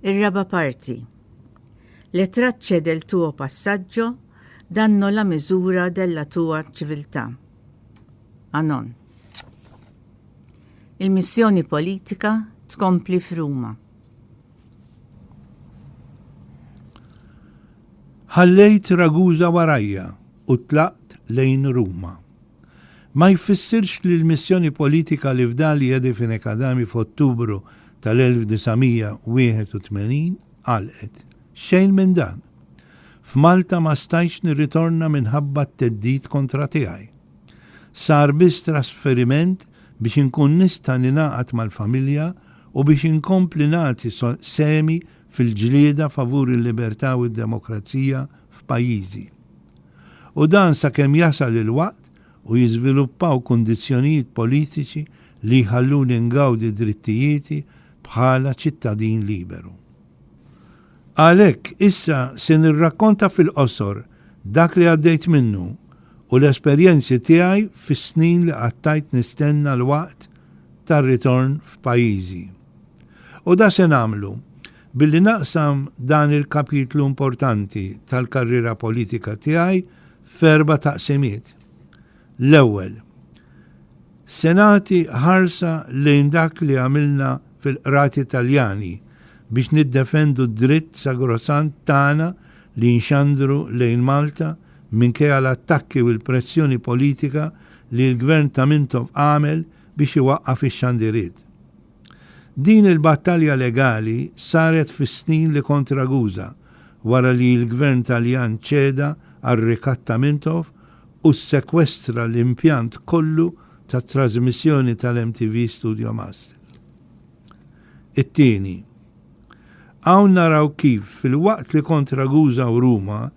Ir-raba parti. Le tracce del tuo passaggio danno la misura della tua civiltà. Anon. Il-missjoni politika tkompli f'Ruma. Ħallejt Ragusa warajja u tlaqt lejn Ruma. Ma jfissirx li l-missjoni politika li fdali jedi fin Akademi f'Ottubru tal-1981 għalqet. Xejn minn dan. F'Malta ma stajx nirritorna minħabba t-teddid kontra tiegħi. Sar biss trasferiment biex inkun nista' ninaqat mal-familja u biex inkompli nagħti semi fil-ġlieda favur il-libertà u d-demokrazija f'pajjiżi. U dan sakemm jasal il-waqt u jiżviluppaw kundizzjonijiet politiċi li jħalluni ngawdi drittijieti bħala ċittadin liberu. Għalhekk issa se nirrakkonta fil-qosor dak li għaddejt minnu u l-esperjenzi tiegħi fis-snin li qattajt nistenna l-waqt tar-ritorn f'pajjiżi. U da se nagħmlu billi naqsam dan il-kapitlu importanti tal-karriera politika tiegħi f'erba' taqsimiet. L-ewwel, senati ħarsa lejn dak li għamilna fil-qrati Taljani biex niddefendu d-dritt sagrosant tagħna li nxandru lejn Malta minkejja l-attakki u l-pressjoni politika li l-gvern ta' Mintov għamel biex iwaqqaf ix-xandiriet. Din il-battalja legali saret fis-snin li kont Ragusa wara li l-gvern Taljan ċeda għar-rikat ta' Mintov u s-sekwestra l-impjant kollu ta' trasmissjoni tal-MTV Studio Master. It-tieni, għawn naraw kif fil-waqt li kont Ragusa u Ruma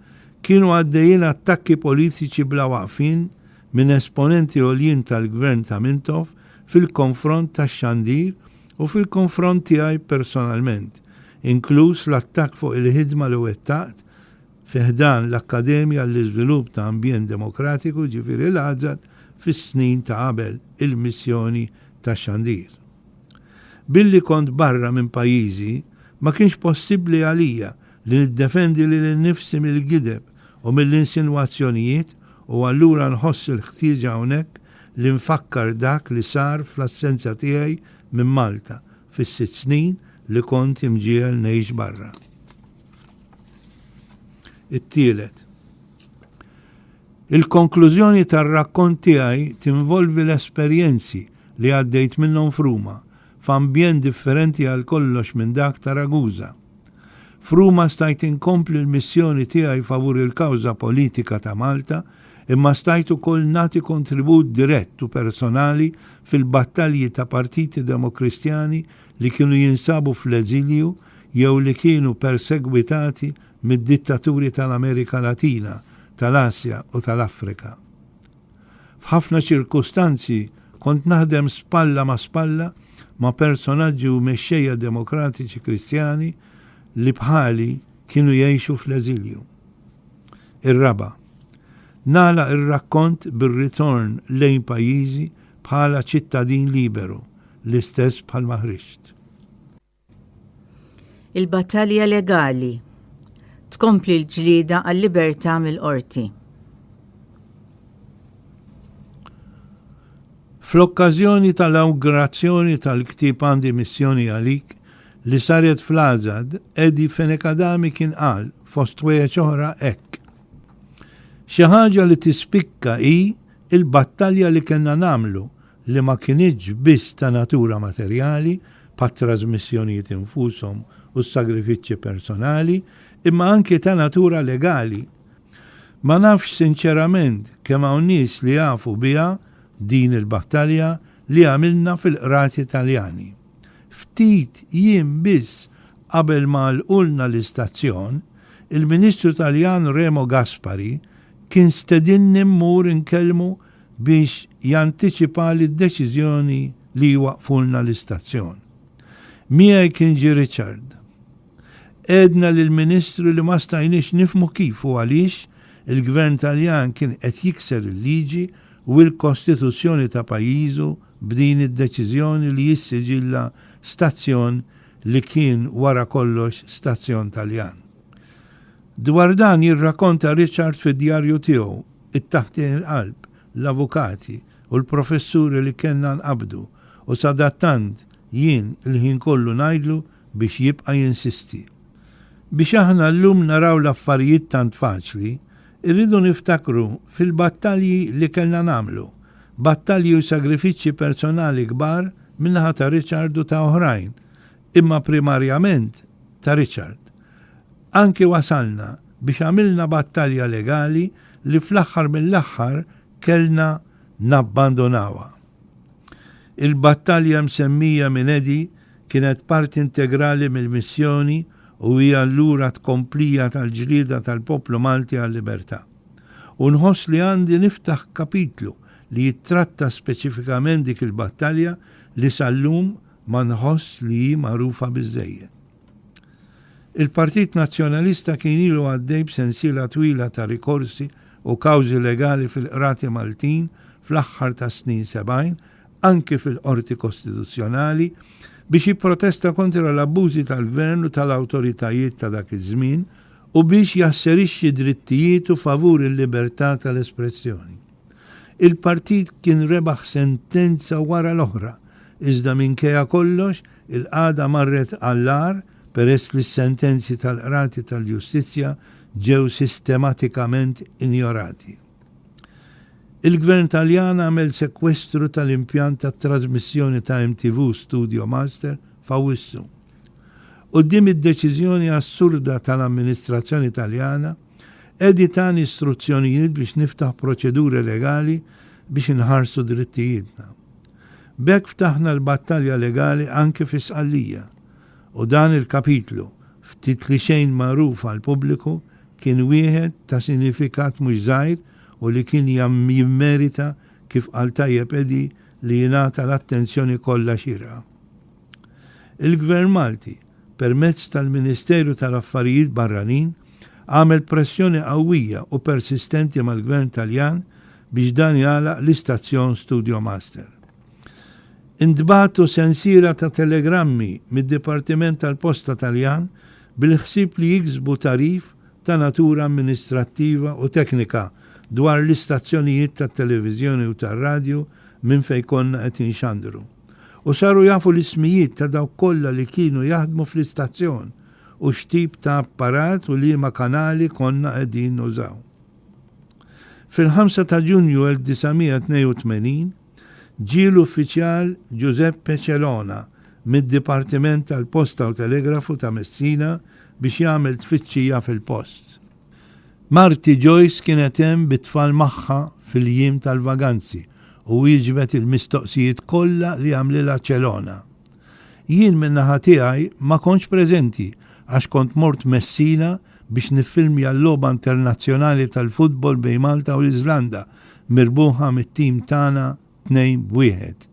kienu għaddejjin attakki politiċi bla waqfin minn esponenti għoljin tal-gvern ta' Mintov fil-konfront ta' Xandir u fil-konfront tiegħi personalment, inkluż l-attakk fuq il-ħidma li wettaqt fiħdan l-Akkademja għall-Iżvilupp ta' Ambjent Demokratiku ġifieri l-għażat fis-snin ta' qabel il-missjoni ta' Xandir. Billi kont barra minn pajjiżi ma kienx possibbli għalija li niddefendi lil nnifsi mill-gideb u mill-insinwazzjonijiet u allura nħoss il-ħtieġa hawnhekk li nfakkar dak li sar fl-assenza tiegħi minn Malta fis-6 snin li kont imġiel ngħix barra. It-tielet. Il-konklużjoni tar-rakkont tiegħi tinvolvi l-esperjenzi li għaddejt minnhom f'Ruma f'ambjent differenti għal kollox minn dak ta' Ragusa. F'Ruma stajt inkompli l-missjoni tiegħi favur il-kawża politika ta' Malta imma stajt ukoll nagħti kontribut dirett u personali fil-battalji ta' partiti demokristjani li kienu jinsabu fl-eżilju jew li kienu persegwitati mid-dittaturi tal-Amerika Latina, tal-Asja u tal-Afrika. F'ħafna ċirkustanzi kont naħdem spalla ma' spalla ma' personaġġi u mexxejja demokratiċi kristjani li bħali kienu jgħixu fl-eżilju. Ir-raba. Nagħlaq ir-rakkont bir-ritorn lejn pajjiżi bħala ċittadin liberu, l-istess bħal maħriġt. Il-battalja legali tkompli l-ġlieda għal-libertà mill-qorti. Fl-okkażjoni tal-awgurazzjoni tal-ktieb Għandi missjoni għalik li saret fl-Għażad, Edi Fenekadami kien qal fost wieħed oħra hekk. Xi ħaġa li tispikka hi il-battalja li kellna nagħmlu li ma kienx biss ta' natura materjali pa' trasmissjonijiet infushom u s-sagrifiċċji personali, imma anke ta' natura legali. Ma nafx sinċerament kemm hawn nies li jafu biha din il-battalja li għamilna fil-qrati Taljani. Ftit jiem biss qabel ma l-qulna l-istazzjon, il-Ministru Taljan Remo Gaspari kien stedinni mmur inkellmu biex jantiċipa l-deċiżjoni li waqfulna l-istazzjon. Miegħi kien ġi Richard. Edna lill-Ministru li ma stajniex nifmu kif u għaliex il-Gvern Taljan kien qed jikser il-liġi u l-Kostituzzjoni ta' pajjiżu b'din id-deċiżjoni li jissiġilla stazzjon li kien wara kollox stazzjon Taljan. Dwar dan jirrakkonta Richard fid-djarju tiegħu it-taħtien il-qalb, l-avukati u l-professuri li kellna nqabdu u sadattant jien il-ħin kollu ngħidlu biex jibqa' jinsisti. Biex aħna llum naraw l-affarijiet tant faċli, irridu niftakru fil-battalji li kellna nagħmlu, battalji u sagrifiċċji personali kbar minnaħa ta' Richard u ta' oħrajn, imma primarjament ta' Richard. Anke wasalna biex għamilna battalja legali li fl-aħħar mill-aħħar kellna nabbandonawa. Il-battalja msemmija minn Edi kienet parti integrali mill-missjoni u hija allura tkomplija tal-ġlieda tal-poplu Malti għal-libertà. U nħoss li għandi niftaħ kapitlu li jittratta speċifikament dik il-battalja li sal-lum ma nħoss li hi magħrufa biżżejjed. Il-Partit Nazzjonalista kien ilu għaddej b'sensiela twila ta' rikorsi u kawżi legali fil-qrati Maltin fl-aħħar ta' snin 70, anke fil-qorti kostituzzjonali, biex jipprotesta kontra l-abbużi tal-gvern u tal-awtoritajiet ta' dak iż-żmien u biex jasserixxi drittijiet u favur il-libertà tal-espressjoni. Il-partit kien rebaħ sentenza wara l-oħra, iżda minkejja kollox il-qagħda marret għall-ar peress li s-sentenzi tal-qrati tal-ġustizzja ġew sistematikament injorati. Il-Gvern Taljan għamel sekwestru tal-impjant tat-trasmissjoni ta' MTV Studio Master f'Awwissu. Quddiem id-deċiżjoni assurda tal-amministrazzjoni Taljana, Edi tani istruzzjonijiet biex niftaħ proċeduri legali biex inħarsu drittijietna. B'hekk ftaħna l-battalja legali anke fi Sqallija u dan il-kapitlu ftit li xejn magħruf għall-pubbliku kien wieħed ta' sinifikat mhux żgħir u li kien jimmerita kif qal tajjeb Edi li jingħata l-attenzjoni kollha xierqa. Il-Gvern Malti permezz tal-Ministeru tal-Affarijiet Barranin għamel pressjoni qawwija u persistenti mal-Gvern Taljan biex dan jagħlaq l-istazzjon Studio Master. Intbagħtu sensiela ta' telegrammi mid-Dipartiment tal-Posta Taljan bil-ħsieb li jiksbu tarif ta' natura amministrattiva u teknika dwar l-istazzjonijiet tat-televiżjoni u tar-radju minn fejn konna qed inxandru. U saru jafu l-ismijiet ta' dawk kollha li kienu jaħdmu fl-istazzjon u x'tip ta' apparat u liema kanali konna qegħdin nużaw. Fil-5 ta' Ġunju 1982 ġie l-uffiċjal Giuseppe Celona mid-Dipartiment tal-Posta u Telegrafu ta' Messina biex jagħmel tfittxija fil-post. Marti Joyce kienet hemm bit-tfal magħha fil-jiem tal-vaganzi u jiġbet il-mistoqsijiet kollha li għamlilha Celona. Jien min-naħa tiegħi ma kontx preżenti għax kont mort Messina biex niffilmja l-logħba internazzjonali tal-futbol bejn Malta u l-Iżlanda mirbuħa mit-tim tagħna 2-1.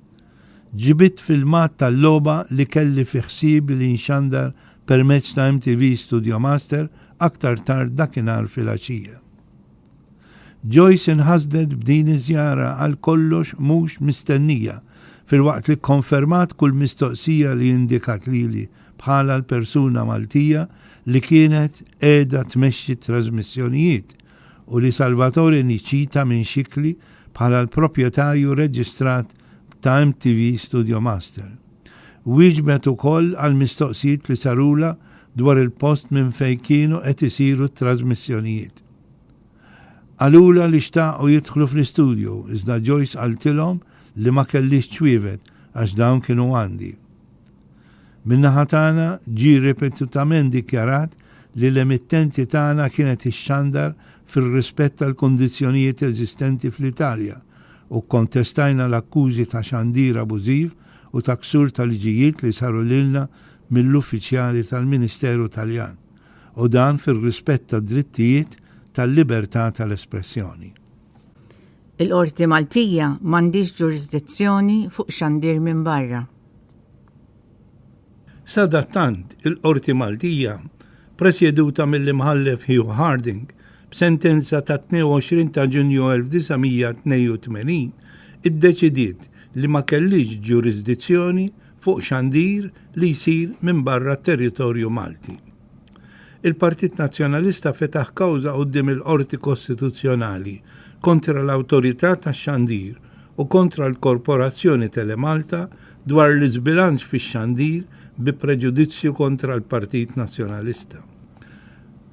Ġibit filmat tal-logħba li kelli fi ħsieb li nxandar permezz ta' MTV Studio Master aktar tard dakinhar fil-għaxija. Joyce inħasdet b'din iż-żjara għal kollox mhux mistennija fil-waqt li konfermat kull mistoqsija li indikat lili bħala l-persuna Maltija li kienet qiegħda tmexxi trasmissjonijiet u li Salvatore Nicita minn Xikli bħala l-proprjetarju reġistrat ta' MTV Studio Master. Wieġbet ukoll għal mistoqsijiet li sarula dwar il-post minn fejn kienu qed isiru t-trasmissjonijiet. Għalula li xtaqgħu jidħlu fl-istudju, iżda Joyce qaltilhom li ma kellix ċwievet għax dawn kienu għandi. Min-naħa tagħna ġie ripetutament dikjarat li l-emittenti tagħna kienet ixxandar fir-rispett tal-kundizzjonijiet eżistenti fl-Italja u kontestajna l-akkużi ta' xandir abużiv u ta' ksur tal-liġijiet li saru lilna mill-uffiċjali tal-Ministeru Taljan u dan fir-rispett tad-drittijiet tal-libertà tal-espressjoni. Il-Qorti Maltija m'għandix ġurisdizzjoni fuq xandir minn barra. Sadattant il-Qorti Maltija presjeduta mill-imħallef Hugh Harding b'sentenza ta' 22 ta' Ġunju 1982 iddeċidiet li ma kellix ġurisdizzjoni fuq xandir li jsir minn barra territorju Malti. Il-Partit Nazzjonalista fetaħ kawża quddiem il-Qorti Kostituzzjonali kontra l-awtorità tax-xandir u kontra l-Korporazzjoni Telemalta dwar l-iżbilanċ fix-xandir bi preġudizzju kontra l-Partit Nazzjonalista.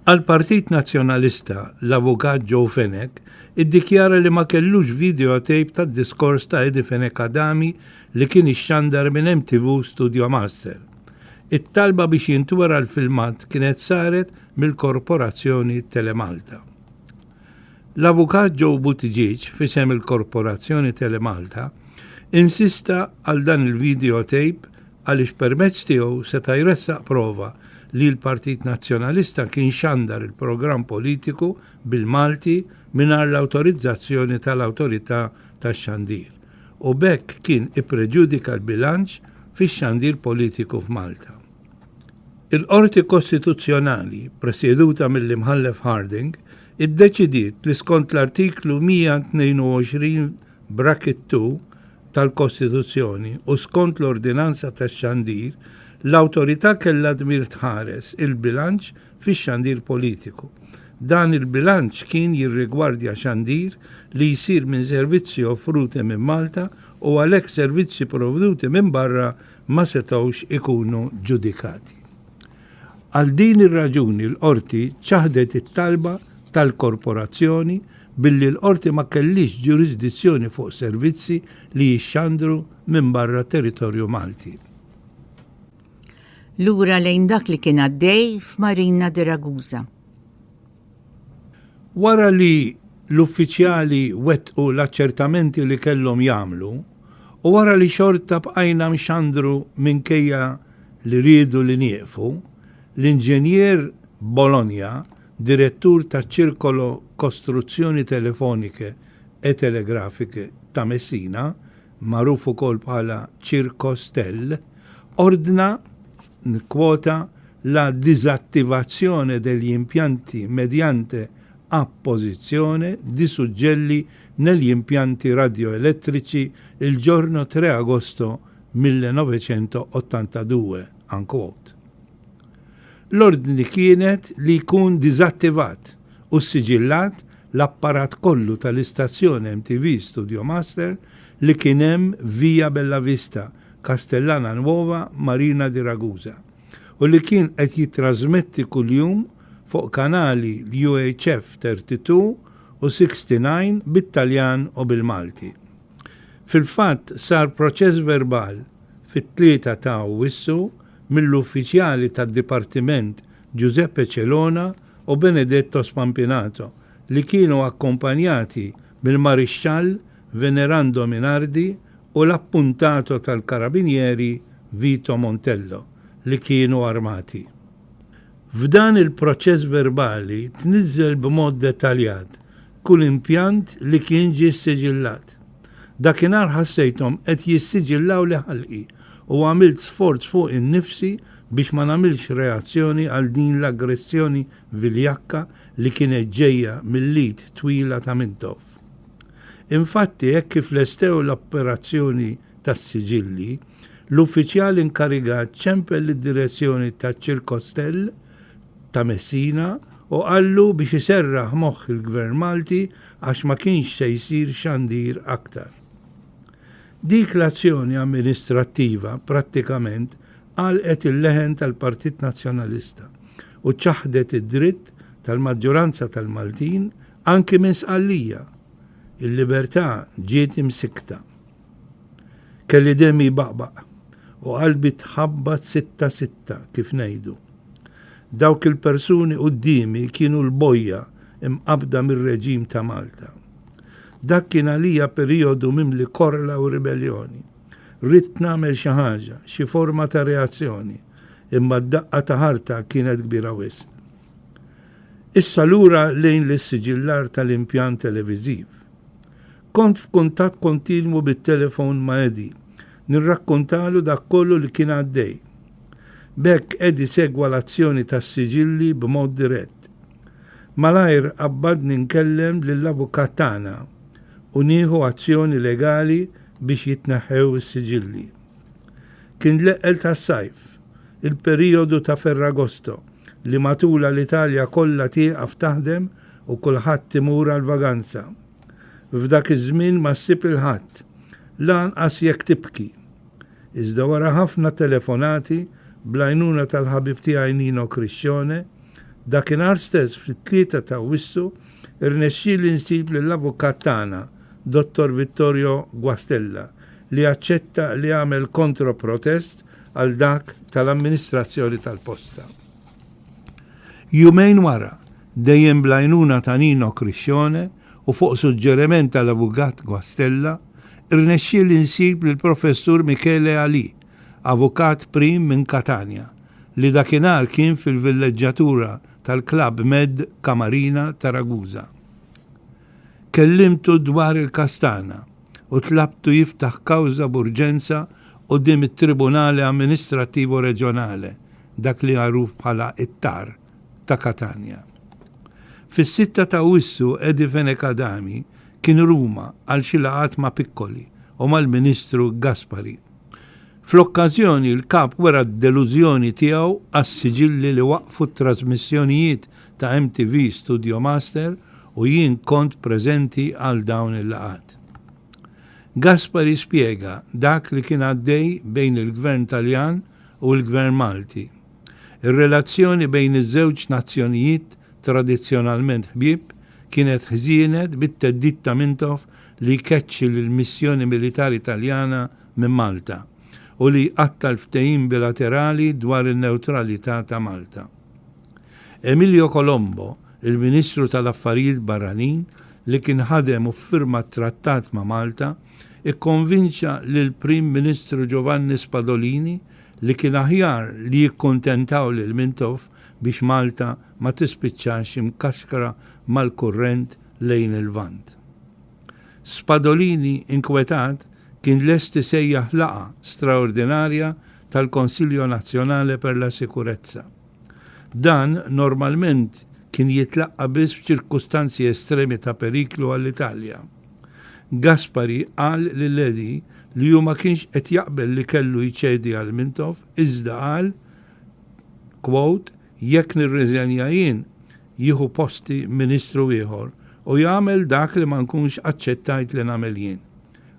Għal-Partit Nazzjonalista, l-avukat Joe Fenek iddikjara li ma kellux videotape tad-diskors ta' Edi Fenek Adami li kien ixxandar minn MTV Studio Master. It-talba biex jintwera l-filmat kienet saret mill-Korporazzjoni Telemalta. L-avukat Joe Buttigieg fisem il-Korporazzjoni Telemalta insista għal dan il-videotape għaliex permezz tiegħu seta' jressaq prova li l-Partit Nazzjonalista kien xandar il-programm politiku bil-Malti mingħajr l-awtorizzazzjoni tal-awtorità tax-xandir u bekk kien ippreġudika l-bilanċ fix-xandir politiku f'Malta. Il-Qorti Kostituzzjonali, presjeduta mill-imħallef Harding, iddeċidiet li skont l-artiklu 122 bracket 2 tal-Kostituzzjoni u skont l-Ordinanza tax-xandir, l-awtorità kellha dmir tħares il-bilanċ fix-xandir politiku. Dan il-bilanċ kien jirrigwardja xandir li jsir minn servizzi offruti minn Malta u għalhekk servizzi provduti minn barra ma setgħux ikunu ġudikati. Għal din ir-raġuni l-qorti ċaħdet it-talba tal-korporazzjoni billi l-qorti ma kellix ġurisdizzjoni fuq servizzi li jixxandru minn barra territorju Malti. Lura lejn dak li kien għaddej f'Marina di Ragusa. Wara li l-uffiċjali wettqu l-aċċertamenti li kellhom jagħmlu u wara li xorta bqajna mxandru minkejja li riedu li nieqfu, l-inġenier Bologna, direttur ta' ċirkolo kostruzzjoni telefonike e telegrafike ta' Messina, magħruf ukoll bħala Ċirkostel, ordna kwota la disattivazione degli impianti mediante apposizione di suggelli negli impianti radioelettrici il giorno 3 agosto 1982, unquote. L-ordni kienet li jkun disattivat u s-siġillat l-apparat kollu tal-istazzjoni MTV Studio Master li kien hemm via Bella Vista, Castellana Nuova, Marina di Ragusa, u li kien qed jitrasmetti kuljum fuq kanali UHF 32 u 69 bit-Taljan u bil-Malti. Fil-fatt sar proċess verbal fit-3 ta' Awwissu mill-uffiċjali tad-Dipartiment Giuseppe Celona u Benedetto Spampinato li kienu akkompanjati mill-Marixxall Venerando Minardi u l-appuntato tal-Karabinieri Vito Montello li kienu armati. F'dan il-proċess verbali tniżżel b'mod dettaljat kull impjant li kien ġie siġillat. Dakinhar ħassejthom qed jissiġillaw li ħalqi u għamilt sforz fuq innifsi biex ma nagħmilx reazzjoni għal din l-aggressjoni viljakka li kienet ġejja mill-lid twila ta' Mintov. Infatti hekk kif lestew l-operazzjoni tas-siġilli, l-uffiċjal inkarigat ċempel id-direzzjoni ta' Ċirkostel ta' Messina u qallu biex iserraħ moħħ il-Gvern Malti għax ma kienx se jsir xandir aktar. Dik l-azzjoni amministrattiva prattikament għalqet il-leħen tal-Partit Nazzjonalista u ċaħdet id-dritt tal-maġġoranza tal-Maltin anki minn sqallija. Il-libertà ġiet imsikta. Kelli demi baqbaq u qalbi tħabbat 6-6 kif ngħidu. Dawk il-persuni qudiemi kienu l-bojja imqabda mir-reġim ta' Malta. Dak kien għalija perjodu mimli korla u ribellioni. Ridt nagħmel xi ħaġa, xi forma ta' reazzjoni, imma d-daqqa ta' ħarta kienet kbira wisq. Issa lura lejn l-siġillar tal-impjant televiżiv. Kont f'kuntatt kontinwu bit-telefon ma' Edi, nirrakkontalu dak kollu li kien għaddej. Bekk Edi segwa l-azzjoni tas-siġilli b'mod dirett. Malajr qabbadni nkellem lill-avukat tagħna u nieħu azzjoni legali biex jitneħħew is-siġilli. kien l-eqel tas-sajf, il-perjodu ta' Ferragosto li matula l-Italja kollha tieqaf taħdem u kulħadd imur għall-vaganza. F'dak iż-żmien ma ssib il-ħadd, lanqas jekk tibki. Iżda wara ħafna telefonati bl-għajnuna tal-ħabib tiegħi Nino Criscione, dakinhar stess fit-3 ta' Awwissu irnexxieli nsib lill-avukat tagħna, Dottor Vittorio Guastella, li aċċetta li għamel kontroprotest għal dak tal-amministrazzjoni tal-posta. Jumejn wara, dejjem bl-għajnuna ta' Nino Criscione u fuq suġġeriment tal-avukat Guastella, irnexxieli nsib lill-professur Michele Ali, avukat prim minn Catania, li dakinhar kien fil-villeġġatura tal-Klabb Med Camarina ta' Ragusa. Kellimtu dwar il-Kastana u tlabtu jiftaħ kawża b'urġenza quddiem it-Tribunali Amministrativu Reġjonali, dak li magħruf bħala it-TAR ta' Catania. Fis-6 ta' Awwissu Edi Fenekadami kien Ruma għal xi laqgħat ma' Piccoli u mal-Ministru Gaspari. Fl-okkażjoni l-kap wera d-delużjoni tiegħu għas-siġilli li waqfu t-trasmissjonijiet ta' MTV Studio Master u jien kont preżenti għal dawn il-laqgħat. Gaspari spjega dak li kien għaddej bejn il-Gvern Taljan u l-Gvern Malti. Ir-relazzjoni bejn iż-żewġ nazzjonijiet tradizzjonalment ħbieb kienet ħżienet bit-teddid ta' Mintoff li jkeċċi lill-missjoni militari Taljana minn Malta u li qatta l-ftehim bilaterali dwar il-neutralità ta' Malta. Emilio Colombo, il-Ministru tal-Affarijiet Barranin, li kien ħadem u firma trattat ma' Malta, ikkonvinċa lil Prim Ministru Giovanni Spadolini li kien aħjar li jikkuntentaw lil Mintoff biex Malta ma tispiċċax imkaxkra mal-kurrent lejn il-Vant. Spadolini inkwetat kien lest isejjaħ laqa straordinarja tal-Konsilju Nazzjonali per la Sikurezza. Dan normalment kien jitlaqqa biss f'ċirkustanzi estremi ta' periklu għall-Italja. Gaspari qal lil-Edi li hu ma kienx qed jaqbel li kellu jċedi għal Mintoff, iżda qal, quote, jekk nirriżenja jien jieħu posti ministru ieħor u jagħmel dak li ma nkunx aċċettajt li nagħmel jien.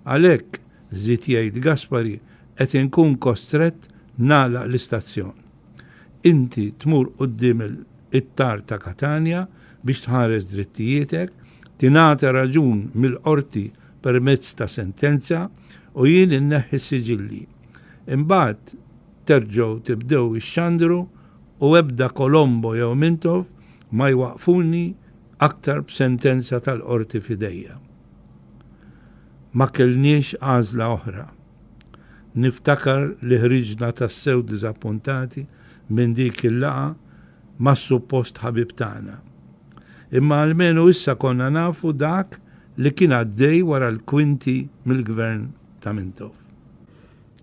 Għalhekk, żied jgħid Gaspari, qed inkun kostrett nagħlaq l-istazzjon. Inti tmur quddiem it-TAR ta' Catania biex tħares drittijietek, tingħata raġun mill-qorti permezz ta' sentenza u jien inneħħi s-siġilli. Imbagħad terġgħu tibdew ix-xandru u ebda Colombo jew Mintoff ma jwaqfuni aktar b'sentenza tal-qorti f'idejja. Ma kellniex għażla oħra. Niftakar li ħriġna tassew diżappuntati minn dik il-laqa mas-suppost ħabib tagħna. Imma almenu issa konna nafu dak li kien għaddej wara l-kwinti mill-gvern ta' Mintoff.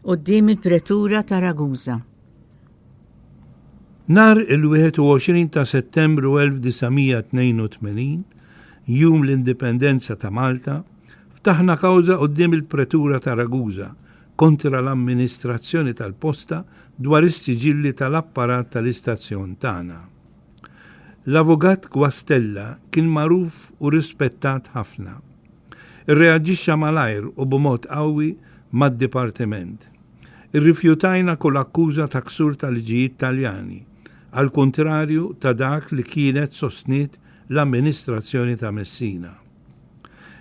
Quddiem il-Pretura ta' Ragusa. Nar il-21 ta' Settembru 1982, jum l-indipendenza ta' Malta, ftaħna kawża quddiem il-Pretura ta' Ragusa kontra l-amministrazzjoni tal-posta dwar is-siġilli tal-apparat tal-istazzjon tagħna. L-avukat Guastella kien magħruf u rispettat ħafna. Irreaġixxa malajr u b'mod qawwi mad-dipartiment. Irrifjutajna kull akkuża ta' ksur tal-liġijiet Taljani, għal kontrarju ta' dak li kienet sostniet l-amministrazzjoni ta' Messina.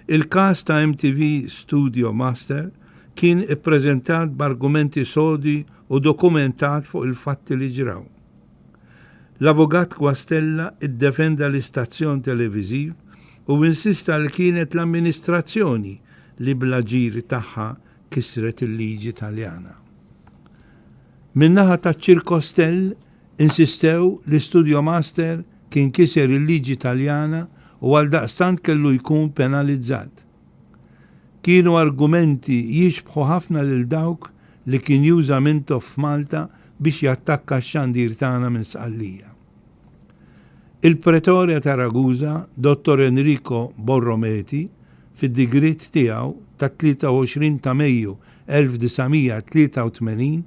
Il-każ ta' MTV Studio Master kien ippreżentat b'argumenti sodi u dokumentat fuq il-fatti li ġraw. L-avukat Guastella iddefenda l-istazzjon televiżiv u insista li kienet l-amministrazzjoni li bl-aġir tagħha kisret il-liġi Taljana. Min-naħa ta' Ċirkostell insistew li Studio Master kien kiser il-liġi Taljana u għaldaqstant kellu jkun penalizzat. Kienu argumenti jixbħu ħafna lil dawk li kien juża Mintoff f'Malta biex jattakka x-xandir tagħna minn Sqallija. Il-Pretorja ta' Ragusa, Dottor Enrico Borrometi, fid-digrit tiegħu ta' 23 ta' Mejju 1983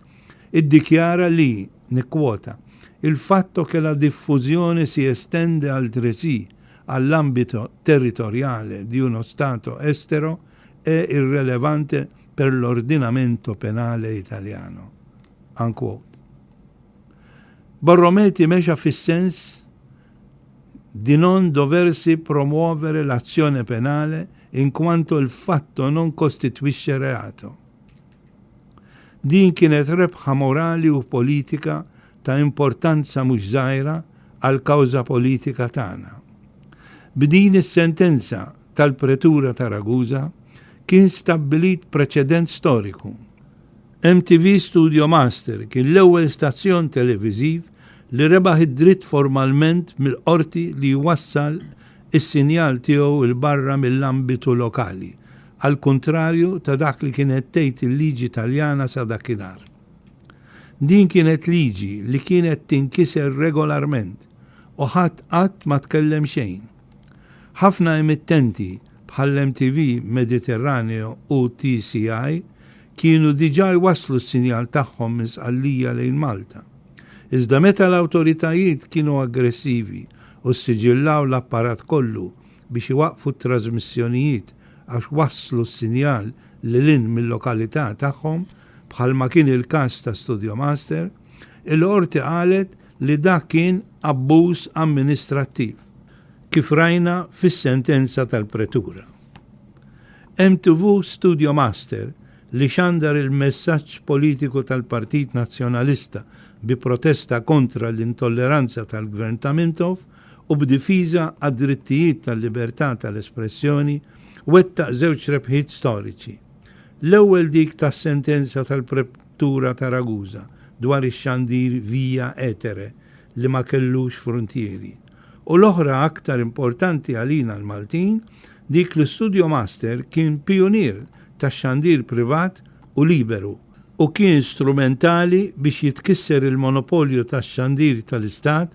iddikjara li, nikkwota, il-fatto che la diffusione si estende altresì all'ambito territoriale di uno Stato estero è irrilevante per l'ordinamento penale italiano. Unquote. Borrometi mexa fis-sens di non doversi promuovere l'azione penale in quanto il fatto non costituisce reato. Din kienet rebħa morali u politika ta' importanza mhux żgħira għal kawża politika tagħna. B'din is-sentenza tal-Pretura ta' Ragusa kien stabbilit preċedent storiku. MTV Studio Master kien l-ewwel stazzjon televiżiv li rebaħ id-dritt formalment mill-qorti li jwassal is-sinjal tiegħu il-barra mill-ambitu lokali, għal kontrarju ta' dak li kienet tgħid il-liġi Taljana sa dakinhar. Din kienet liġi li kienet tinkiser regolarment u ħadd qatt ma tkellem xejn. Ħafna emittenti bħal MTV Mediterraneo u TCI kienu diġà jwasslu s-sinjal tagħhom misqallija lejn Malta. Iżda meta l-awtoritajiet kienu aggressivi u s-siġillaw l-apparat kollu biex iwaqfu t-trasmissjonijiet għax wasslu s-sinjal lil-in mill-lokalità tagħhom bħalma kien il-każ ta' Studio Master, il-qorti qalet li dak kien abbuż amministrattiv, kif rajna fis-sentenza tal-Pretura. MTV Studio Master li xandar il-messaġġ politiku tal-Partit Nazzjonalista bi protesta kontra l-intolleranza tal-Gvern ta' Mintov u b'difiża għad-drittijiet tal-libertà tal-espressjoni wettaq żewġ rebħiet storiċi. L-ewwel dik tas-sentenza tal-Pretura ta' Ragusa dwar ix-xandir via etere li ma kellux frontieri. U l-oħra aktar importanti għalina l-Maltin dik l-Studio Master kien pionier tax-xandir privat u liberu u kien strumentali biex jitkisser il-monopolju tax-xandir tal-Istat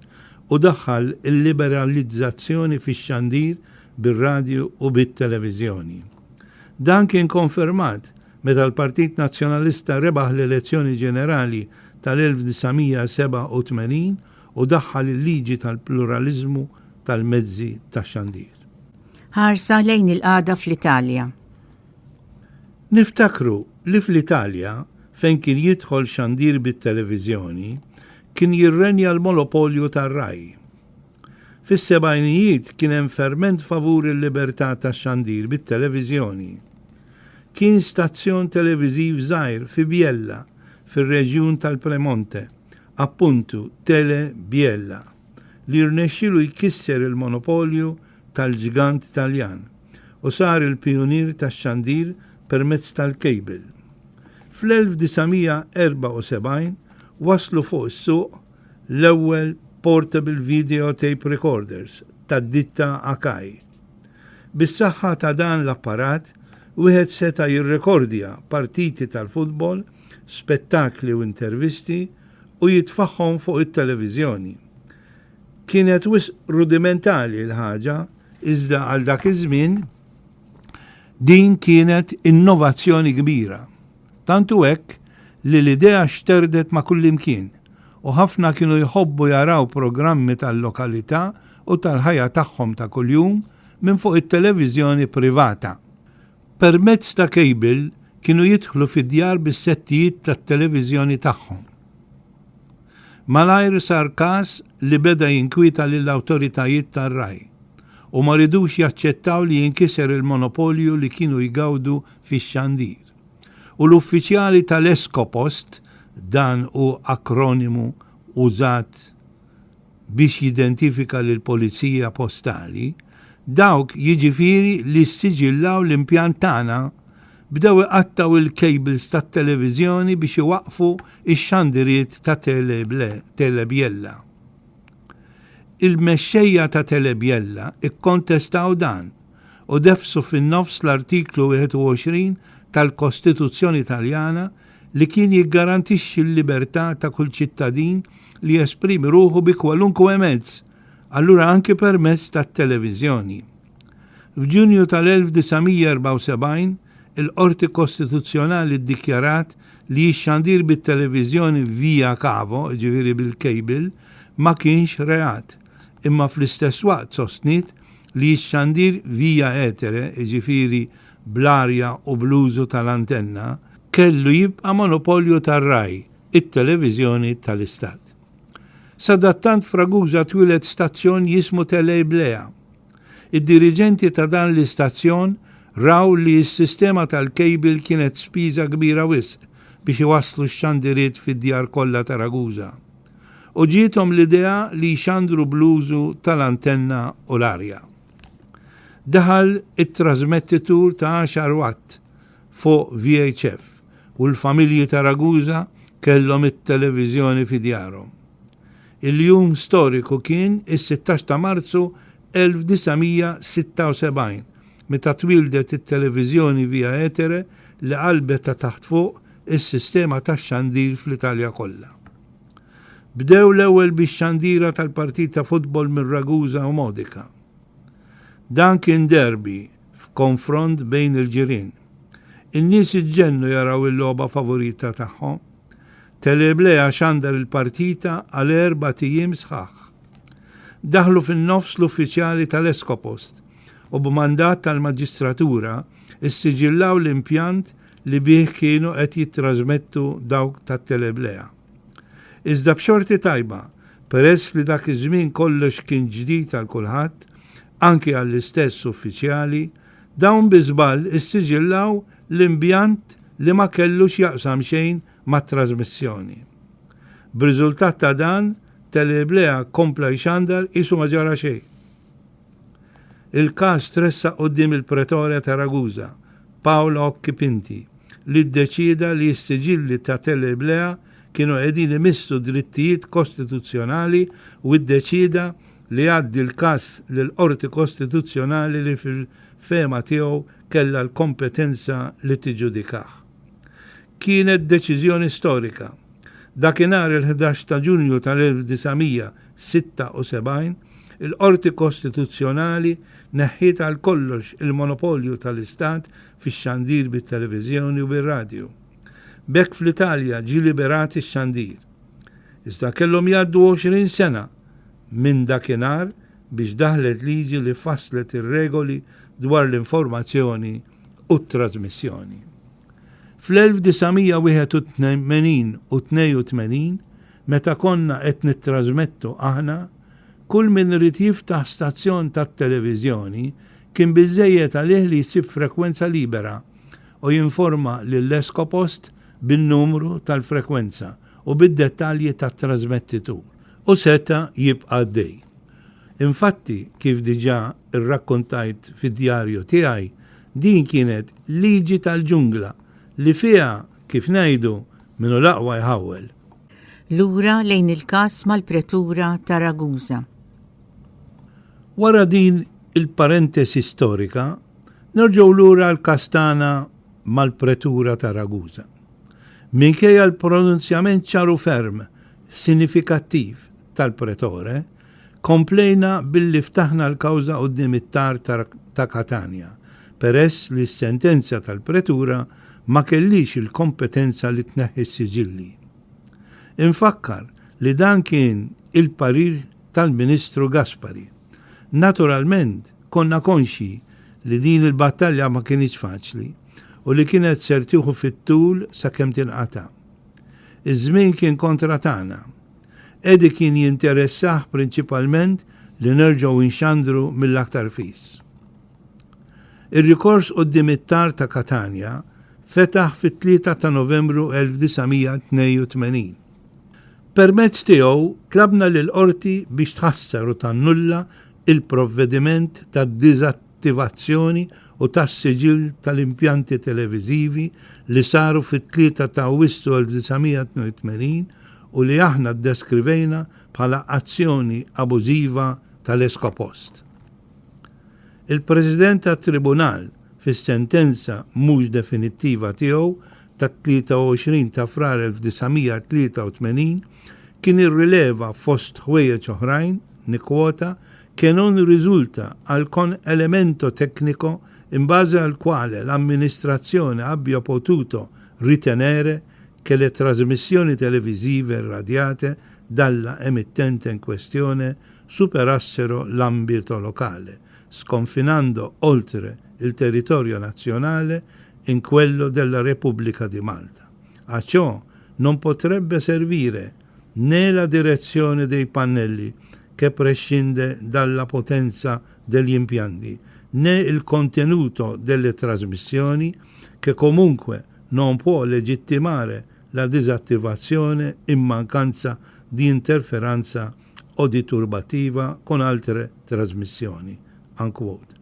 u daħħal il-liberalizzazzjoni fix-xandir bir-radju u bit-televiżjoni. Dan kien konfermat meta l-Partit Nazzjonalista rebaħ l-elezzjoni ġenerali tal-1987 u daħħal il-liġi tal-pluralizmu tal-mezzi tax-xandir. Ħarsa lejn il-qagħda fl-Italja. Niftakru li fl-Italja fejn kien jidħol xandir bit-televiżjoni kien jirrenja l-monopolju tar-Rai. Fis-sebgħinijiet kien hemm ferment favur il-libertà tax-xandir bit-televiżjoni. Kien stazzjon televiżiv żgħir fi Biella, fir-reġjun tal-Premonte, appuntu Tele Biella, li rnexxielu jkisser il-monopolju tal-ġigant Taljan u sar il-pionir tax-xandir permezz tal-kejbil. Fl-1974 waslu fuq is-suq l-ewwel portable video tape recorders tad-ditta Akai. Bis-saħħa ta' dan l-apparat wieħed seta' jirrekordja partiti tal-futbol, spettakli u intervisti u jitfaħħom fuq it-televiżjoni. Kienet rudimentali l-ħaġa, iżda għal dak iż-żmien din kienet innovazzjoni kbira. Tantu hekk li l-idea xterdet ma' kullimkien u ħafna kienu jħobbu jaraw programmi tal-lokalità u tal-ħajja tagħhom ta' kuljum minn fuq it-televiżjoni privata. Permezz ta' kejbil kienu jidħlu fid-djar bis-settijiet tat-televiżjoni tagħhom. Malajr sar każ li beda jinkwita lill-awtoritajiet tar-Rai u ma ridux jaċċettaw li jinkiser il-monopolju li kienu jgawdu fix-xandir. U l-uffiċjali tal-Escopost, dan u akronimu użat biex jidentifika l-Polizija Postali, dawk jiġifieri li s-siġillaw l-impjant tagħna bdew iqattaw il-cables tat-televiżjoni biex iwaqfu ix-xandiriet ta' Tele Biella. Il-mexxejja ta' Tele Biella ikkontestaw dan u defsu fin-nofs l-artiklu 21 tal-Kostituzzjoni Taljana li kien jiggarantixxi l-libertà ta' kull ċittadin li jesprimi ruħu bi kwalunkwe mezz, allura anke permezz tat-televiżjoni. F'Ġunju tal-1974 il-Qorti Kostituzzjonali ddikjarat li xandir bit-televizjoni via kavo, ġifiri bil-kejbil, ma kienx reat, imma fl-istess waqt sostnit li xandir via etere, ġifiri bl-arja u bl-użu tal-antenna, kellu jibqa' monopolju tar-Rai, it-televizjoni tal-Istat. Sadattant f'Ragusa twilet stazzjon jismu Teleblea. Id-diriġenti ta' dan l-istazzjon raw li s-sistema tal-kejbil kienet spiża kbira wisq biex iwasslu x-xandiriet fid-djar kollha ta' Ragusa. U ġietom l-idea li jxandru bl-użu tal-antenna u l-arja. Daħal it-trasmettitur ta' 10 watt fuq VHF u l-familji ta' Ragusa kellhom it-televiżjoni fi djarhom. Il-jum storiku kien is-16 ta' Marzu 1976, meta twildet it-televiżjoni via etere li qalbet ta' taħt fuq is-sistema tax-xandir fl-Italja kollha. Bdew l-ewwel bix-xandira tal-partit ta' futbol minn Ragusa u Modica. Dan kien derbi f'konfront bejn il-ġirien. In-nies iġġennu jaraw il-logħba favorita tagħhom. Teleblea xandar il-partita għal 4 ijiem sħaħ. Daħlu fin-nofs l-uffiċjali tal-Eskopost u b'mandat tal-Maġistratura issiġillaw l-impjant li bih kienu qed jittrażmettu dawk tat-Teleblea. Iżda b'xorti tajba, peress li dak iż-żmien kollox kien ġdid għal kulħadd, anki għall-istess uffiċjali, dawn biżball issiġillaw l-impjant li ma kellux jaqsam xejn mat-trasmissjoni. B'riżultat ta' dan, Teleblea kompla jxandar isu ma ġara xejn. Il-każ tressa quddiem il-Pretorja ta' Ragusa, Paolo Occipinti, li ddeċida li s-siġilli ta' Teleblea kienu qegħdin imissu drittijiet kostituzzjonali u ddeċida li għaddi l-każ lill-Qorti Kostituzzjonali li fil-fema tiegħu kellha l-kompetenza li tiġġudikah. Kienet deċiżjoni storika. Dakinhar il-11 ta' Ġunju tal-1976 il-Qorti Kostituzzjonali neħħiet għal kollox il-monopolju tal-Istat fix-xandir bit-televiżjoni u bir-radju. Bekk fl-Italja ġie liberat ix-xandir. Iżda kellhom jgħaddu 20 sena minn dakinhar biex daħlet liġi li fasslet ir-regoli dwar l-informazzjoni u t-trasmissjoni. Fl-1981 u 82, meta konna qed nittrażmettu aħna, kull min rid jiftaħ stazzjon tat-televiżjoni kien biżżejjed għalih li jsib frekwenza libera u jinforma lill-Eskopost bin-numru tal-frekwenza u bid-dettalji tat-trasmettitur u seta jibqa' għaddej. Infatti, kif diġà irrakkontajt fid-djarju tiegħi, din kienet liġi tal-ġungla li fiha kif ngħidu minnu l-aqwa jħawwel. Lura lejn il-każ mal-Pretura ta' Ragusa. Wara din il-parentesi storika, nerġgħu lura l-kastana mal-Pretura ta' Ragusa. Minkejja l-pronunzjament ċaru ferm sinifikattiv tal-Pretore, komplejna billi ftaħna l-kawża quddiem it-tar ta' Catania, peress li s-sentenza tal-Pretura ma kellix il-kompetenza li tneħħi s-siġilli. Infakkar li dan kien il-parir tal-Ministru Gaspari. Naturalment, konna konxi li din il-battalja ma kienx faċli u li kienet sertiħu fit-tul sakemm tinqata'. Iż-żmien kien kontra tagħna. Edi kien jinteressaħ prinċipalment li nerġgħu inxandru mill-aktar fis. Ir-rikors quddiem it-tar ta' Catania fetaħ fit-3 ta' Novembru 1982. Permezz tiegħu tlabna lill-qorti biex tħassar u tannulla il-provvediment tad-diżattivazzjoni u tas-siġil tal-impjanti televiżivi li saru fit-3 ta' Awwissu 1982 u li aħna ddeskrivejna bħala azzjoni abużiva tal-Eskopost. Il-President tat-Tribunal fis-sentenza mhux definittiva tiegħu tat-23 ta' frar 1983 kien irrileva fost ħwejjeġ oħrajn, nikkwota, che non risulta alcun elemento tecnico in base al quale l'amministrazione abbia potuto ritenere che le trasmissioni televisive radiate dalla emittente in questione superassero l'ambito locale, sconfinando oltre il territorio nazionale in quello della Repubblica di Malta. A ciò non potrebbe servire né la direzione dei pannelli, che prescinde dalla potenza degli impianti, né il contenuto delle trasmissioni, che comunque non può legittimare la disattivazione in mancanza di interferenza o di turbativa con altre trasmissioni. Unquote.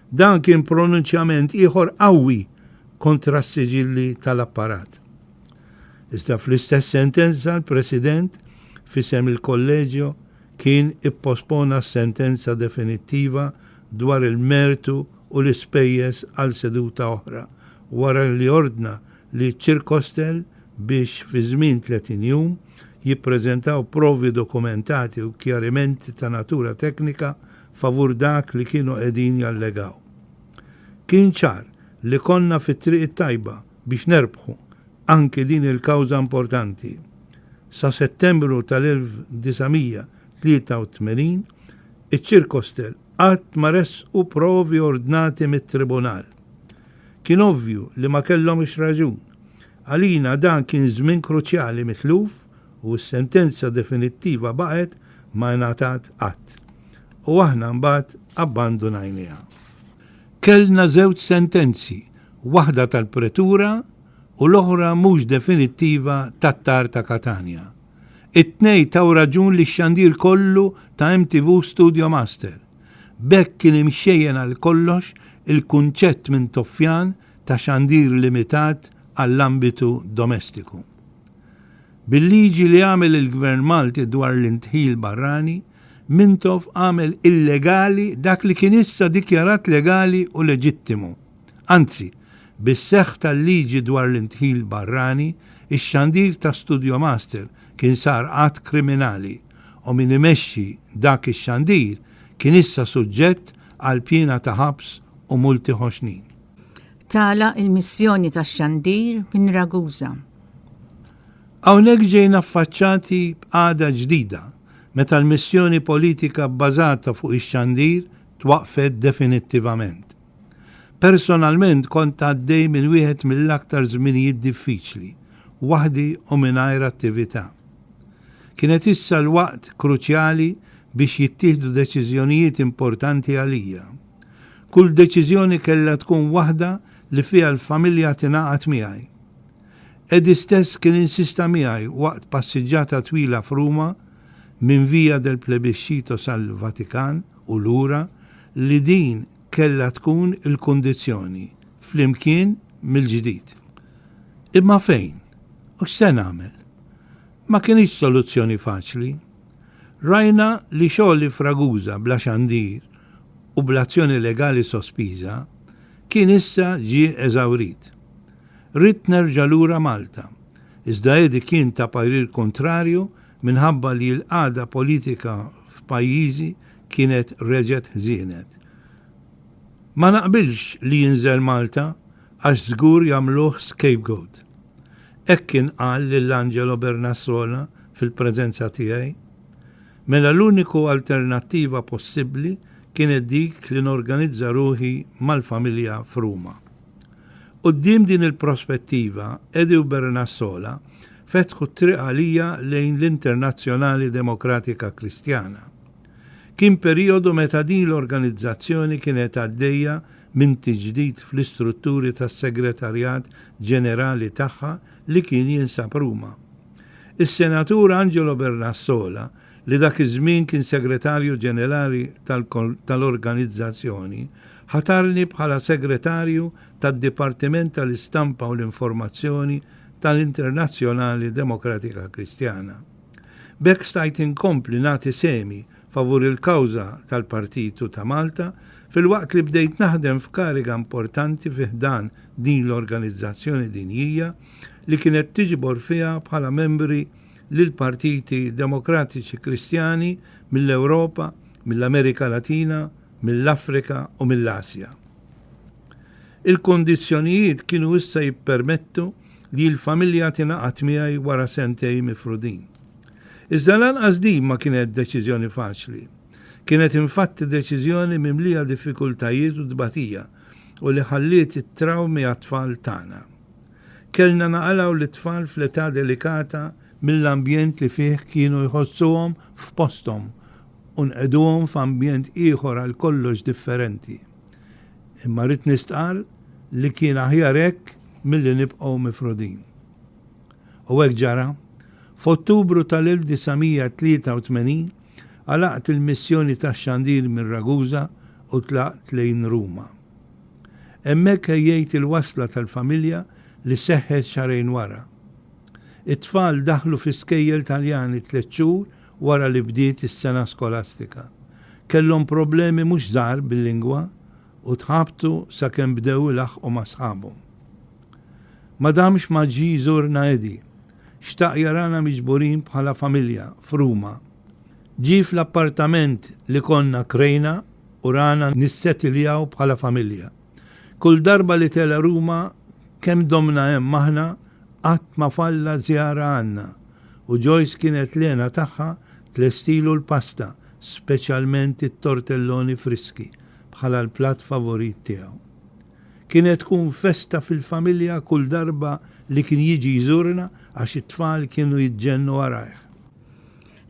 Dan kien pronunċjament ieħor qawwi kontra s-siġilli tal-apparat. Iżda fl-istess sentenza l-President fisem il-kolleġġju kien ippospona s-sentenza definittiva dwar il-mertu u l-ispejjeż għal seduta oħra wara li ordna li ċirkostel biex fi żmien 30 jum jippreżentaw provi dokumentati u kjarimenti ta' natura teknika favur dak li kienu qegħdin jallegaw. Kien ċar li konna fit-triq tajba biex nerbħu anke din il-kawża importanti. Sa Settembru tal-1983 iċ-ċirkostel qatt ma resqu provi ordnati mit-tribunal. Kien ovvju li ma kellhomx raġun. Għalina dan kien żmien kruċjali mitluf u s-sentenza definittiva baqgħet ma ngħatat qatt. U aħna mbagħad abbandunajniha. Kellna żewġ sentenzi, waħda tal-pretura u l-oħra mhux definittiva tat-tar ta' Katania. It-tnej taw raġun li x-xandir kollu ta' MTV Studio Master. Bekk kien imxejjen għal kollox il-kunċett minn Toffjan ta' xandir limitat għall-ambitu domestiku. Bil-liġi li għamel il-Gvern Malti dwar l-intħil barrani, Mintoff għamel illegali dak li kien issa dikjarat legali u leġittimu. Anzi, bis-seħħ tal-liġi dwar l-intħil barrani, ix-xandir ta' Studio Master kien sar qatt kriminali u min imexxi dak ix-xandir kien issa suġġett għal pjena ta' ħabs u multi ħoxnin. Tala il-missjoni ta' xandir minn Ragusa. Hawnhekk ġejna affaċċati b'għada ġdida meta l-missjoni politika bbażata fuq ix-xandir twaqfet definittivament. Personalment kont għaddej minn wieħed mill-aktar żminijiet diffiċli, waħdi u mingħajr attività. Kienet issa l-waqt kruċjali biex jittieħdu deċiżjonijiet importanti għalija. Kull deċiżjoni kellha tkun waħda li fiha l-familja tingħaqad miegħi. Edi stess kien insista miegħi waqt passiġġata twila f'Ruma minn Via del Plebiscito sal-Vatikan u lura li din kella tkun il-kondizzjoni flimkien mill-ġdid. Imma fejn? U x'se nagħmel? Ma kienx soluzzjoni faċli. Rajna li xogħli f'Ragusa bla xandir u bl-azzjoni legali sospiża kien issa ġie eżawrit. Rid nerġa' lura Malta, iżda edi kien ta' parir kontrarju minħabba li l-qagħda politika f'pajjiżi kienet reġgħet ħżienet. Ma naqbilx li jinżel Malta għax żgur jagħmluh scapegoat. Hekk kien qal lil Angelo Bernassola fil-preżenza tiegħi. Mela l-uniku alternattiva possibbli kienet dik li norganizza ruħi mal-familja f'Ruma. Quddiem din il-prospettiva Edi u Bernassola fetħu triq għalija lejn l-Internazzjonali Demokratika Kristjana. Kien perjodu meta din l-organizzazzjoni kienet għaddejja minn tiġdid fl-istrutturi tas-Segretarjat Ġenerali tagħha li kien jinsab Ruma. Is-Senatur Angelo Bernassola, li dak iż-żmien kien Segretarju Ġenerali tal-organizzazzjoni, ħatarni bħala Segretarju tad-Dipartiment tal-Istampa u l-Informazzjoni tal-Internazzjonali Demokratika Kristjana. Bekk stajt inkompli nagħti semi favur il-kawża tal-Partitu ta' Malta fil-waqt li bdejt naħdem f'kariga importanti fiħdan din l-organizzazzjoni dinjija li kienet tiġbor fiha bħala membri lil partiti demokratiċi kristjani mill-Ewropa, mill-Amerika Latina, mill-Afrika u mill-Asja. Il-kondizzjonijiet kienu issa jippermettu li l-familja tingħaqad miegħi wara sentej mifrudin. Iżda lanqas din ma kienet deċiżjoni faċli. Kienet infatti deċiżjoni mimlija diffikultajiet u dbatija u li ħalliet it-trawmi għat-tfal tagħna. Kellna naqalgħu l-tfal fl-età delikata mill-ambjent li fih kienu jħossuhom f'posthom u nqeduhom f'ambjent ieħor għal kollox differenti. Imma rrid nistqar li kien aħjar hekk milli nibqgħu mifrudin. U hekk ġara, f'Ottubru tal-1983 għalaqt il-missjoni tax-xandir minn Ragusa u tlaqt lejn Ruma. Hemmhekk ħejjejt il-wasla tal-familja li seħħet xarejn wara. It-tfal daħlu fl-iskejjel Taljani 3 xhur wara li bdiet is-sena skolastika. Kellhom problemi mhux żgħar bil-lingwa u tħabtu sakemm bdew ilaħqu ma' sħabhom. Madamx ma ġie jżurna Edi, xtaq jarana miġburin bħala familja f'Ruma. Ġi fl-appartament li konna krejna u rana nissettiljaw bħala familja. Kull darba li tela Ruma kemm domna hemm maħna qatt ma falla żjara għandna u Joyce kienet lena tagħha tlestilu l-pasta, speċjalment it-tortelloni friski bħala l-platt favorit tiegħu. Kienet tkun festa fil-familja kull darba li kien jiġi jżurna għax it-tfal kienu jiġġennu warajh.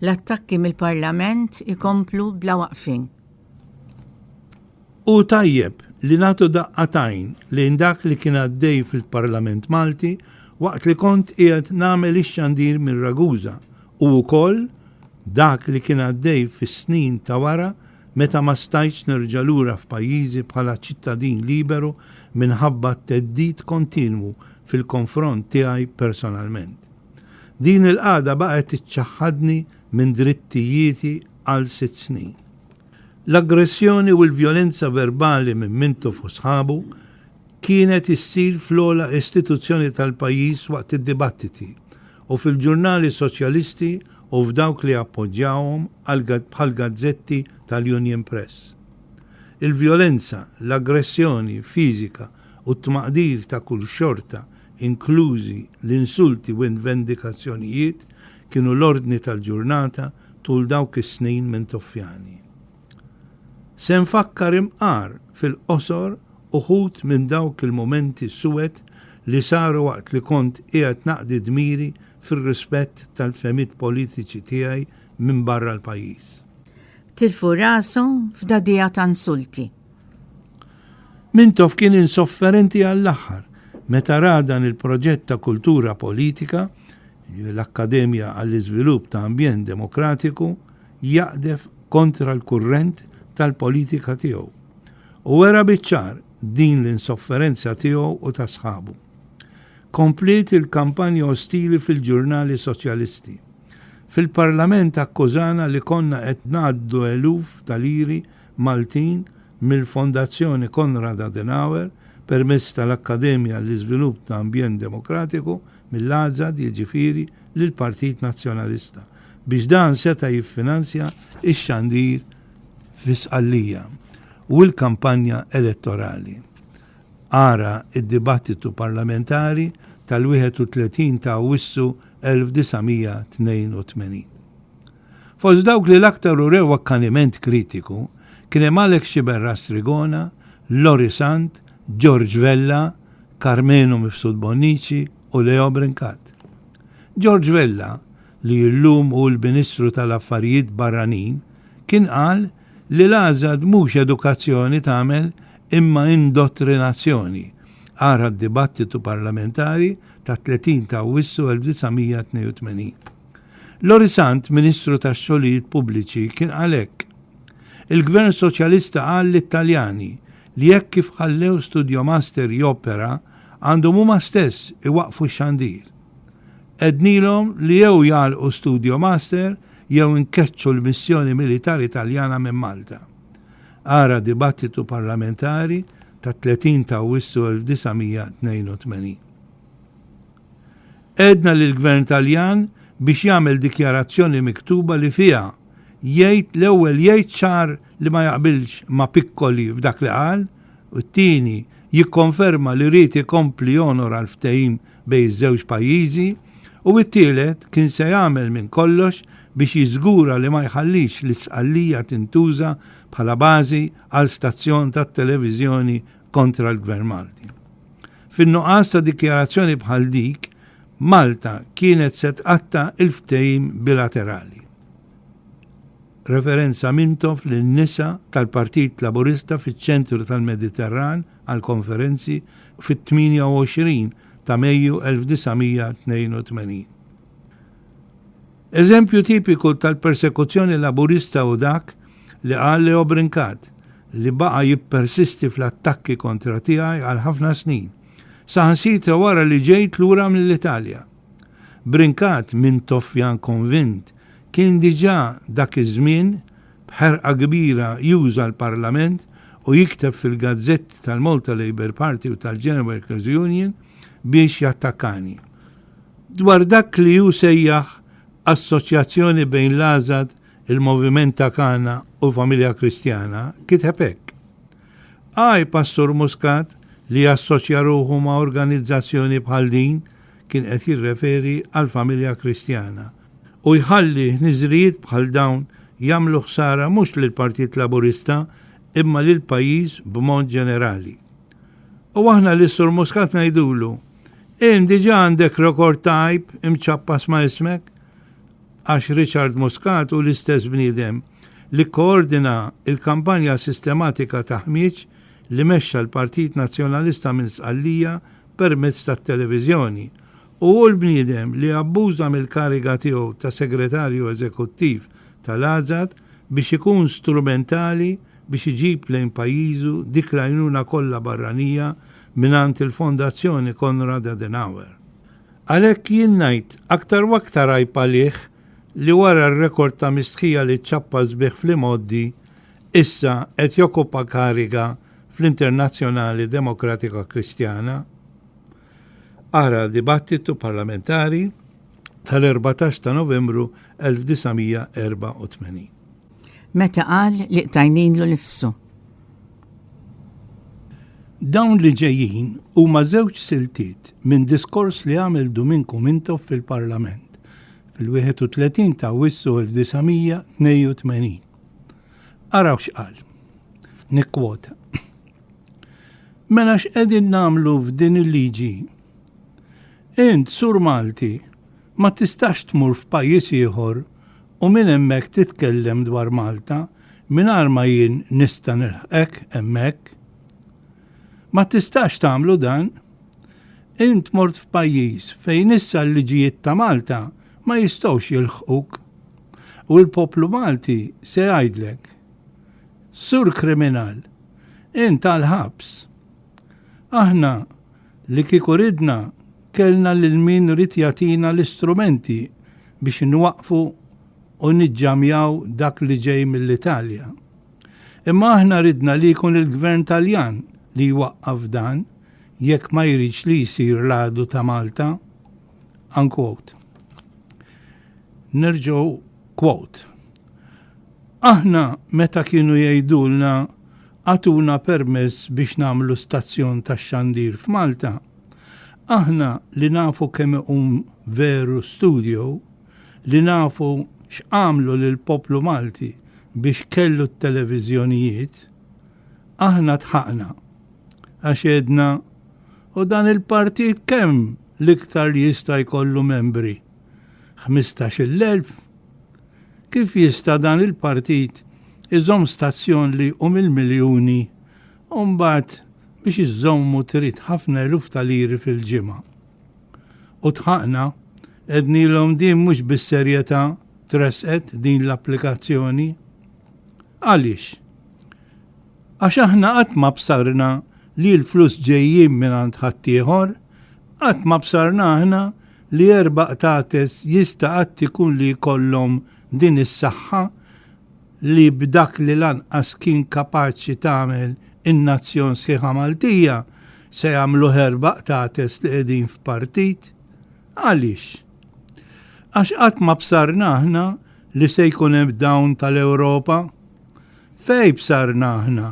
L-attakki mill-Parlament ikomplu bla waqfin. U tajjeb li nagħtu daqqatajn lejn dak li kien għaddej fil-Parlament Malti waqt li kont qiegħed nagħmel ix-xandir minn Ragusa u wkoll dak li kien għaddej fis-snin ta' wara meta ma stajtx nerġa' lura f'pajjiżi bħala ċittadin liberu minħabba t-teddid kontinwu fil-konfront tiegħi personalment. Din il-qagħda baqgħet tiċċaħħadni minn drittijieti għal 6 snin. L-aggressjoni u l-vjolenza verbali minn Mintoff u sħabu kienet issir fl-ogħla istituzzjoni tal-pajjiż waqt id-dibattiti u fil-ġurnali soċjalisti u f'dawk li appoġġjawhom bħal gazzetti tal-Union Press. Il-vjolenza, l-aggressjoni fiżika u t-tmaqdir ta' kull xorta, inklużi l-insulti u vendikazzjonijiet, kienu l-ordni tal-ġurnata tul dawk is-snin Mintoffjani. Se nfakkar imqar fil-qosor uħud minn dawk il-momenti suwed li saru waqt li kont qiegħed naqdi dmiri fir-rispett tal-femiet politiċi tiegħi minn barra l-pajjiż. Tilfu rasu f'dadija ta' insulti. Mintoff kien insofferenti għall-aħħar meta radan il-proġett ta' kultura politika, l-Akkademja għall-Iżvilupp ta' Ambjent Demokratiku, jaqdef kontra l-kurrent tal-politika tiegħu. U wera biċ-ċar din l-insofferenza tiegħu u ta' sħabu. Komplet il-kampanja ostili fil-ġurnali soċjalisti. Fil-Parlament akkużana li konna qed ngħaddu eluf tal-liri Maltin mill-Fondazzjoni Konrad Adenauer permezz tal-Akkademja għall-Iżvilupp ta' Ambjent Demokratiku mill-Azad jiġifieri lill-Partit Nazzjonalista biex dan seta' jiffinanzja ix-xandir fis-Sqallija u l-kampanja elettorali. Ara id-dibattitu parlamentari tal-31 ta' Awwissu 1982. Fost dawk li l-aktar urew akkaniment kritiku kien hemm Alex Xiberra Strigona, Lori Sant, George Vella, Carmenu Mifsud Bonnici u Leo Brincat. George Vella, li llum hu l-Ministru tal-Affarijiet Barranin, kien qal li l-Azad mhux edukazzjoni tagħmel imma indottrinazzjoni. Ara d-dibattitu parlamentari ta' 30 ta' Awwissu 1982. Lori Sant, Ministru tax-Xogħlijiet Pubbliċi, kien għalhekk. Il-Gvern Soċjalista qal l-Italjani li jekk kif ħallew Studio Master jopera għandhom huma stess iwaqfu x-xandir. Ednilhom li jew jagħlqu Studio Master jew inkeċċu l-missjoni militari Taljana minn Malta. Ara dibattitu parlamentari ta' 30 ta' Awwissu 1982. Edna lill-Gvern Taljan biex jagħmel dikjarazzjoni miktuba li fiha l-ewwel jgħid ċar li ma jaqbilx ma' Piccoli f'dak li qal, u t-tieni jikkonferma li rrid ikompli jonora l-ftehim bejn iż-żewġ pajjiżi u t-tielet kien se jagħmel minn kollox biex jiżgura li ma jħallix l-isqallija tintuża bħala bażi għal stazzjon tat-televiżjoni kontra l-Gvern Malti. Fin-nuqqas ta' dikjarazzjoni bħal dik, Malta kienet se tqatta' il-ftehim bilaterali. Referenza Mintoff lin-nisa tal-Partit Laburista fiċ-ċentru tal-Mediterran għal konferenzi fit-28 ta' Mejju 1982. Eżempju tipiku tal-persekuzzjoni laburista u dak li qal Leo Brincat li baqa jippersisti fl-attakki kontra tiegħi għal ħafna snin, saħansita wara li ġejt lura mill-Italja. Brincat Mintoffjan konvint kien diġà dak iż-żmien b'ħerqa kbira juża l-Parlament u jikteb fil-gazzett tal-Malta Labour Party u tal-General Workers Union biex jattakkani. Dwar dak li ju sejjaħ assoċjazzjoni bejn l-Azad, il-Moviment Takana u l-Familja Kristjana kiteb hekk. Pastor Muscat li assoċja ruħu ma' organizzazzjoni bħal din kien qed jirreferi għal Familja Kristjana u jħalli niżrijiet bħal dawn jagħmlu ħsara mhux lill-Partit Laburista imma lil pajjiż b'mod ġenerali. U aħna li Sur Muscat ngħidulu, diġà għandek rekord tajb imċappas ma' ismek, għax Richard Muscat u l-istess bniedem li koordina il-kampanja sistematika ta' ħmieġ li mexxa l-Partit Nazzjonalista minn Sqallija permezz tat-televiżjoni u l-bniedem li abbuża mill-kariga tiegħu ta' segretarju eżekuttiv tal-Azad biex ikun strumentali biex iġib lejn pajjiżu dik l-għajnuna kollha barranija minant il-Fondazzjoni Konrad Adenauer. Għalhekk jien ngħid aktar u aktar għajpalih li wara r-rekord ta' mistħija li ċappa sbieħ fl-imoddi issa qed jokkupa kariga fl-Internazzjonali Demokratika Kristjana. Ara dibattitu parlamentari tal-14 ta' Novembru 1984. Meta qal li qtajninlu nifsu. Dawn li ġejjin huma żewġ siltiet minn diskors li għamel Domingo Mintoff fil-Parlament fil-31 ta' Wissu 1982. Araw x'qal. Nikkwota. Mela x'qegħdin nagħmlu f'din il-liġi? Int, Sur Malti, ma tistax tmur f'pajjiż ieħor u minn hemmhekk titkellem dwar Malta mingħajr ma jien nista' nilħqek hemmhekk. Ma tistax tagħmlu dan. Int mort f'pajjiż fejn issa l-liġijiet ta' Malta ma jistgħux jilħquk u l-poplu Malti se jgħidlek. Sur kriminal, int għall-ħabs. Aħna li kieku ridna kellna lil min rid jagħtina l-istrumenti biex nwaqfu u niġġamjaw dak li ġej mill-Italja. Imma aħna ridna li jkun il-Gvern Taljan li jwaqqaf dan jekk ma jridx li jsir l-għadu ta' Malta. Unquote. Nerġgħu quote. Aħna meta kienu jgħidulna għatuna permess biex nagħmlu stazzjon tax-xandir f'Malta, aħna li nafu kemm veru studio, li nafu x'għamlu lil poplu Malti biex kellu t-televiżjonijiet, aħna tħaqna. Għax edna, u dan il-partit kemm l-iktar jista' jkollu membri? 15,000? Kif jista' dan il-partit iżomm stazzjon li il-miljuni u mbagħad biex iżommu trid ħafna eluf ta' liri fil-ġimgħa. U tħaqna ednilhom din mhux bis-serjetà tresqet din l-applikazzjoni. Għaliex? Għax aħna qatt ma bsarna li l-flus ġejjin mingħand ħaddieħor, qatt ma bsarna aħna li 4 qtates jista' qatt ikun li jkollhom din is-saħħa li b'dak li lanqas kien kapaċi tagħmel in-nazzjon sħiħa Maltija se jagħmlu 4 qtates li qegħdin f'partit. Għaliex? Għax qatt ma bsarna aħna li se jkun hemm dawn tal-Ewropa? Fejn bsarna aħna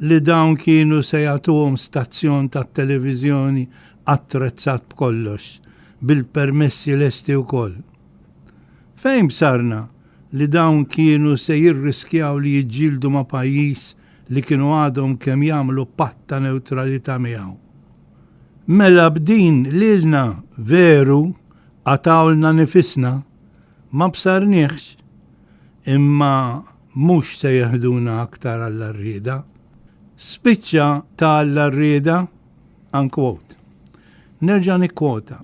li dawn kienu se jagħtuhom stazzjon tat-televiżjoni attrezzat b'kollox, bil-permessi lesti wkoll. Fejn bsarna li dawn kienu se jirriskjaw li jiġġieldu ma' pajjiż li kienu għadhom kemm jagħmlu patt ta' newtralità miegħu. Mela b'din lilna veru għatawlna nifisna ma bsarniex, imma mhux se jeħduna aktar għall-arrieda. Spiċċa ta' għall-arrieda unquote. Nerġa' nikkwota.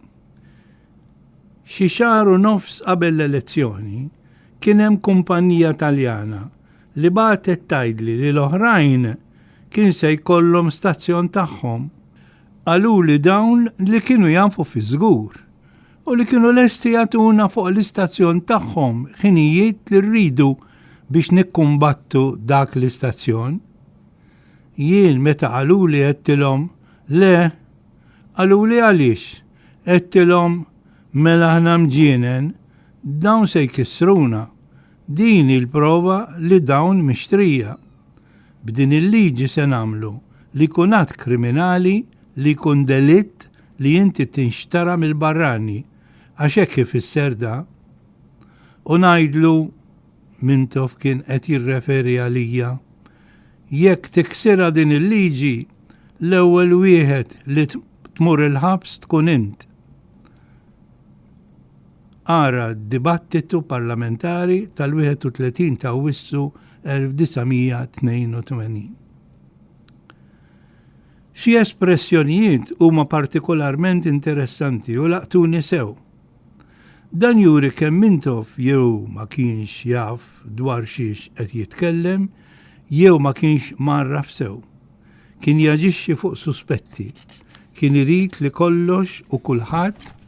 Xi xahar u nofs qabel l-elezzjoni kien hemm kumpanija Taljana li bagħtet tgħidli li l-oħrajn kien se jkollhom stazzjon tagħhom. Qaluli dawn li kienu jafu fi żgur u li kienu lesti jagħtuna fuq l-istazzjon tagħhom ħinijiet li rridu biex nikkumbattu dak l-istazzjon. Jien meta qaluli għedtilhom le, qaluli għaliex, għedtilhom mela ħna mġienen dawn se jkissruna. Din il-prova li dawn mixtrija. B'din il-liġi se nagħmlu li kun att kriminali li kun delitt li inti tinxtara mill-barrani għax hekk ifisser da. U ngħidlu Mintoff kien qed jirreferi għalija. Jekk tiksira din il-liġi, l-ewwel wieħed li tmur il-ħabs tkun int. Ara d-dibattitu parlamentari tal-31 ta' Awwissu 1982. Xi espressjonijiet huma partikolarment interessanti u laqtuni sew. Dan juri kemm Mintoff jew ma kienx jaf dwar xiex qed jitkellem, jew ma kienx marraf sew. Kien jaġixxi fuq suspetti. Kien irid li kollox u kulħadd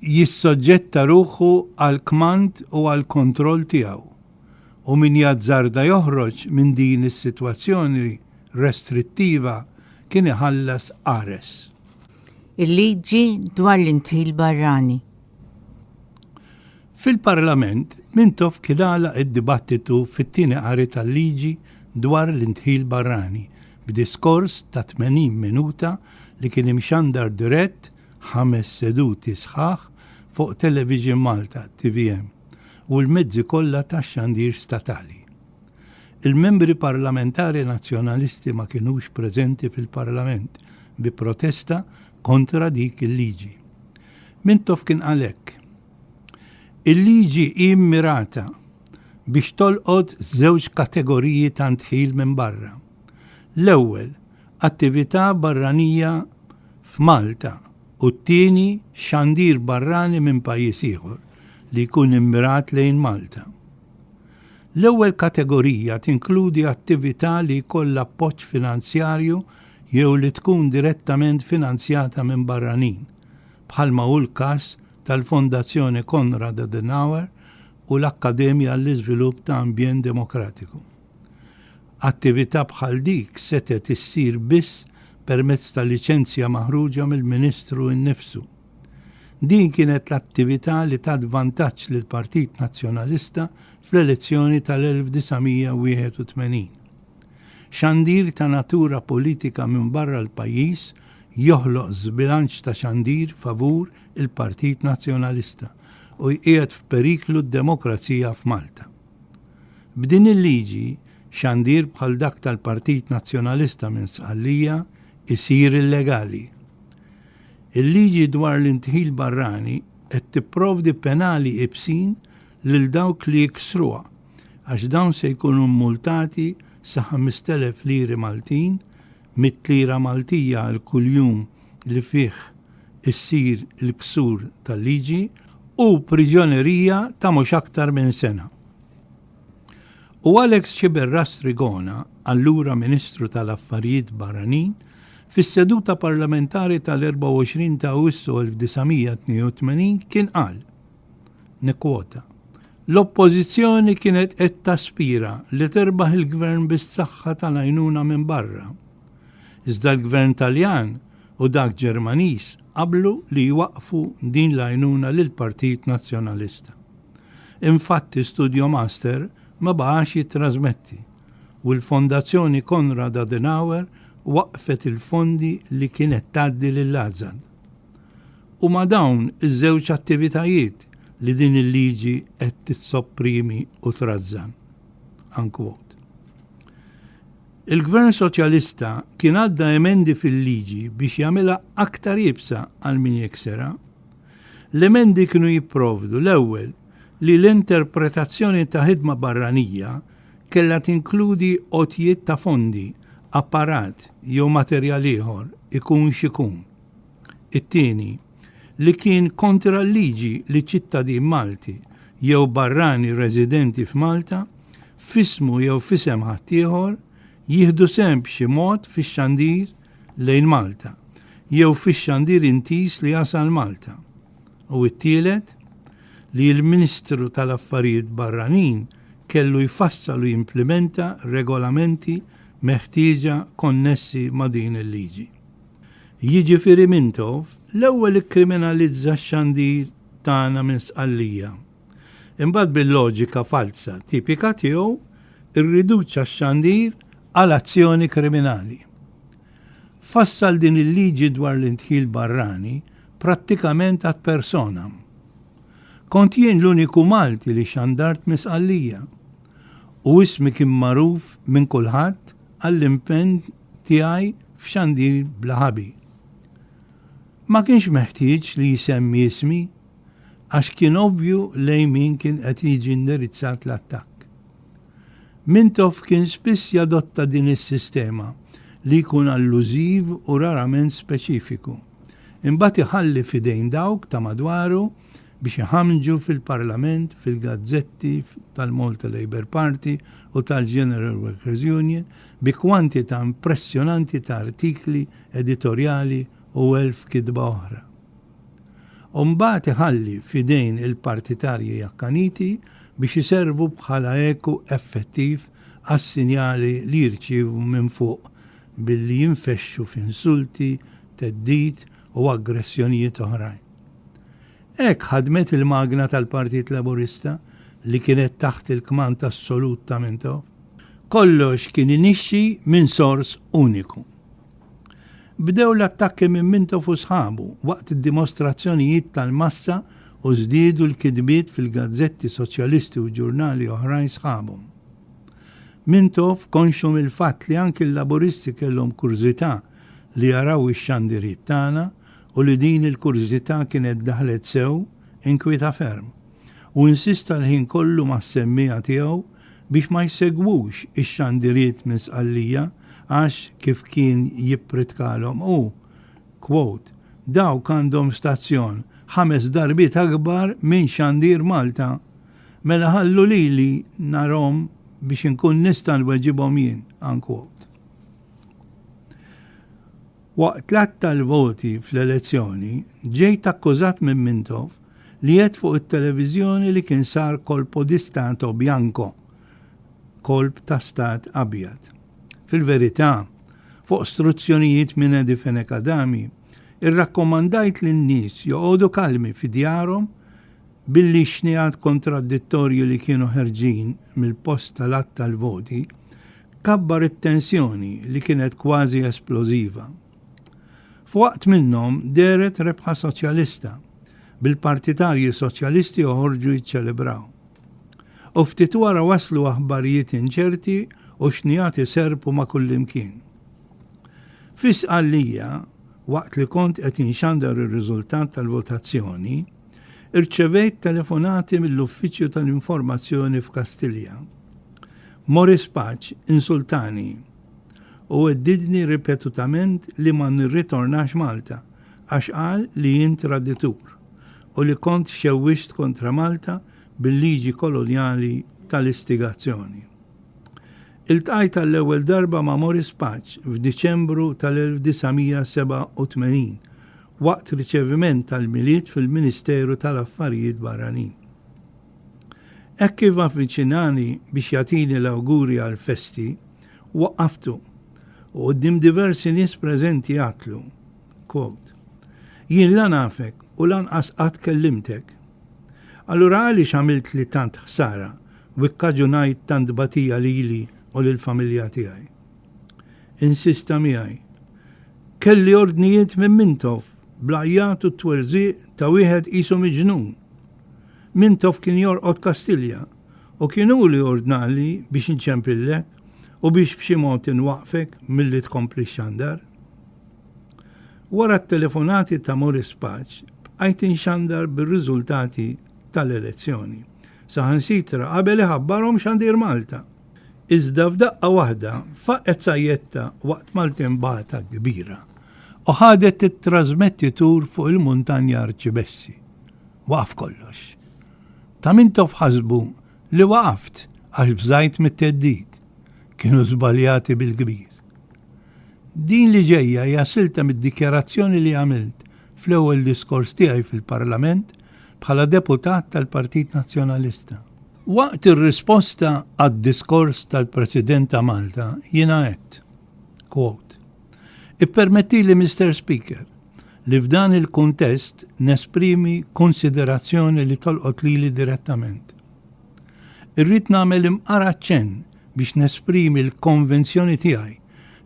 jissoġġetta ruħu għal kmand u għal kontroll tiegħu. U min jazzarda joħroġ minn din is-sitwazzjoni restrittiva kien iħallas qares. Il-liġi dwar l-intħil barrani. Fil-Parlament, Mintoff kien għala id-dibattitu fit-tieni qari tal-liġi dwar l-intħil barrani b'diskors ta' 80 minuta li kien imxandar dirett 5 seduti sħaħ fuq Television Malta, TVM, u l-mezzi kollha tax-xandir statali. Il-membri parlamentari nazzjonalisti ma kienux preżenti fil-Parlament bi protesta kontra dik il-liġi. Mintoff kien għalhekk. Il-liġi immirata biex tolqod żewġ kategoriji ta' ntħil minn barra. L-ewwel, attività barranija f'Malta u t-tieni xandir barrani minn pajjiż ieħor li jkun immirat lejn Malta. L-ewwel kategorija tinkludi attività li jkollha appoġġ finanzjarju jew li tkun direttament finanzjata minn barranin, bħalma hu l-każ tal-Fondazzjoni Konrad Adenauer u l-Akkademja għall-Iżvilupp ta' Ambjent Demokratiku. Attività bħal dik setet issir biss permezz ta' liċenzja maħruġa mill-Ministru innifsu. Din kienet l-attività li tat vantaġġ lil Partit Nazzjonalista fl-elezzjoni tal-1981. Xandir ta' natura politika minn barra l-pajjiż joħloq żbilanċ ta' xandir favur il-Partit Nazzjonalista u jqiegħed f'periklu d-demokrazija f'Malta. B'din il-liġi, xandir bħal dak tal-Partit Nazzjonalista minn Sqallija isir illegali. Il-liġi dwar l-intħil barrani qed tipprovdi penali ibsin lil dawk li jiksruha għax dawn se jkunu mmultati sa 5,000 liri Maltin, 100 lira Maltija għal kuljum li fih issir il-ksur tal-liġi u priġjonerija ta' mhux aktar minn sena. U Alex Ċiberras Trigona, allura Ministru tal-Affarijiet Barranin, fis-seduta parlamentari tal-24 ta' Awwissu 1982 kien qal, nikkwota, l-oppożizzjoni kienet qed taspira li terbaħ il-gvern bis-saħħa tal-għajnuna minn barra. Iżda l-gvern Taljan u dak Ġermaniż qablu li jwaqfu din l-għajnuna lill-Partit Nazzjonalista. Infatti Studio Master ma baqax jittrażmetti u l-Fondazzjoni Konrad Adenauer waqfet il-fondi li kienet tgħaddi lill-Azad. U ma dawn iż-żewġ attivitajiet li din il-liġi qed tissopprimi u trażżan. Unquote. Il-Gvern Soċjalista kien għadda emendi fil-liġi biex jagħmilha aktar jibsa għal min jeksera. L-emendi kienu jipprovdu l-ewwel li l-interpretazzjoni ta' ħidma barranija kellha tinkludi għotjiet ta' fondi, apparat jew materjal ieħor ikun x'ikun. It-tieni li kien kontra l-liġi li ċittadin Malti jew barrani residenti f'Malta fismu jew fisem ħaddieħor jieħdu sehem b'xi mod fix-xandir lejn Malta jew fix-xandir intis li jasal Malta. U t-tielet li l-Ministru tal-Affarijiet Barranin kellu jfassal u jimplementa regolamenti meħtieġa konnessi ma' din il-liġi. Jiġifieri Mintoff l-ewwel ikkriminalizza x-xandir tagħna minn Sqallija. Imbagħad bil-loġika falsa tipika tiegħu irriduċa x-xandir għal azzjoni kriminali. Fassal din il-liġi dwar l-intħil barrani prattikament ad personam. Kont jien l-uniku Malti li xandart minn Sqallija u ismi kien magħruf minn kulħadd għall-impenn tiegħi f'xandir bla ħabi. Ma kienx meħtieġ li jisemmi ismi għax kien ovvju lejn min kien qed jiġi indirizzat l-attakk. Mintoff kien spiss jadotta din is-sistema li jkun allużiv u rarament speċifiku. Imbagħad iħalli f'idejn dawk ta' madwaru biex iħammġu fil-Parlament, fil-gazzetti tal-Malta Labour Party u tal-General Workers Union bi kwantità impressjonanti ta' artikli editorjali u 1000 kidba oħra. Mbagħad iħalli f'idejn il-partitarji jakkaniti biex iservu bħala eku effettiv għas-sinjali li jirċievu minn fuq billi jinfexxu f'insulti, teddid u aggressjonijiet oħrajn. Hekk ħadmet il-magna tal-Partit Laburista li kienet taħt il-kmand assolut ta' Mintoff. Kollox kien inixxi minn sors uniku. Bdew l-attakki minn Mintoff u sħabu waqt id-dimostrazzjonijiet tal-massa u żdiedu l-kidbiet fil-gazzetti soċjalisti u ġurnali oħrajn sħabhom. Mintoff konxu mill-fatt li anki l-laburisti kellhom kurżità li jaraw ix-xandiriet tagħna u li din il-kurżità kienet daħlet sew inkwita ferm u insista l-ħin kollu ma' semmija tiegħu biex ma jsegwux ix-xandiriet minn Sqallija għax kif kien jippritkalhom u, quote, dawk għandhom stazzjon 5 darbiet akbar minn xandir Malta, mela ħallu lili narhom biex inkun nista' nweġibhom jien, unquote. Waqt l-att tal-voti fl-elezzjoni ġejt akkużat minn Mintoff li jgħid fuq it-televiżjoni li kien sar kolpo di stato bianco, kolb ta' stat abjad. Fil-verità, fuq istruzzjonijiet minn Edi Fenekadami, irrakkomandajt lin-nies joqogħdu kalmi fi djarhom billi xnijat kontradittorju li kienu ħerġin mill-post tal-att tal-voti kabbar it-tensjoni li kienet kważi esplosiva. F'waqt minnhom deret rebħa soċjalista bil-partitarji soċjalisti joħorġu jiċċelebraw. U ftit wara waslu aħbarijiet inċerti u xnijat iserpu ma' kullimkien. Fi Sqallija, waqt li kont qed inxandar ir-riżultat tal-votazzjoni, irċevejt telefonati mill-Uffiċċju tal-Informazzjoni f'Kastilja. Morris Paċ insultani u għeddidni ripetutament li ma nirritornax Malta għax qal li jien traditur u li kont xewwixt kontra Malta bil-liġi koloniali tal-istigazzjoni. Iltqajt tal-ewwel darba ma' Morris Paċ f'Diċembru tal-1987 waqt riċeviment tal-miliet fil-Ministeru tal-Affarijiet Barranin. Hekk kif avviċinani biex jagħtini l-awguri għal-festi, waqqaftu u qudiem diversi nies preżenti jgħatlu, quote, jien la nafek u lanqas qatt kellimtek. Allura għaliex għamilt li tant ħsara u ikkaġunajt tant batija lili u lill-familja tiegħi. Insista miegħi. Kelli ordnijiet minn Mintoff blajjat u t-twerżiq ta' wieħed qisu miġnun. Mintoff kien jorqod Kastilja u kienu li ordnali biex inċempillek u biex b'xi mod inwaqfek milli tkompli xandar. Wara t-telefonati ta' Morris Paċ bqajt inxandar bir-riżultati tal-elezzjoni. Saħansitra qabel iħabbarhom xandir Malta. Iżda f'daqqa waħda faqqet sajjetta waqt Malta imbagħata kbira u ħadet it-trasmettitur fuq il-muntanja Arċibessi. Waqaf kollox. Ta' Mintoff ħasbu li waqaft għax bżajt mit-teddid. Kienu żbaljati bil-kbir. Din li ġejja hija silta mid-dikjarazzjoni li għamilt fl-ewwel diskors tiegħi fil-Parlament bħala deputat tal-Partit Nazzjonalista. Waqt ir-risposta għad-diskors tal-President ta' Malta jiena għedt, quote, "Ippermettili Mr. Speaker li f'dan il-kuntest nesprimi konsiderazzjoni li tolqot lili direttament. Irrid nagħmel imqara ċenn biex nesprimi l-konvenzjoni tiegħi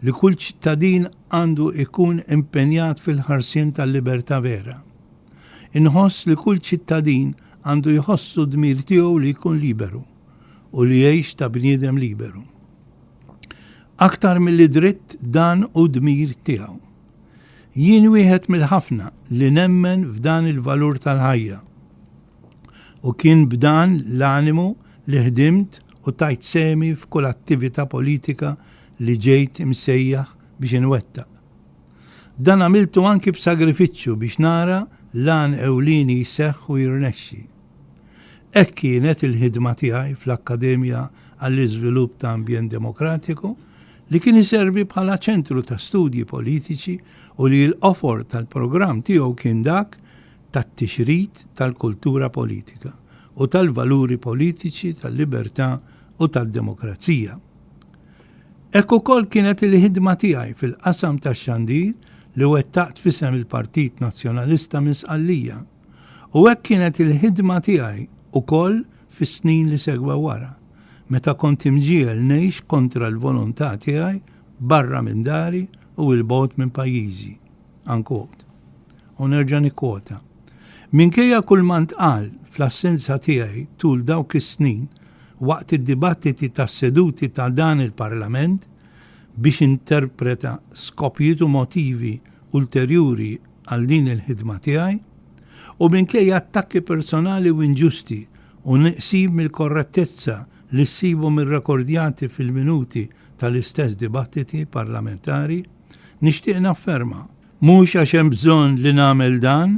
li kull ċittadin għandu ikun impenjat fil-ħarsien tal-libertà vera. Inħoss li kull ċittadin għandu jħossu dmir tiegħu li jkun liberu u li jgħix ta' bniedem liberu. Aktar mill-li dritt dan u dmir tiegħu. Jien wieħed mill-ħafna li nemmen f'dan il-valur tal-ħajja. U kien b'dan l-animu li ħdimt u tajt semi f'kull attività politika li ġejt imsejjaħ biex inwettaq. Dan għamiltu anki b'sagrifiċċju biex nara lan ewlieni jseħħ u jirnexxi. Hekk kienet il-ħidma tiegħi fl-Akkademja għall-Iżvilupp ta' Ambjent Demokratiku li kien iservi bħala ċentru ta' studji politiċi u li l-offer tal-programm tiegħu kien dak tat-tixrid tal-kultura politika u tal-valuri politiċi tal-libertà u tad-demokrazija. Hekk ukoll kienet il-ħidma tiegħi fil-qasam tax-xandir li wettaqt fisem il-Partit Nazzjonalista minn Sqallija u hekk kienet il-ħidma tiegħi ukoll fis-snin li segwa wara, meta kont imġiel ngħix kontra l-volontà tiegħi barra minn dari u l-bogħod minn pajjiżi. Unquote. U nerġa' nikkwota. Minkejja kull ma ntqal fl-assenza tiegħi tul dawk is-snin waqt id-dibattiti tas-seduti ta' dan il-Parlament biex interpreta skopijiet u motivi ulterjuri għal din il-ħidma tiegħi u minkejja attakki personali u inġusti u neqsib mill-korrettezza li ssibu mir-rekordjati fil-minuti tal-istess dibattiti parlamentari, nixtieq nafferma mhux għax hemm bżonn li nagħmel dan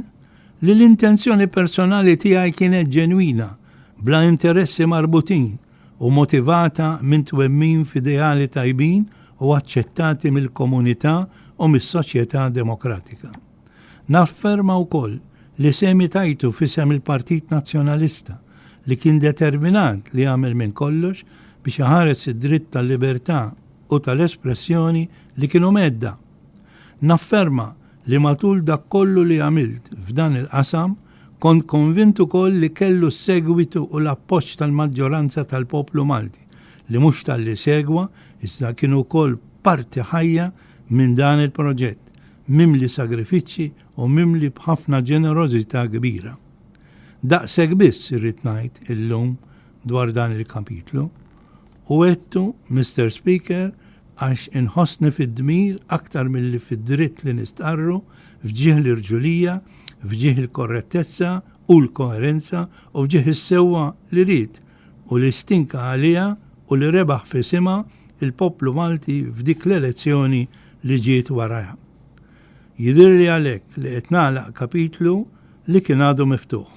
li l-intenzjoni personali tiegħi kienet ġenwina bla interessi marbutin u motivata minn twemmin f'ideali tajbin u aċċettati mill-komunità u mis-soċjetà demokratika. Nafferma wkoll li semi tajtu fisem il-Partit Nazzjonalista li kien determinat li jagħmel minn kollox biex iħares id-dritt tal-libertà u tal-espressjoni li kienu medda. Nafferma li matul dak kollu li għamilt f'dan il-qasam kont konvintu koll li kellu s-segwitu u l-appoġġ tal-maġġoranza tal-poplu Malti li mhux tal-li segwa iżda kienu koll parti ħajja minn dan il-proġett, mimli sagrifiċċji u mimli b'ħafna ġenerożità kbira. Daqshekk biss irrid ngħid illum dwar dan il-kapitlu u għedtu, Mr. Speaker, għax inħossni fid-dmir aktar milli fid-dritt li nistqarru fġieħ l-irġulija, fġieħ il-korrettezza u l-koerenza u fġieħ is-sewwa li rid u li stinka għalija u li rebaħ fi sima il-poplu Malti f'dik l-elezzjoni li ġiet waraha. Jidirli għalhekk li qed nagħlaq kapitlu li kien għadu miftuħ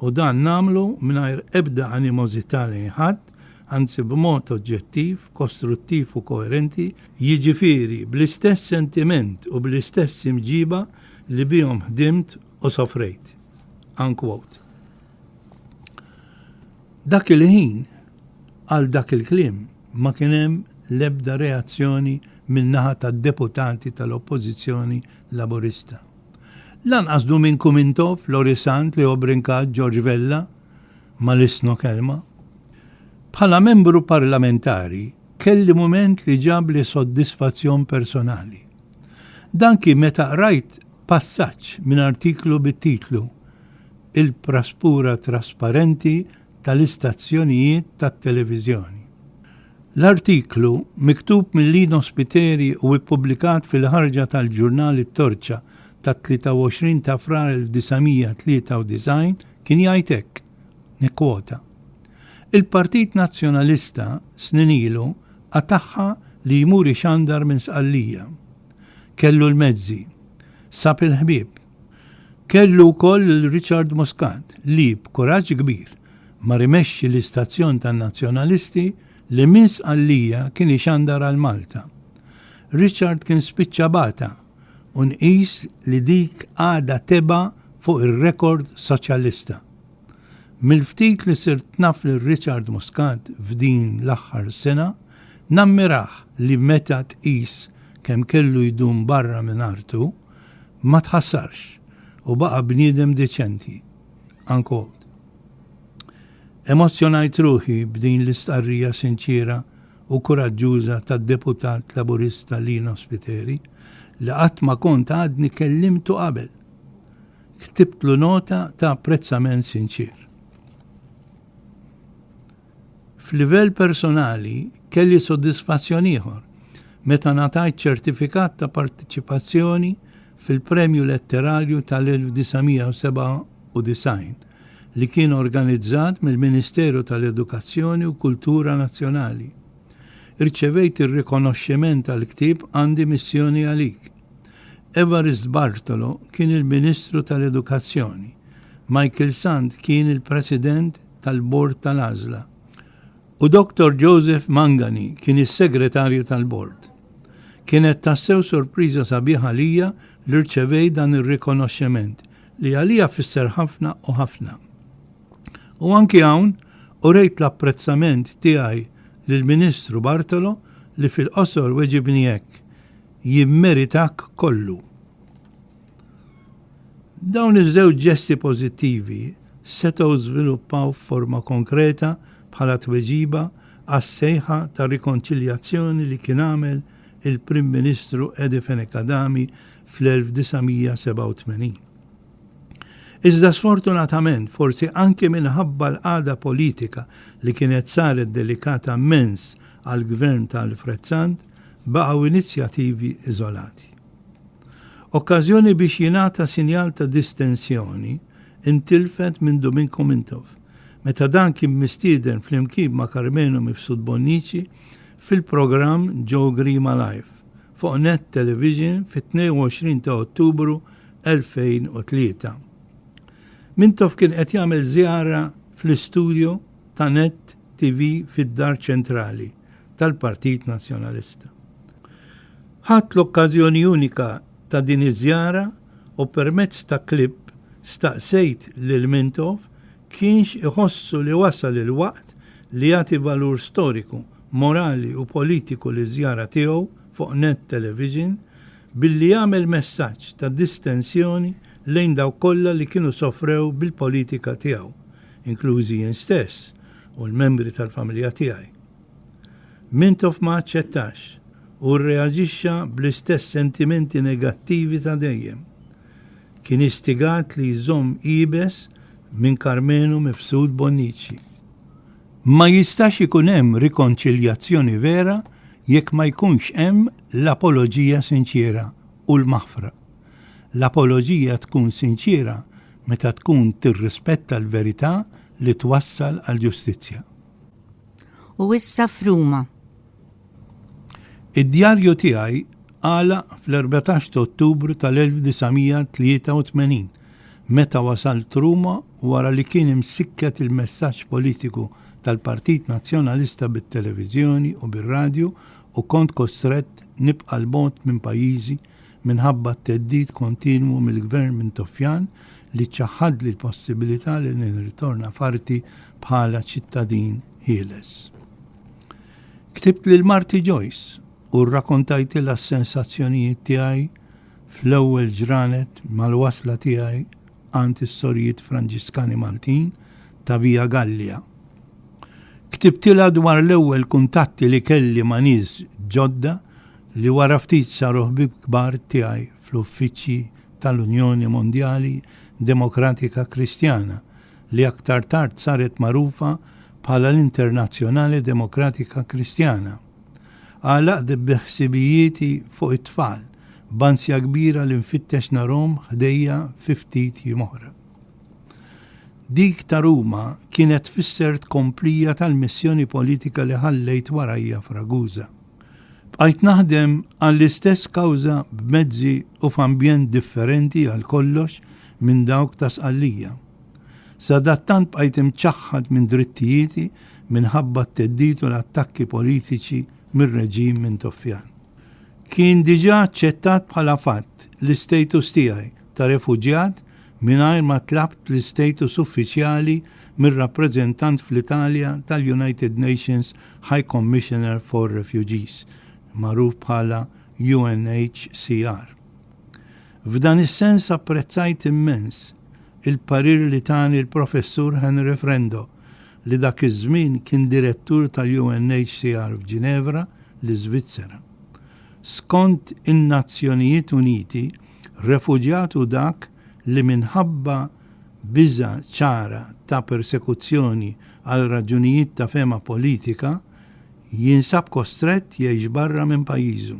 u dan nagħmlu mingħajr ebda animożità lejn ħadd, anzi b'mod oġġettiv, kostruttiv u koerenti, jiġifieri bl-istess sentiment u bl-istess imġiba li bihom ħdimt u sofrejt. Unquote. Dak il-ħin għal dak il-kliem ma kien hemm l-ebda reazzjoni min-naħa tad-deputati tal-Oppożizzjoni Laburista. Lanqas du minn Mintoff, Lorisant, Leo Brincat, George Vella ma l-isno kelma. Bħala membru parlamentari kelli moment li ġab li soddisfazzjon personali. Danki meta rajt passaġġ minn artiklu bit-titlu Il-praspura trasparenti tal-istazzjonijiet tat-televiżjoni. L-artiklu miktub mill-Lino Spiteri u ippubblikat fil-ħarġa tal-ġurnal it-Torċa tat-23 ta' frar 1993 kien jgħid hekk, nikkwota. Il-Partit Nazzjonalista sninilu ataħħa li jmur ixandar minn Sqallija. Kellu l-mezzi, sab il-ħbib. Kellu wkoll il-Richard Muscat li b'kuraġġ kbir ma rimexxi l-istazzjon tan-Nazzjonalisti li minn Sqallija kien ixandar għal Malta. Richard kien spiċċa bata u nqis li dik għada teba fuq ir-rekord soċjalista. Mill-ftit li sirt naf li Richard Muscat f'din l-aħħar sena, nammiraħ li meta tqis kemm kellu jdum barra minn artu, ma tħassarx u baqa' bniedem deċenti. Unquote. Emozzjonajt ruħi b'din l-istqarrija sinċira u kuraġġuża tad-deputat laburista Lino Spiteri li qatt ma kont għadni kellimtu qabel. Ktibtlu nota ta' apprezzament sinċir. F'livell personali kelli soddisfazzjon ieħor meta ngħatajt ċertifikat ta' partiċipazzjoni fil-Premju Letterarju tal-1997 li kien organizzat mill-Ministeru tal-Edukazzjoni u Kultura Nazzjonali. Irċevejt ir-rikonoxximent tal-ktieb Għandi missjoni għalik. Evarist Bartolo kien il-Ministru tal-Edukazzjoni. Michael Sand kien il-President tal-Bord tal-Għażla. U Dr. Joseph Mangani kien is-segretarju tal-bord. Kienet tassew sorpriża sabiħa lija li rċevej dan ir-rikonoxximent li għalija fisser ħafna u ħafna. U anki hawn urejt l-apprezzament tiegħi lill-Ministru Bartolo li fil-qosor weġibni hekk jimmeritak kollu. Dawn iż-żewġ ġesti pożittivi setgħu żviluppaw f'forma konkreta bħala tweġiba għas-sejħa ta' rikonċiljazzjoni li kien għamel il-Prim Ministru Edi Fenekadami fl-1987. Iżda sfortunatament forsi anke minħabba l-għada politika li kienet saret delikata immens għal-gvern tal-Alfred Sand baqgħu inizjattivi iżolati. Okkażjoni biex jingħata sinjal ta' distensjoni intilfet minn Domingo Mintov, meta dan kien mistieden flimkien ma' Carmenu Mifsud Bonnici fil-programm Joe Grima Live fuq Net Television fit-22 ta' Ottubru 2003. Mintov kien qed jagħmel żjara fl-istudju ta' Net TV fid-Dar Ċentrali tal-Partit Nazzjonalista. Ħadd l-okkażjoni unika ta' din iż-żjara u permezz ta' klipp staqsejt lil Mintov kienx iħossu li wasal il-waqt li jagħti valur storiku, morali u politiku li żjara tiegħu fuq Net Television billi jagħmel messaġġ ta' distensjoni lejn daw kollha li kienu sofrew bil-politika tiegħu, inklużi jien stess u l-membri tal-familja tiegħi. Mintov ma aċċettax u rreaġixxa bl-istess sentimenti negattivi ta' dejjem. Kien istigat li jżomm ibes minn Carmenu Mifsud Bonnici. Ma jistax ikun hemm rikonċiljazzjoni vera jekk ma jkunx hemm l-apoloġija sinċiera u l-maħfra. L-apoloġija tkun sinċiera meta tkun tirrispetta l-verità li twassal għall-ġustizzja. U issa f'Ruma. Id-djarju tiegħi għala fl-14 Ottubru tal-1983 meta wasalt Ruma wara li kien imsikket il-messaġġ politiku tal-Partit Nazzjonalista bit-televiżjoni u bir-radju u kont kostrett nibqa' l-bogħod minn pajjiżi minħabba t-teddid kontinwu mill-Gvern Mintofjan li ċaħħadli l-possibilità li nirritorna farti bħala ċittadin ħieles. Ktibt lil Marti Joyce u rrakkontajt l-sensazzjonijiet tiegħi fl-ewwel ġranet mal-wasla tiegħi għand is-Sorjiet Franġiskani Maltin ta' Via Gallia. Ktibtila dwar l-ewwel kuntatti li kelli ma' nies ġodda li wara ftit saru ħbib kbar tiegħi fl-uffiċċji tal-Unjoni Mondjali Demokratika Kristjana li aktar tard saret magħrufa bħala l-Internazzjonali Demokratika Kristjana. Għalaqt biħsibijieti fuq it-tfal b'ansja kbira li nfittex narhom ħdejja fi ftit jimoħra. Dik ta' Ruma kienet fissert komplija tal-missjoni politika li ħallejt warajja f'Ragusa. Bqajt naħdem għall-istess kawża b'mezzi u f'ambjent differenti għal kollox minn dawk ta' Sqallija. Sadattant bqajt imċaħħad minn drittijieti minħabba t-teddit u l-attakki politiċi mir-reġim minn Toffjan. Kien diġà aċċettat bħala fatt l-istatus tiegħi ta' refuġjat mingħajr ma tlabt l-istatus uffiċjali mir-rappreżentant fl-Italja tal-United Nations High Commissioner for Refugees, magħruf bħala UNHCR. F'dan is-sens apprezzajt immens il-parir li tani l-professur Henry Frendo li dak iż-żmien kien direttur tal-UNHCR f'Ġinevra l-Iżvizzera. Skont in-Nazzjonijiet Uniti, refuġjatu dak li minħabba biża ċara ta' persekuzzjoni għal raġunijiet ta' fema politika jinsab kostrett jgħix barra minn pajjiżu.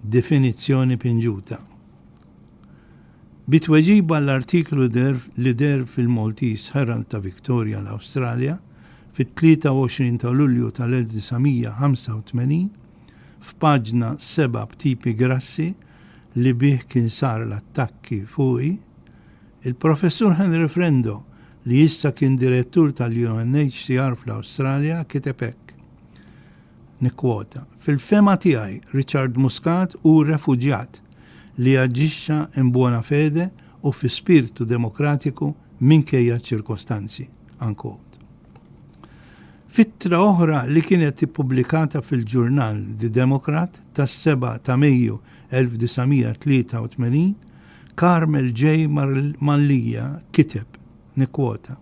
Definizzjoni pinġuta. Bitweġiba l-artiklu li der fil-Maltese Herald ta' Victoria l-Awstralja fit-23 ta' Lulju tal-1985 f'paġna 7 b'tipi grassi li bih kien sar l-attakki fuqi, il-professur Henry Frendo li issa kien direttur tal-UNHCR fl-Awstralja kiteb hekk. Nikkwota, fil-fema tiegħi Richard Muscat hu refuġjat li aġixxa in buona fede u fi spiritu demokratiku minkejja ċirkostanzi. Unquote. Fittra oħra li kienet ippubblikata fil-ġurnal The Democrat tas-7 ta' Mejju 1983, Carmel J. Mallija kiteb, nikkwota,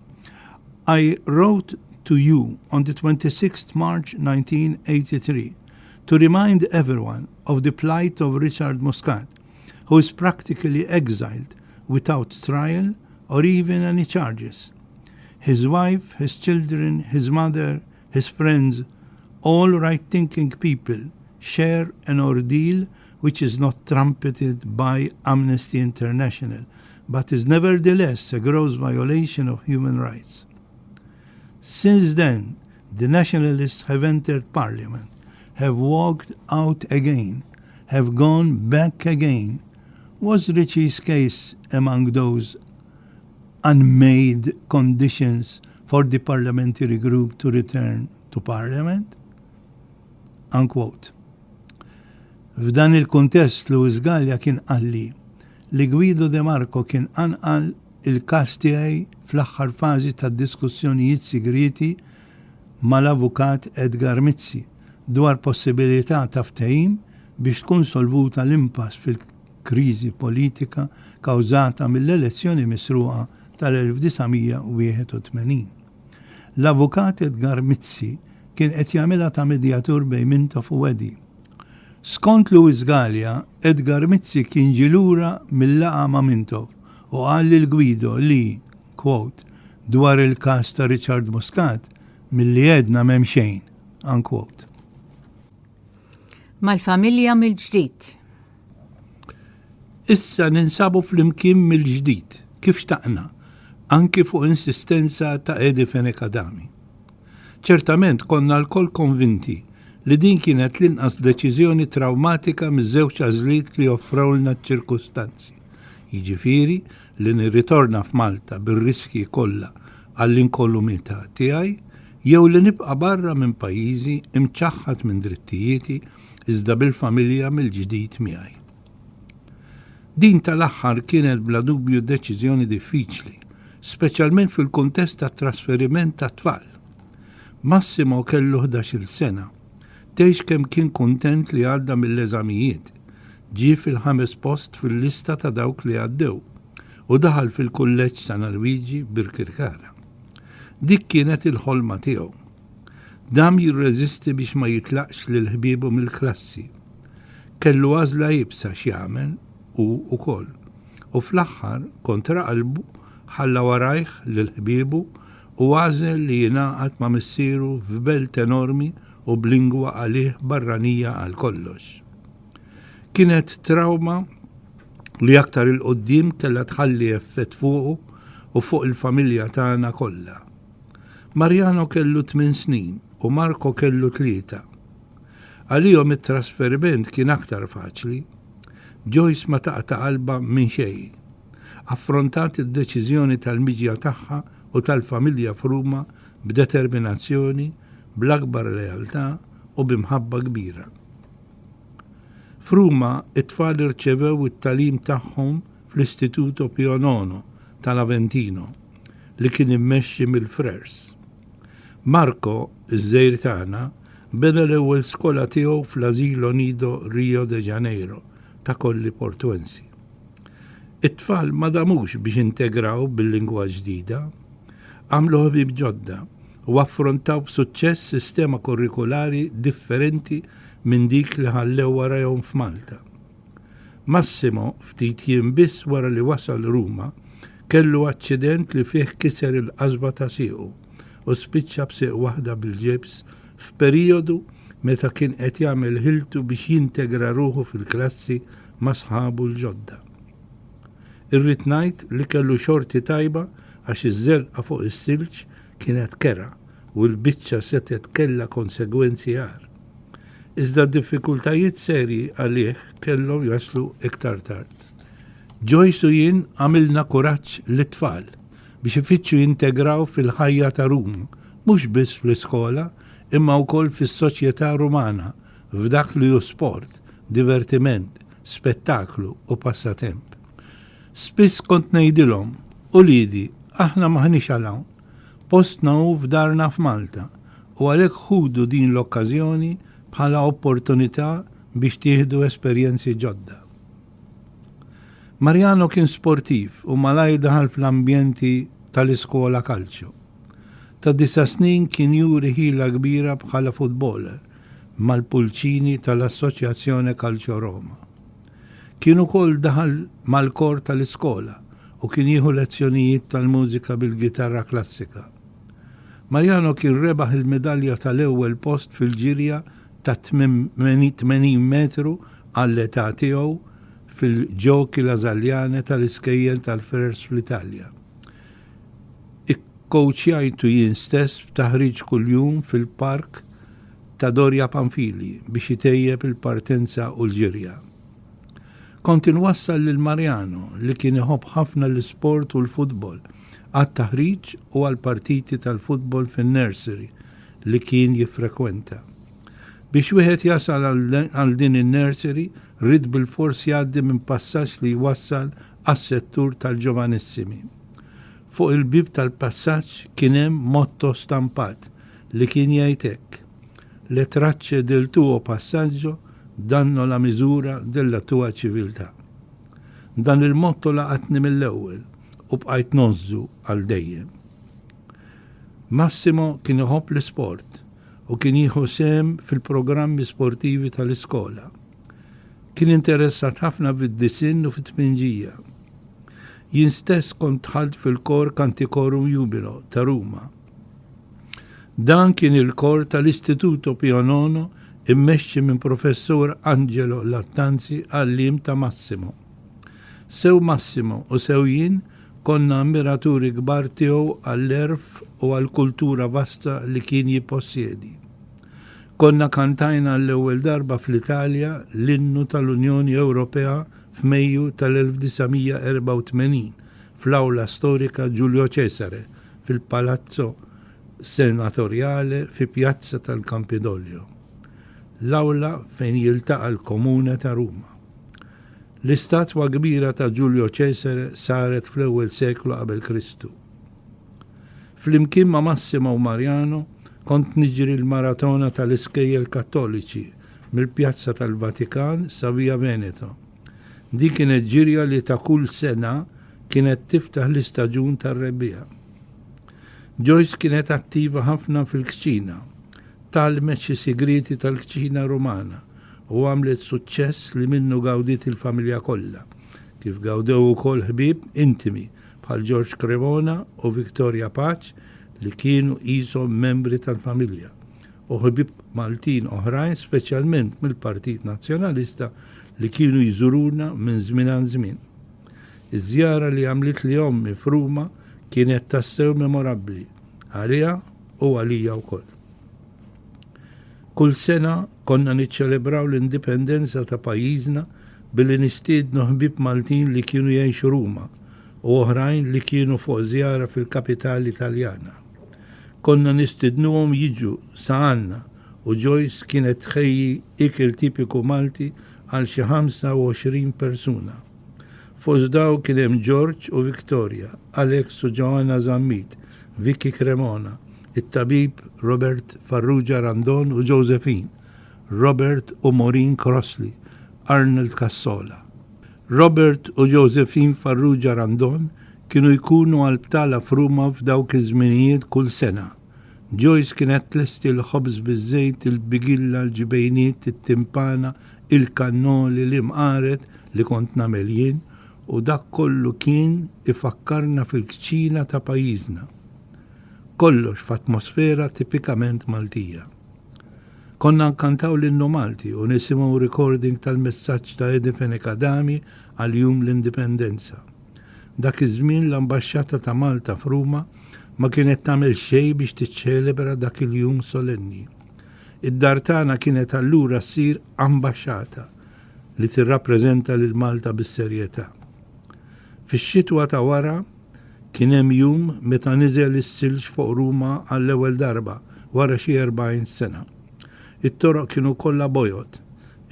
I wrote to you on the 26th March 1983 to remind everyone of the plight of Richard Muscat, who is practically exiled without trial or even any charges. His wife, his children, his mother, his friends, all right-thinking people share an ordeal which is not trumpeted by Amnesty International, but is nevertheless a gross violation of human rights. Since then, the nationalists have entered parliament, have walked out again, have gone back again. Was Richie's case among those unmade conditions for the parliamentary group to return to parliament? Unquote. F'dan il-kontest Luis Gallia kien qalli li Guido De Marco kien anqal il-każ tiegħi fl-aħħar fażi tad-diskussjonijiet sigriti mal-avukat Edgar Mizzi dwar possibilità ta' ftehim biex tkun solvuta l-impass fil-kriżi politika kawżata mill-elezzjoni misruqa tal-1981. L-avukat Edgar Mizzi kien qed jagħmilha ta' medjatur bejn Mintoff u Wedi. Skont Luis Gallia, Edgar Mizzi kien ġilura mill-laqa ma' Mintoff u qal lil Guido li, quote, dwar il-każ ta' Richard Muscat milli għedna m'hemm xejn, unquote. Mal-familja mill-ġdid. Issa ninsabu fl-imkien mill-ġdid, kif xtaqna, anki fuq insistenza ta' Edi Fenekadami. Ċertament konna l-koll konvinti li din kienet l-inqas deċiżjoni traumatika miż-żewġ għażliet li offrawlna ċ-ċirkustanzi. Jiġifieri li nirritorna f'Malta bir-riski kollha għall-inkolumità tiegħi jew li nibqa' barra minn pajjiżi imċaħħad minn drittijieti iżda bil-familja mill-ġdid miegħi. Din tal-aħħar kienet bla dubju deċiżjoni diffiċli, speċjalment fil-kuntest tat-trasferiment tat-tfal. Massimo kellu 11 sena. Tgħix kemm kien kuntent li għadda mill-eżamijiet, ġie fil-5 post fil-lista ta' dawk li għaddew u daħal fil-kulleġġ ta' Norwiġi Birkirkara. Dik kienet il-ħolma tiegħu. dam jirreżisti biex ma jitlaqx lil ħbiebu mill-klassi. Kellu għażla jibsa x'jagħmel u wkoll. U fl-aħħar kontra qalbu ħalla warajh lil ħbiebu u għażel li jingħaqad ma' missieru f'belt enormi u b'lingwa għalih barranija għal kollox. Kienet trauma li aktar il-qoddim kellha tħalli effett fuqu u fuq il-familja tagħna kollha. Mariano kellu 8 snin u Marco kellu 3. Għalihom it-trasferiment kien aktar faċli. Joyce ma taqta' qalba minn xejn. Affrontat id-deċiżjoni tal-miġja tagħha u tal-familja f'Ruma b'determinazzjoni, bl-akbar lealtà u b'imħabba kbira. F'Ruma it-tfal irċevew it-talim tagħhom fl-Istituto Pio IX tal-Aventino li kien immexxi mill-Frers. Marco, iż-żejr tagħna, beda l-ewwel skola tiegħu fl-Asilo Nido Rio de Janeiro ta' Colli Portuensi. It-tfal ma damux biex integraw bil-lingwa ġdida, għamlu ħbieb ġodda u affrontaw b'suċċess sistema kurrikulari differenti minn dik li ħallew warahom f'Malta. Massimo, ftit jiem biss wara li wasal Ruma, kellu aċċident li fih kiser il-qasba ta' siequ u spiċċa b'sieq waħda bil-ġebs f'perjodu meta kien qed jagħmel ħiltu biex jintegra ruħu fil-klassi ma' sħabu l-ġodda. Irrid ngħid li kellu xorti tajba għax iż-żelqa fuq is-silġ kienet kera u l-biċċa setet kellha konsegwenzi għar. Iżda d-diffikultajiet serji għalih kellhom jaslu iktar tard. Joyce u jien għamilna kuraġġ lit-tfal biex ifittxu jintegraw fil-ħajja ta' Ruma, mhux biss fl-iskola, imma wkoll fis-soċjetà Rumana, f'dak li hu sport, divertiment, spettaklu u passatemp. Spiss kont ngħidilhom, u lidi, aħna maħniex għalawn, postna hu f'darna f'Malta, u għalhekk ħudu din l-okkażjoni bħala opportunità biex tieħdu esperjenzi ġodda. Mariano kien sportiv u malaj daħal fl-ambjenti tal-iskola kalċu. Ta' 9 snin kien juri ħila kbira bħala futboler mal-pulċini tal-Assoċjazzjoni Calcio Roma. Kien ukoll daħal mal-kor tal-iskola u kien jieħu lezzjonijiet tal-mużika bil-gitarra klassika. Mariano kien rebaħ il-medalja tal-ewwel post fil-ġirja ta' 80 metru għall-età tiegħu fil-ġoki Lażaljane tal-iskejjel tal-Frers fl-Italja. Ikkoċjajtu jien stess f'taħriġ kuljum fil-park ta' Doria Pamfili biex itejjeb il-partenza u l-ġirja. Kont inwassal lil Mariano li kien iħobb ħafna l-isport u l-futbol għat-taħriġ u għal-partiti tal-futbol fin-nursery li kien jiffrekwenta. Biex wieħed jasal għal din in-nursery rid bil-fors jgħaddi minn passaġġ li jwassal għas-settur tal-ġovanissimi. Fuq il-bib tal-passaġġ kien hemm motto stampat li kien jgħid hekk: Le tracce del tuo passaggio danno la misura della tua civiltà. Dan il-motto laqatni mill-ewwel u bqajt nozzu għal dejjem. Massimo kien iħobb l-isport u kien jieħu sehem fil-programmi sportivi tal-iskola. Kien interessat ħafna fid-disin u fit-tminġija. Jien stess kont ħadd fil-kor Kantikorum Jubilo ta' Ruma. Dan kien il-kor tal-Istituto Pio IX immexxi minn professur Angelo Lattanzi għallim ta' Massimo. Sew Massimo u sew jien konna ammiraturi kbar tiegħu għall-erf u għall-kultura vasta li kien jippossjedi. Konna kantajna l-ewwel darba fl-Italja l-innu tal-Unjoni Ewropea f'Mejju tal-1984 fl-awla storika Giulio Cesare fil-Palazzo Senatoriale fi Pjazza tal-Campidoglio, l-awla fejn jiltaqa' l-Komune ta' Ruma. L-istatwa kbira ta' Giulio Cesare saret fl-ewwel seklu qabel Kristu. Flimkien ma' Massimo u Mariano kont niġri l-maratona tal-iskejjel kattoliċi mill-Pjazza tal-Vatikan sa Via Veneto. Di kienet ġirja li ta' kull sena kienet tiftaħ l-istaġun tar-rebbija. Joyce kienet attiva ħafna fil-kċina. talmet xi sigriti tal-kċina Rumana u għamlet suċċess li minnu gawdiet il-familja kollha, kif gawdew ukoll ħbieb intimi bħal George Cremona u Victoria Paċ li kienu qishom membri tal-familja u ħbieb Maltin oħrajn speċjalment mill-Partit Nazzjonalista li kienu jżuruna minn żmien għal żmien. Iż-żjara li għamlet li ommi f'Ruma kienet tassew memorabbli għaliha u għalija wkoll. Kull sena konna niċċelebraw l-indipendenza ta' pajjiżna billi nistiednu ħbieb Maltin li kienu jgħixu Ruma u oħrajn li kienu fuq żjara fil-kapitali Taljana. Konna nistidnuhom jiġu sa'anna u Joyce kienet tħejji ikel tipiku Malti għal xi 25 persuna. Fost daw kien hemm George u Victoria, Alex u Joanna Zammit, Vicky Cremona, it-tabib Robert Farrugia Randon u Josephine, Robert u Maureen Crossley, Arnold Cassola. Robert u Josephine Farrugia Randon kienu jkunu għal-btala f'Ruma f'dawk iż-żminijiet kull sena. Joyce kienet tlesti l-ħobż biż-żejt, il-bigilla, l-ġibejniet, it-timpana, il-kannoli, l-imqaret li kont nagħmel jien u dak kollu kien ifakkarna fil-kċina ta' pajjiżna. Kollox f'atmosfera tipikament Maltija. Konna nkantaw l-innu Malti u nisimgħu recording tal-messaġġ ta' Edifen Ekadami għal-jum l-indipendenza. Dak iż-żmien l-Ambaxxata ta' Malta f'Ruma ma kienet tagħmel xejn biex tiċċelebra dak il-jum solenni. Id-dar tagħna kienet allura ssir ambaxxata li tirrappreżenta lil Malta bis-serjetà. Fix-xitwa ta' wara kien hemm jum meta niżel is-silġ fuq Ruma għall-ewwel darba wara xi 40 sena. It-toroq kienu kollha bojot.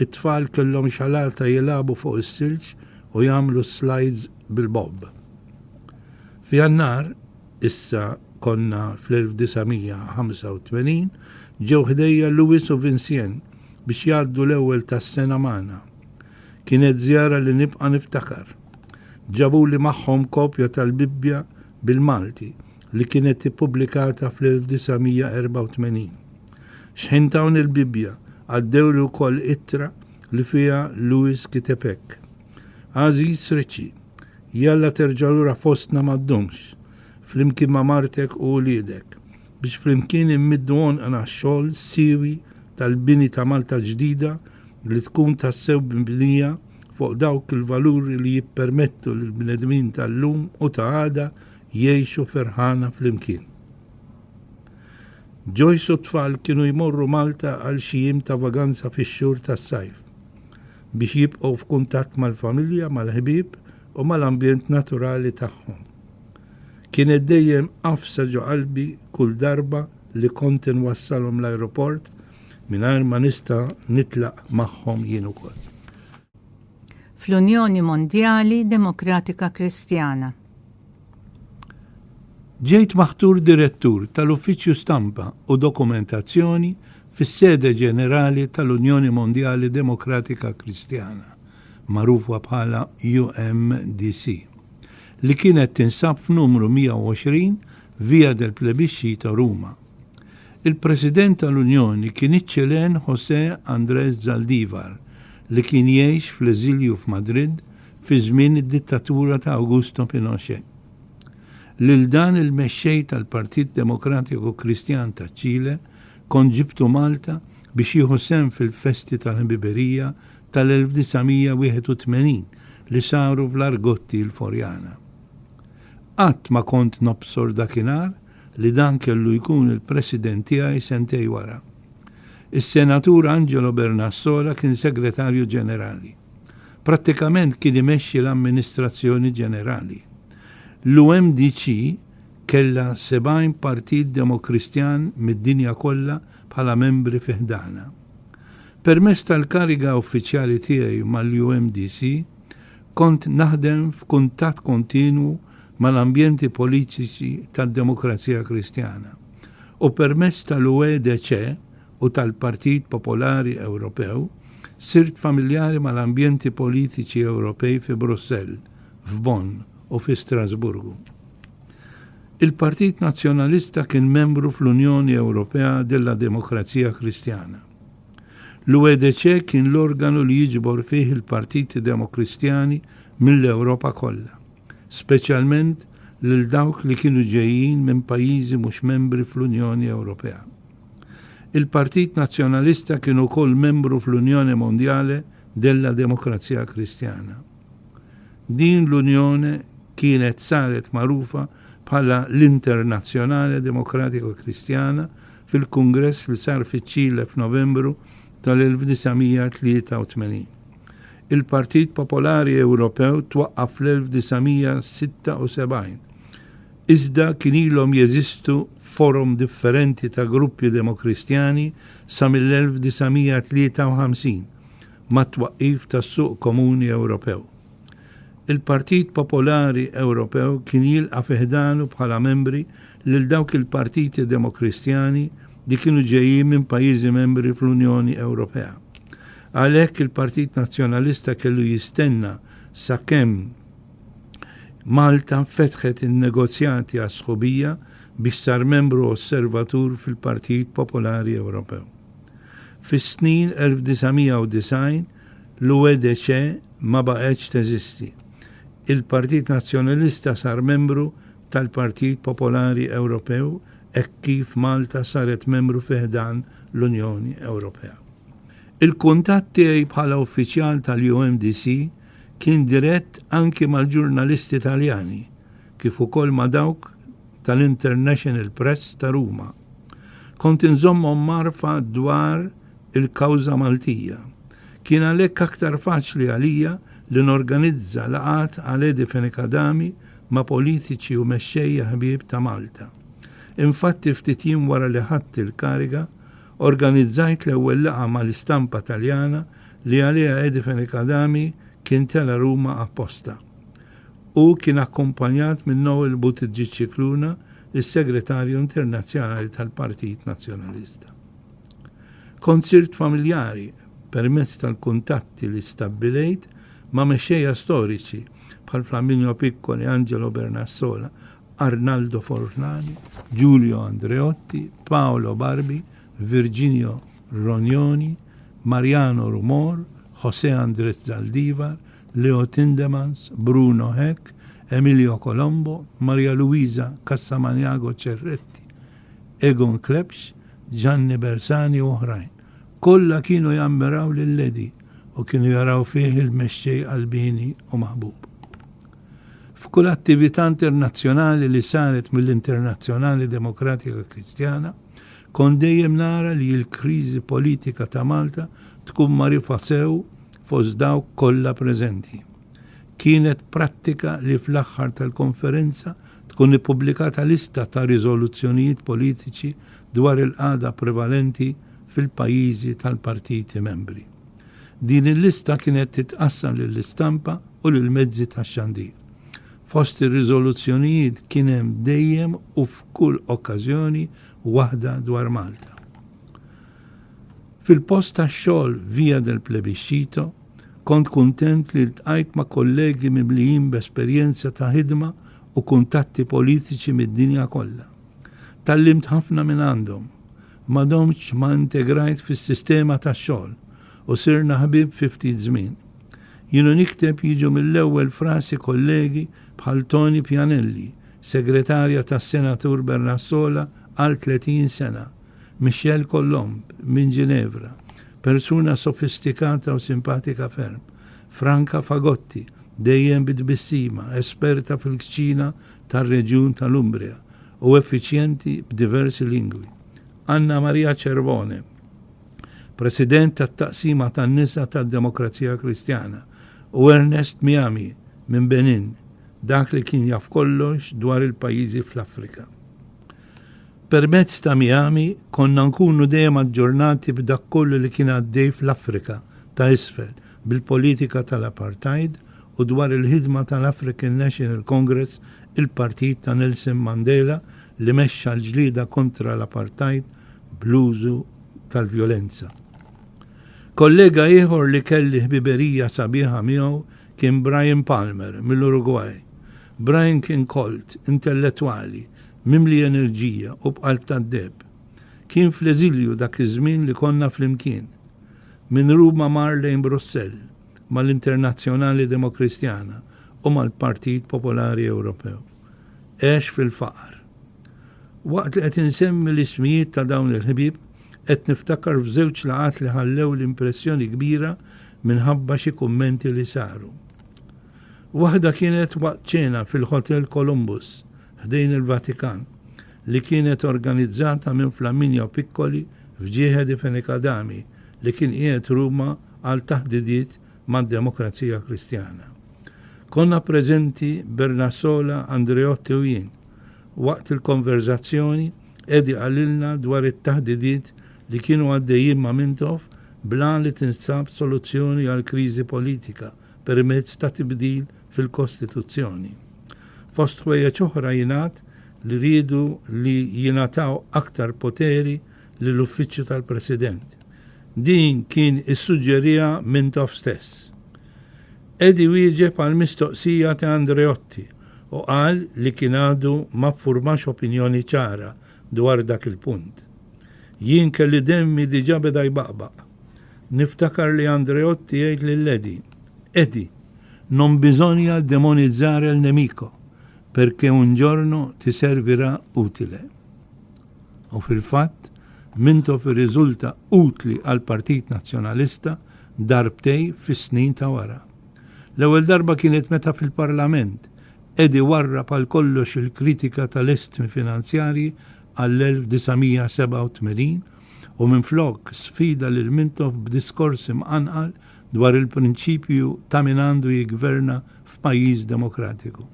It-tfal kellhom xalalta jilagħbu fuq is-silġ u jagħmlu slides bil-bob. F'Jannar, issa konna fl-1985, ġew ħdejja Louis u Vincent biex jgħaddu l-ewwel tas-sena magħna. Kienet żjara li nibqa' niftakar. Ġabuli magħhom kopja tal-Bibbja bil-Malti li kienet ippubblikata fl-1984. Xħintawn il-Bibbja għaddewlu wkoll ittra li fiha Louis kiteb hekk. Aziz Riċi, jalla terġa' lura fostna m'għaddhomx, flimkien ma' martek u wliedek, biex flimkien immiddu għonqna x-xogħol siewi tal-bini ta' Malta ġdida li tkun tassew bnija fuq dawk il-valuri li jippermettu lill-bnedmin tal-lum u ta' għada jgħixu ferħana flimkien. Joyce u tfal kienu jmorru Malta għal xi jiem ta' vaganza fix-xhur tas-sajf biex jibqgħu f'kuntatt mal-familja, mal-ħbieb u mal-ambjent naturali tagħhom. Kienet dejjem qafsa ġo qalbi kull darba li kont inwassalhom l-ajruport mingħajr ma nista' nitlaq magħhom jien ukoll. Fl-Unjoni Mondjali Demokratika Kristjana. Ġejt maħtur direttur tal-Uffiċċju Stampa u Dokumentazzjoni fis-sede ġenerali tal-Unjoni Mondjali Demokratika Kristjana, magħrufa bħala UMDC, li kienet tinsab f'numru 120 via del Plebiscito Ruma. Il-President tal-Unjoni kien iċ-ċelen José Andrés Zaldívar li kien jgħix fl-eżilju f'Madrid fi żmien id-dittatura ta' Augusto Pinochet. Lil dan il-mexxej tal-Partit Demokratiku Kristjan ta' Ċile kont ġibtu Malta biex jieħu sehem fil-festi tal-ħbiberija tal-1981 li saru fl-Argotti l-Forjana. Qatt ma kont nobsor dakinhar li dan kellu jkun il-President tiegħi sentej wara. Is-Senatur Angelo Bernassola kien Segretarju Ġenerali. Prattikament kien imexxi l-Amministrazzjoni Ġenerali. L-UMDC kella 70 partit demokristjan mid-dinja kollha bħala membri fiħdana. Permezz tal-kariga uffiċjali tiegħi mal-UMDC kont naħdem f'kuntatt kontinwu mal-ambjenti politiċi tad-Demokrazija Kristjana u permezz tal-UEDC u tal-Partit Popolari Ewropew sirt familjari mal-ambjenti politiċi Ewropej fi Brussell, f'Bonn u fi Strasburgu. Il-Partit Nazzjonalista kien membru fl-Unjoni Ewropea della Demokrazija Kristjana. L-UEDC kien l-organu li jiġbor fih il-partiti demokristjani mill-Ewropa kollha, speċjalment lil dawk li kienu ġejjin minn pajjiżi mhux membri fl-Unjoni Ewropea. Il-Partit Nazzjonalista kienu wkoll membru fl-Unjoni Mondjali della Demokrazija Kristjana. Din l-Unjoni kienet saret magħrufa bħala l-Internazzjonale Demokratiko Kristjana fil-Kungress li sar fiċ-Ċile f'Novembru tal-1983. Il-Partit Popolari Ewropew twaqqaf fl-1976. Iżda kien ilhom jeżistu forum differenti ta' gruppi demokristjani sa mill-1953 ma' twaqqif tas-Suq Komuni Ewropew. Il-Partit Popolari Ewropew kien jilqa' fiħdanu bħala membri lil dawk il-partiti demokristjani li kienu ġejjin minn pajjiżi membri fl-Unjoni Ewropea. Għalhekk il-Partit Nazzjonalista kellu jistenna sakemm Malta fetħet in-negozjati għas-sħubija biex sar membru osservatur fil-Partit Popolari Ewropew. Fis-snin 1990 l-UEDC ma baqgħetx teżisti. Il-Partit Nazzjonalista sar membru tal-Partit Popolari Ewropew hekk kif Malta saret membru fiħdan l-Unjoni Ewropea. Il-kuntatt tiegħi bħala uffiċjal tal-UMDC kien dirett anki mal-ġurnalisti Taljani, kif ukoll ma' dawk tal-International Press ta' Ruma. Kont inżommhom marfa dwar il-kawża Maltija. Kien għalhekk aktar faċli għalija li norganizza laqgħat għal Edi Fenikadami ma' politiċi u mexxejja ħbieb ta' Malta. Infatti ftit jiem wara li ħadd il-kariga, organizzajt l-ewwel laqgħa mal-istampa Taljana li għaliha Edi Fenikadami kien tela Ruma apposta. U kien akkumpanjat minn Noel Buttigieg-Scicluna, il-Segretarju Internazzjonali tal-Partit Nazzjonalista. Konsirt familjari permezz tal-kuntatti li stabbilejt ma' mexxejja storiċi bħal Flaminio Piccoli, Angelo Bernassola, Arnaldo Fornani, Giulio Andreotti, Paolo Barbi, Virginio Rognoni, Mariano Rumor, José Andrés Zaldivar, Leo Tindemans, Bruno Heck, Emilio Colombo, Maria Luisa Cassamaniago Cerretti, Egon Klepsch, Gianni Bersani u oħrajn. Kollha kienu jammiraw lil-Edi u kienu jaraw fih il-mexxej qalbini u maħbub. F'kull attività internazzjonali li saret mill-Internazzjonali Demokratika Kristjana, kon dejjem nara li l-kriżi politika ta' Malta tkun magħrufa sew fost dawk kollha preżenti. Kienet prattika li fl-aħħar tal-konferenza tkun ippubblikata lista ta' riżoluzzjonijiet politiċi dwar il-qagħda prevalenti fil-pajjiżi tal-partiti membri. Din il-lista kienet titqassam lill-istampa u lill-mezzi tax-xandir. Fost ir-riżoluzzjonijiet kien hemm dejjem u f'kull okkażjoni waħda dwar Malta. Fil-post tax-xogħol via del plebiscito kont kuntent li ltqajt ma' kollegi mimlijin b'esperjenza ta' ħidma u kuntatti politiċi mid-dinja kollha. Tallimt ħafna minn għandhom, m'għadhomx ma integrajt fis-sistema tax-xogħol u sirna ħbieb fi ftit żmien. Jienu nikteb jiġu mill-ewwel frasi kollegi bħal Toni Pianelli, segretarja tas-Senatur Bernassola għal 30 sena, Michel Colomb minn Ginevra, persuna sofistikata u simpatika ferm, Franca Fagotti, dejjem bit-bissima, esperta fil-kċina tar-reġjun tal-Umbria u effiċjenti b'diversi lingwi. Anna Maria Cervone, president tat-taqsima tan-nisa tad-Demokrazija Kristjana, u Ernest Miami minn Benin, dak li kien jaf kollox dwar il-pajjiżi fl-Afrika. Permezz ta' Miami konna nkunu dejjem aġġornati b'dak kollu li kien għaddej fl-Afrika ta' isfel bil-politika tal-apartheid u dwar il-ħidma tal-African National Congress, il-partit ta' Nelson Mandela li mexxa l-ġlida kontra l-apartheid bl-użu tal-vjolenza. Kollega ieħor li kelli ħbiberija sabiħa miegħu kien Brian Palmer mill-Uruguay. Brian kien kolt, intellettwali, mimli enerġija u b'qalb tad-deb. Kien fl-eżilju dak iż-żmien li konna flimkien. Min Ruma mar lejn Brussell mal-Internazzjonali Demokristjana u mal-Partit Popolari Ewropew. Għex fil-faqar. Waqt li qed insemmi l-ismijiet ta' dawn il-ħbieb, qed niftakar f'żewġ laqgħat li ħallew l-impressjoni kbira minħabba xi kummenti li saru. Waħda kienet waqt ċena fil-Hotel Columbus ħdejn il-Vatikan li kienet organizzata minn Flaminio Piccoli f'Ġieħa di Fenekadami li kien qiegħed Ruma għal taħdidiet mad-Demokrazija Kristjana. Konna preżenti Bernassola, Andreotti u jien. Waqt il-konverzazzjoni Edi għalilna dwar it-taħdidiet li kienu għaddejjin ma' Mintoff blan li tinsab soluzzjoni għal kriżi politika permezz ta' tibdil fil-Kostituzzjoni. Fost ħwejjeġ oħra jingħad li rridu li jingħataw aktar poteri lill-Uffiċċju tal-President. Din kien issuġġerija Mintoff stess. Edi wieġeb għal mistoqsija ta' Andreotti u qal li kien għadu ma ffurmax opinjoni ċara dwar dak il-punt. Jien kelli demmi diġà beda jbaqbaq. Niftakar li Andreotti jgħid lil Edi, non bisogna demonizzare il nemico, perché un giorno ti servirà utile. U fil-fatt, Mintoff riżulta utli għal Partit Nazzjonalista darbtej fis-snin ta' wara. L-ewwel darba kienet meta fil-Parlament Edi warra pal kollox il-kritika tal-istmi finanzjarji għall-1987 u minflok sfida lil Mintoff b'diskors imqanqal dwar il-prinċipju ta' min għandu jigverna f'pajjiż demokratiku.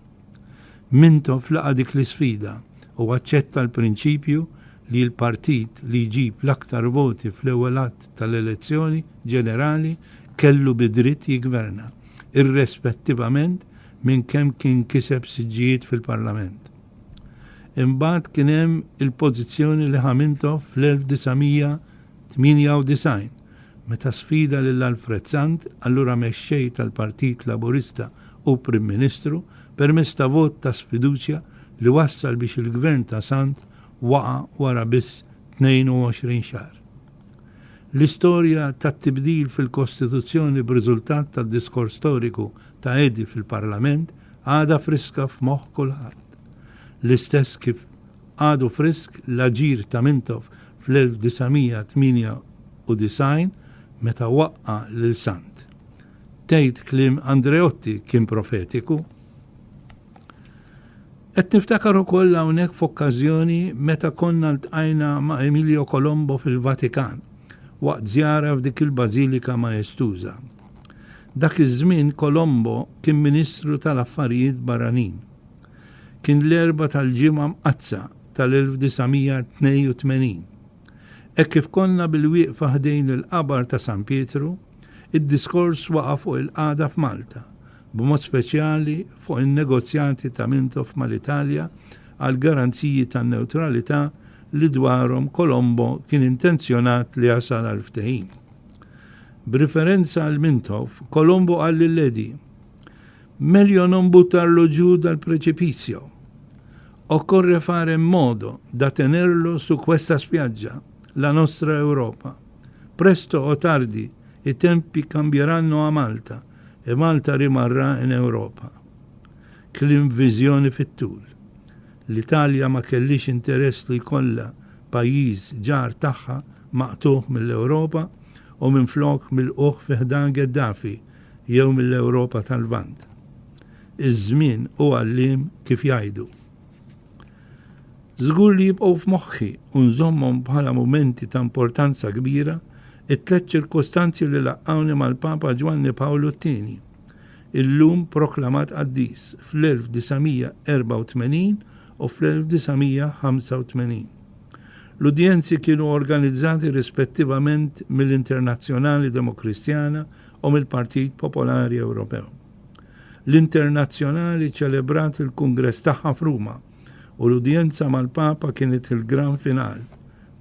Mintoff laqa dik l-isfida u aċċetta l-prinċipju li l-partit li jġib l-aktar voti fl-ewwel att tal-elezzjoni ġenerali kellu bidritt jigverna, irrespettivament minn kemm kien kiseb siġġijiet fil-Parlament. Imbagħad kien hemm il-pożizzjoni li ħa Mintoff fl-1998 meta sfida lil Alfred Sant, allura mexxej tal-Partit Laburista u Prim Ministru, permezz ta' vot ta' sfiduċja li wassal biex il-gvern ta' Sant waqa' wara biss 22 xahar. L-istorja tat-tibdil fil-Kostituzzjoni b'riżultat tad-diskors storiku ta' Edi fil-Parlament għada friska f'moħħ kulħadd. L-istess kif għadu frisk l-aġir ta' Mintoff fl-1998 meta waqqa lil Sant. Tgħid kliem Andreotti kien profetiku. Qed niftakar ukoll hawnhekk f'okkażjoni meta konna ltqajna ma' Emilio Colombo fil-Vatikan waqt żjara f'dik il-Bażilika Maestuża. Dak iż-żmien Colombo kien Ministru tal-Affarijiet Barranin. Kien l-4 tal-ġimgħa mqazza tal-1982. Hekk kif konna bil-wieqfa ħdejn il-qabar ta' San Pietru, id-diskors waqa' fuq il-qagħda f'Malta, b'mod speċjali fuq in-negozjati ta' Mintoff mal-Italja għal garanziji tan-newtralità li dwarhom Colombo kien intenzjonat li jasal għal ftehim. B'riferenza għal Mintoff, Colombo qal lil-Edi: "Meglio non buttarlo giù dal precipizio. Occorre fare in modo da tenerlo su questa spiaggia, la nostra Europa. Presto o tardi i tempi cambieranno a Malta e Malta rimarrà in Europa." Klim viżjoni fit-tul. L-Italja ma kellix interess li jkollha pajjiż ġar tagħha maqtuħ mill-Ewropa u minflok mill-qoħ fiħdan Gheddafi jew mill-Ewropa tal-Lvant. Iż-żmien u għallim kif jgħidu. Żgur li jibqgħu f'moħħi u nżommhom bħala mumenti ta' importanza kbira it-tliet ċirkostanzi li laqqawni mal-Papa Giovanni Paolo II, illum proklamat qaddis fl-1984 u fl-1985. L-udjenzi kienu organizzati rispettivament mill-Internazzjonali Demokristjana u mill-Partit Popolari Ewropew. L-Internazzjonali ċelebrat il-Kungress tagħha f'Ruma u l-udjenza mal-Papa kienet il-gran final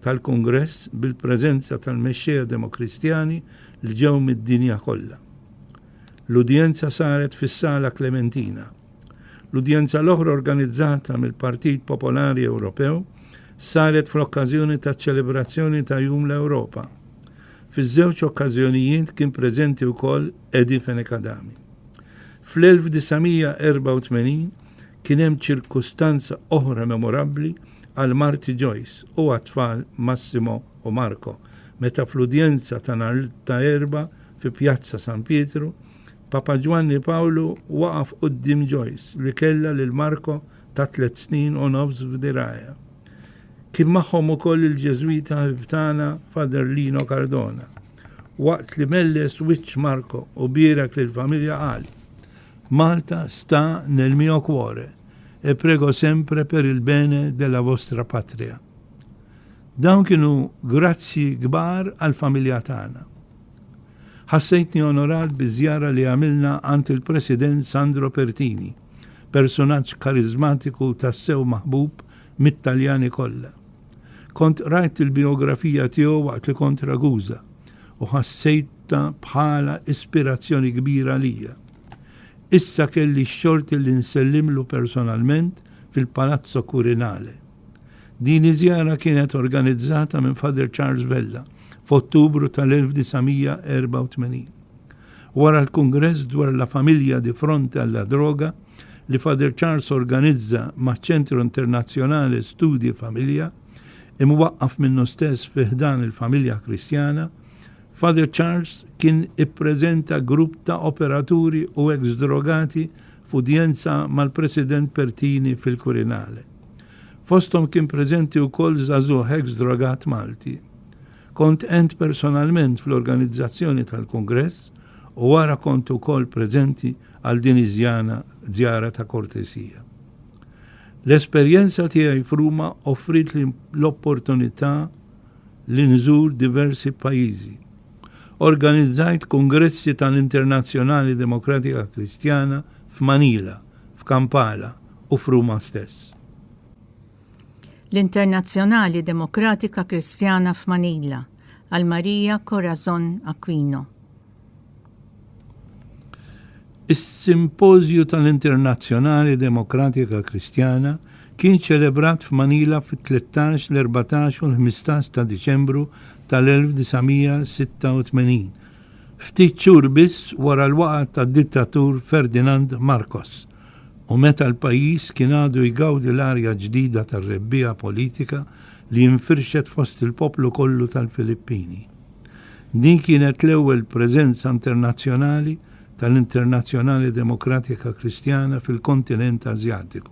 tal-Kungress bil-preżenza tal-mexxejja Demokristjani li ġew mid-dinja kollha. L-udjenza saret fis-Sala Klementina. L-udjenza l-oħra organizzata mill-Partit Popolari Ewropew saret fl-okkażjoni ta' ċelebrazzjoni ta' Jum l-Ewropa. Fiż-żewġ okkażjonijiet kien preżenti wkoll Edi Fenekadami. Fl-1984 kien hemm ċirkustanza oħra memorabbli għal Marty Joyce u għat-tfal Massimo u Marco, meta fl-udjenza ta' nhar ta' Erba' fi Pjazza San Pietru, Papa Giovanni Paolo waqaf quddiem Joyce li kellha lil Marco ta' 3 snin u nofs f'diraja. Kien magħhom ukoll il-Ġeżwita ħbibtana Father Lino Cardona. Waqt li melles wiċċ Marco u bierak lill-familja qal: Malta sta nel mio cuore e prego sempre per il bene della vostra patria. Dawn kienu grazzi kbar għal-familja tagħna. Ħassejtni onorat biżjara li għamilna għand il-President Sandro Pertini, personaġġ karizmatiku tassew maħbub mit-Taljani kollha. Kont rajt il-biografija tiegħu waqt li kont Ragusa u ħassejtha bħala ispirazzjoni kbira lija. Issa kelli x-xorti li nsellimlu personalment fil-Palazzo Quirinale. Din iżjara kienet organizzata minn Father Charles Vella f'Ottubru tal-1984. Wara l-Kungress dwar la familja di fronte alla droga li Father Charles organizza ma' Ċentru Internazzjonali Studi Familja imwaqqaf minnu stess fiħdan il-familja Kristjana, Father Charles kien ippreżenta grupp ta' operaturi u ex-drogati f'udjenza mal-President Pertini fil-Quirinale. Fostom kien preżenti wkoll żagħżugħ ex-drogat Malti. Kont ent personalment fl-organizzazzjoni tal-Kongress u wara kont ukoll preżenti għal din iż-żjara ta' kortesija. L-esperjenza tiegħi f'Ruma offrit li l-opportunità li nżur diversi pajjiżi. Organizzajt kongressi tal-Internazzjonali Demokratika Kristjana f'Manila, f'Kampala u f'Ruma stess. L-Internazzjonali Demokratika Kristjana f'Manila għal Maria Corazon Aquino. Is-Simpożju tal-Internazzjonali Demokratika Kristjana kien ċelebrat f'Manila fit-13, l-14 u l-15 ta' Diċembru tal-1986, ftit xhur biss wara l-waqgħa tad-dittatur Ferdinand Marcos, u meta l-pajjiż kien għadu jgawdi l-arja ġdida tar-rebbija politika li jinfirxet fost il-poplu kollu tal-Filippini. Din kienet l-ewwel preżenza internazzjonali tal-Internazzjonali Demokratika Kristjana fil-kontinent Asjatiku.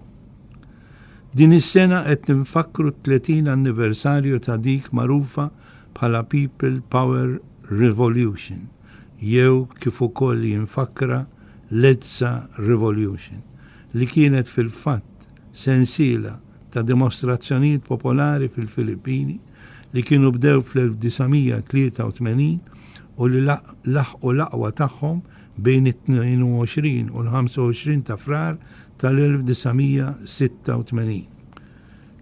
Din is-sena qed ninfakru 30 anniversarju ta' dik magħrufa bħala People Power Revolution, jew kif ukoll jinfakra l-Edsa Revolution, li kienet fil-fatt sensiela ta' dimostrazzjonijiet popolari fil-Filippini li kienu bdew fl-1983 u li laħqu l-aqwa tagħhom bejn it-22 u l-25 ta' frar tal-1986.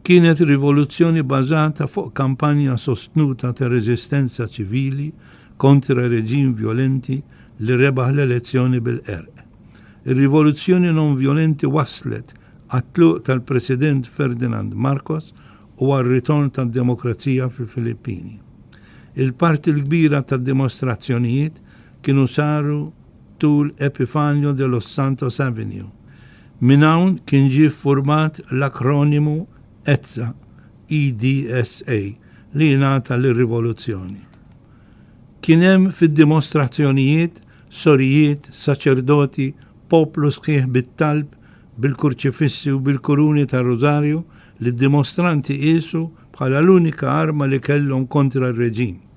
Kienet rivoluzzjoni bażata fuq kampanja sostnuta ta' reżistenza ċivili kontra reġim violenti li rebaħ l-elezzjoni bil-qerq. Ir-rivoluzzjoni non violenti waslet għat-tluq tal-President Ferdinand Marcos u għal-ritorn tad-demokrazija fil-Filippini. Il-parti l-kbira tad-dimostrazzjonijiet kienu saru tul Epifanio de los Santos Avenue. Min hawn kien ġie format l-akronimu EDSA, EDSA, li jingħata lir-rivoluzzjoni. Kien hemm fid-dimostrazzjonijiet sorijiet, saċerdoti, poplu sħiħ bit-talb, bil-kurċifissi u bil-kuruni ta' Rosario li d-dimostranti qisu bħala l-unika arma li kellhom kontra r-reġim.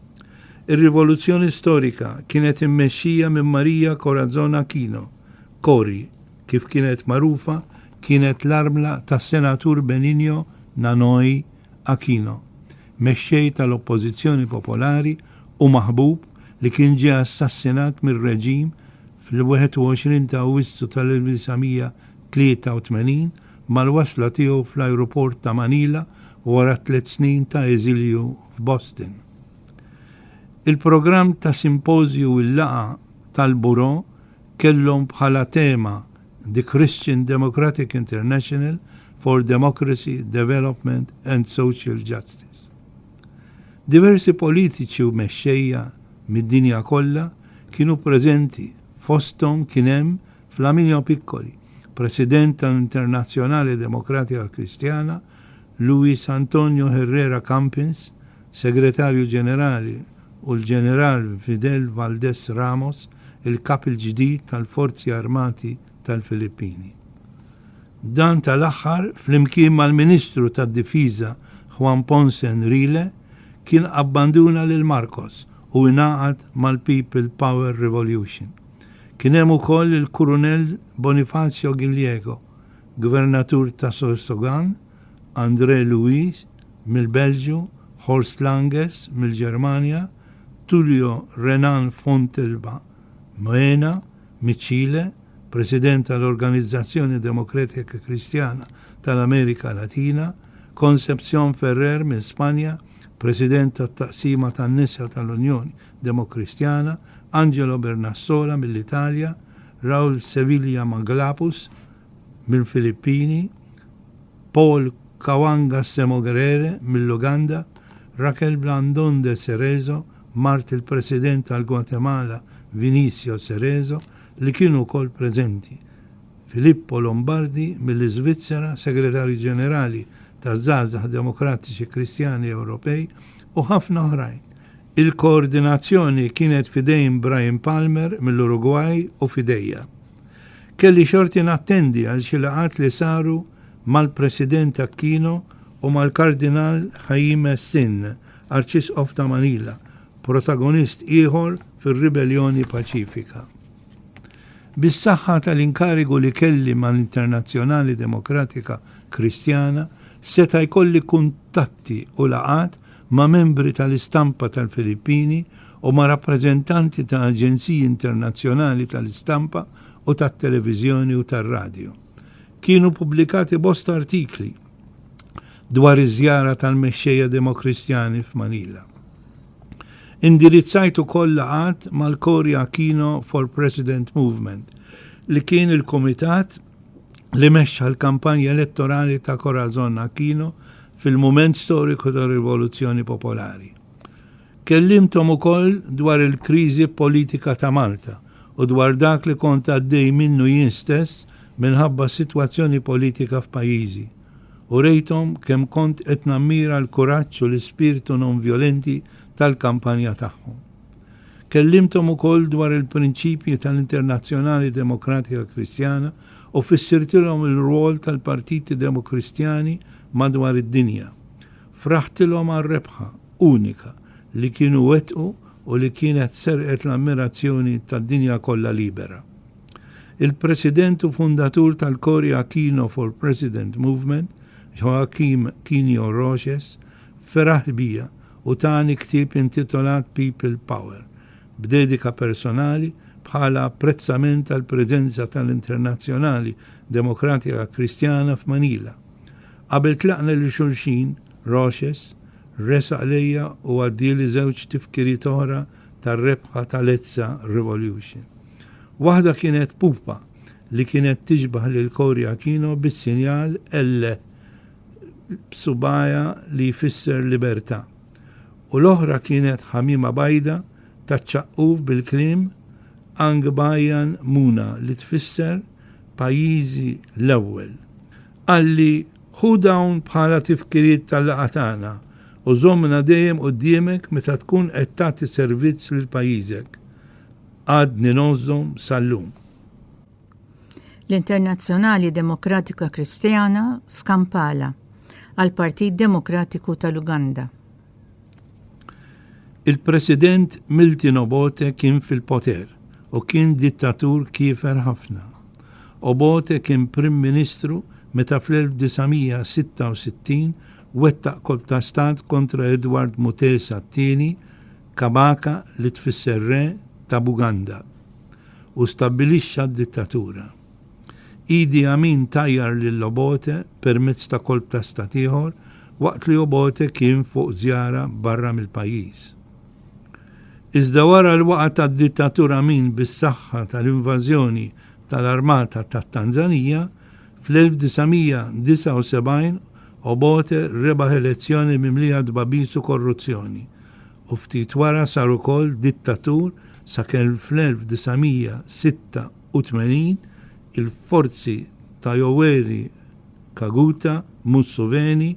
Ir-rivoluzzjoni storika kienet immexxija minn Maria Corazon Aquino, Cori, kif kienet magħrufa, kienet l-armla tas-senatur Benigno Nanoy Aquino, mexxej tal-Oppożizzjoni Popolari u maħbub li kien ġie assassinat mir-reġim fil-21 ta' Awwissu tal-1983 mal-wasla tiegħu fl-ajruport ta' Manila wara 3 snin ta' eżilju f'Boston. Il-programm ta' simpożju il-laqa tal-Buro kellhom bħala tema the Christian Democratic International for Democracy, Development and Social Justice. Diversi politiċi u mexxejja mid-dinja kollha kienu preżenti, fosthom kien hemm Flaminio Piccoli, President tal-Internazzjonali Demokratika Kristjana, Luis Antonio Herrera Campins, Segretarju Ġenerali u l-Ġeneral Fidel Valdés Ramos, il-kap il-ġdid tal-Forzi Armati tal-Filippini. Dan tal-aħħar flimkien mal-Ministru tad-Difiża Juan Ponce Enrile kien abbanduna lil Marcos u ingħaqad mal-People Power Revolution. Kien hemm ukoll il-Kurunell Bonifacio Gilliego, Gvernatur ta' Sottogan, André Luis mill-Belġju, Horst Langes mill-Ġermanja, Tulio Renan Fontelba Moena mill-Ċile, President tal-Organizzazzjoni Demokratika Kristjana tal-Amerika Latina, Concepción Ferrer minn Spanja, President tat-Taqsima tan-Nisa tal-Unjoni Demokristjana, Angelo Bernassola mill-Italja, Raul Sevilla Maglapus mill-Filippini, Paul Kawanga Semogerere mill-Uganda, Raquel Blandón de Cerezo, mart il-President tal-Guatemala Vinicio Cerezo, li kienu kol prezenti. Filippo Lombardi mill-Iżvizzera, Segretarju Ġenerali ta' Żgħażagħ Demokratiċi Kristjani Ewropej u ħafna oħrajn. Il-koordinazzjoni kienet fidejn Brian Palmer mill-Urugwaj u fidejja. Kelli xorti nattendi għal xi laqgħat li saru mal-President Aquino u mal-Kardinal Jaime Sin, Arċisqof ta' Manila, protagonist ieħor fir-Ribellioni Paċifika. Bis-saħħa tal-inkarigu li kelli mal-Internazzjonali Demokratika Kristjana seta' jkolli kuntatti u laqat ma' membri tal-istampa tal-Filippini u ma' rappreżentanti ta' aġenziji internazzjonali tal-istampa u tat-televiżjoni u tar-radju. Kienu pubblikati bosta artikli dwar iż-żjara tal-mexxejja Demokristjani f'Manila. Indirizzajt ukoll laqat mal-Cory Aquino for President Movement li kien il-komitat li mexxa l-kampanja elettorali ta' Corazon Aquino fil-mument storiku ta' rivoluzzjoni popolari. Kellimtom ukoll dwar il-kriżi politika ta' Malta u dwar dak li kont għaddej minnu jien stess minħabba sitwazzjoni politika f'pajjiżi. U rejtom kemm kont qed nammira l-kuraġġ u l-ispirtu non violenti tal-kampanja tagħhom. Kellimtom ukoll dwar il-prinċipji tal-Internazzjonali Demokratika Kristjana u fissirtilhom il-rwol tal-partiti demokristjani madwar id-dinja. Fraħtilhom għar-rebħa unika li kienu wettqu u li kienet serqet l-ammirazzjoni tad-dinja kollha libera. Il-President u fundatur tal-Cory Aquino for President Movement, Joaquim Quinio Roches, feraħ bija u tani ktieb intitolat People Power, b'dedika personali bħala apprezzament tal-preżenza tal-Internazzjonali Demokratika Kristjana f'Manila. Qabel tlaqna li xulxin, Roches resaq lejja u għaddieli żewġ tifkiriet oħra tar-rebħa tal-Ezza Revolution. Waħda kienet pupa li kienet tiġbaħ lil Cory Aquino bis-sinjal L b'subaja li jfisser libertà. U l-oħra kienet ħamima bajda taċċaqquf bil-kliem Angbajan Muna li tfisser pajjiżi l-ewwel. Għalli ħu dawn bħala tifkiriet tal-laqatana u żommna dejjem quddiemek meta tkun qed tagħti servizz lil pajjiżek. Għadni nożżom sal-lum. L-Internazzjonali Demokratika Kristjana f'Kampala għal-Partit Demokratiku tal-Uganda. Il-President Milton Obote kien fil-poter u kien dittatur kiefer ħafna. Obote kien Prim Ministru meta fl-1966 wettaq kolb ta' stat kontra Edward Mutesa II, Kabaka li tfisser re ta' Buganda u stabbilixxa d-dittatura. Idi Amin tajjar lil Obote permezz ta' kolb ta' stat ieħor waqt li Obote kien fuq żjara barra mill-pajjiż. Iżda wara l-waqa tad-dittatura Amin bis-saħħa tal-invażjoni tal-Armata tat-Tanzanija fl-1979 Obote rebaħ elezzjoni mimlija dbabisu korruzzjoni u ftit wara sar ukoll dittatur sakemm fl-1986 il-forzi ta' Yoweri Kaguta Museveni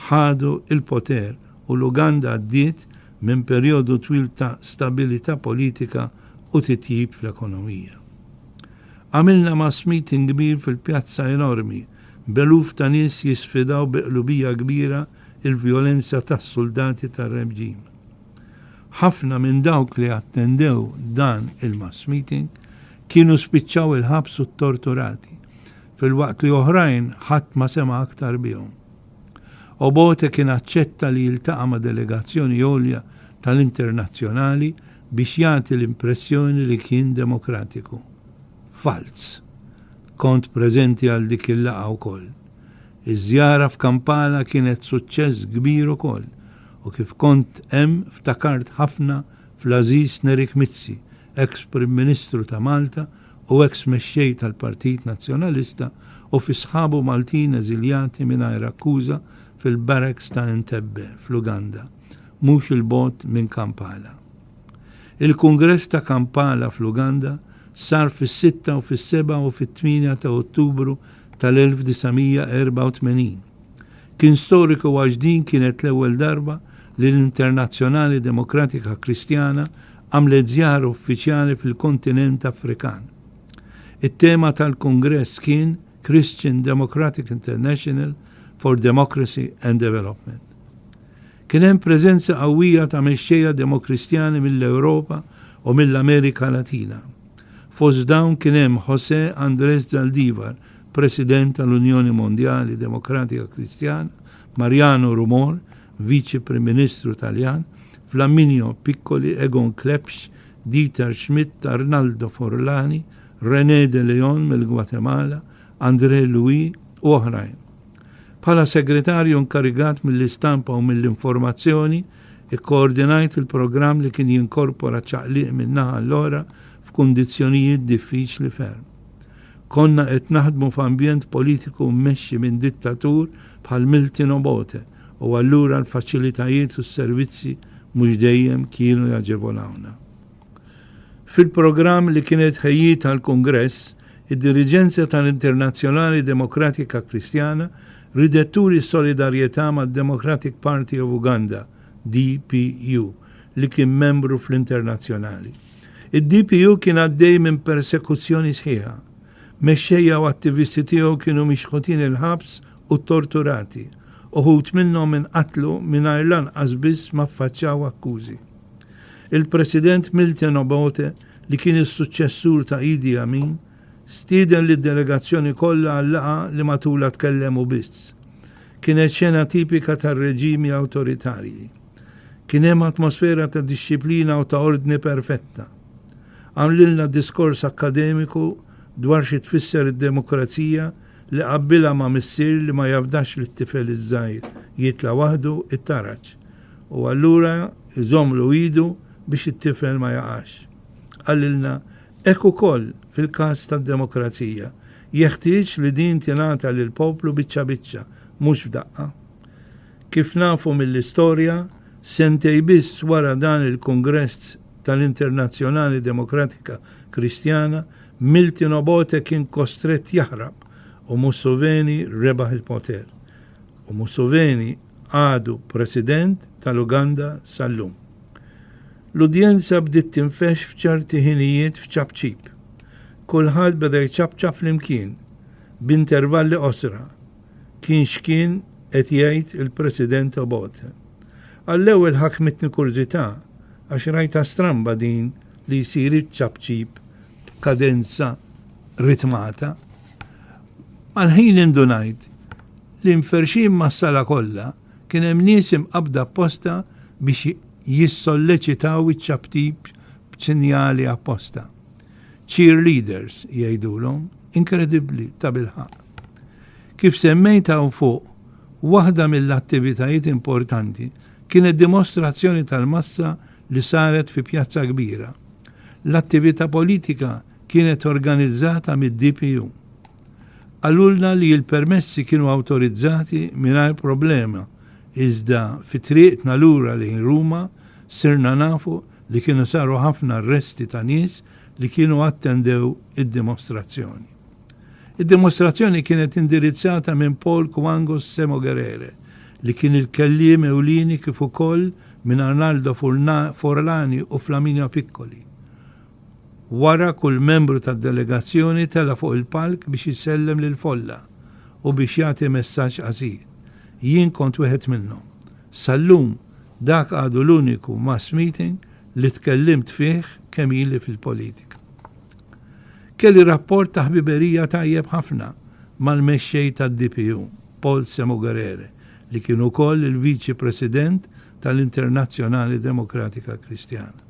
ħadu il-poter u l-Uganda għaddiet minn perjodu twil ta' stabilità politika u titjib fl-ekonomija. Għamilna mass meeting kbir fil-pjazza enormi, beluf ta' nies jisfidaw biqlubija kbira il-vjolenza tas-soldati tar-reġim. Ħafna minn dawk li attendew dan il-mass meeting kienu spiċċaw il-ħabs u torturati, fil-waqt li oħrajn ħadd ma sema aktar bihom. Obote kien aċċetta li jiltaqa' ma' delegazzjoni għolja tal-internazzjonali biex jagħti l-impressjoni li kien demokratiku. Fals. Kont preżenti għal dik il-laqgħa wkoll. Iż-żjara f'Kampala kienet suċċess kbir ukoll u kif kont hemm ftakart ħafna fl-Aziz Nerik Mizzi, ex-Prim Ministru ta' Malta u ex-mexxej tal-Partit Nazzjonalista u fi sħabu Maltin eżiljati mingħajr akkuża fil-barracks ta' Entebbe fl-Uganda, mhux il-bogħod minn Kampala. Il-Kungress ta' Kampala fl-Uganda sar fis-6 u fis-7 u fit-8 ta' Ottubru tal-1984. Kien storiku għax din kienet l-ewwel darba li l-Internazzjonali Demokratika Kristjana għamlet żjara uffiċjali fil-kontinent Afrikan. It-tema tal-Kongress kien Christian Democratic International for Democracy and Development. Kien hemm preżenza qawwija ta' mexxejja demokristjani mill-Ewropa u mill-Amerika Latina. Fost dawn kien hemm José Andrés Zaldívar, President tal-Unjoni Mondjali Demokratika Kristjana, Mariano Rumor, Vice Prim Ministru Taljan, Flaminio Piccoli, Egon Klepsch, Dieter Schmidt, Arnaldo Forlani, René de Leon mill-Gwatemala, André Louis u oħrajn. Bħala segretarju inkarigat mill-istampa u mill-informazzjoni, ikkoordinajt il-programm li kien jinkorpora ċaqliq min-naħa l-ora f'kundizzjonijiet diffiċli ferm. Konna qed naħdmu f'ambjent politiku mmexxi minn dittatur bħal Milton Obote u allura l-faċilitajiet u s-servizzi mhux dejjem kienu jaġevolawna. Fil-programm li kienet ħejjit tal-Kongress, id-diriġenza tal-Internazzjonali Demokratika Kristjana ridet turi solidarjetà mad-Democratic Party of Uganda, DPU, li kien membru fl-internazzjonali. Id-DPU kien għaddej minn persekuzzjoni sħiħa. Mexxejja u attivisti tiegħu kienu mixħutin il-ħabs u torturati, uħud minnhom inqatlu mingħajr lanqas biss ma ffaċċjaw akkużi. Il-President Milton Obote, li kien is-suċċessur ta' Idi Amin, stieden li d-delegazzjoni kollha għall-laqgħa li matula tkellemu biss. Kienet xena tipika tar-reġimi awtoritarji. Kien hemm atmosfera ta' dixxiplina u ta' ordni perfetta. Għamlilna diskors akademiku dwar xi tfisser id-demokrazija li qabbilha ma' missier li ma jafdax lit-tifel iż-żgħir jitla' waħdu it-taraġ u allura iżommlu idu biex it-tifel ma jaqax. Għallilna hekk ukoll fil-każ tad-demokrazija jeħtieġ li din tingħata lill-poplu biċċa biċċa mhux f'daqqa. Kif nafu mill-istorja, sentej biss wara dan il-Kongress tal-Internazzjonali Demokratika Kristjana, Milton Obote kien kostrett jaħrab u Museveni rebaħ il-poter. U Museveni għadu president tal-Uganda sal-lum. L-udjenza bdiet tinfex f'ċerti ħinijiet f'ċabċib. Kulħadd beda jċabċab flimkien b'intervalli qosra. Kien x'kien qed jgħid il-President Obote. Għall-ewwel ħakmitni kurżità għax rajta stramba din li jsir iċ-ċabċib kadenza ritmata. Għal-ħin indunajt li mferxin mas-sala kollha kien hemm nies imqabda apposta biex jissolleċitaw iċ-ċabċib b'sinjali apposta. Cheerleaders jgħidulhom, inkredibbli ta' bilħaq. Kif semmejta fuq, waħda mill-attivitajiet importanti kienet dimostrazzjoni tal-massa li saret fi pjazza kbira. L-attività politika kienet organizzata mid-DPU. Għallulna li l-permessi kienu autorizzati mingħajr problema, iżda fi triqtna lura lejn Ruma sirna nafu li kienu saru ħafna arresti ta' nies li kienu attendew id-dimostrazzjoni. Id-dimostrazzjoni kienet indirizzata minn Paul Kwangos Semogerere li kien il-kelliem ewlieni kif ukoll minn Arnaldo Forlani u Flaminio Piccoli. Wara kull membru tad-delegazzjoni tela fuq il-palk biex jissellem lil folla u biex jagħti messaġġ qasir. Jien kont wieħed minnhom. Sallum dak għadu l-uniku mass meeting li tkellimt fih kemm ili fil-politika. Kelli rapport ta' ħbiberija tajjeb ħafna mal-mexxej tad-DPU, Paul Semogerere, li kien ukoll il-Viċi President tal-Internazzjonali Demokratika Kristjana.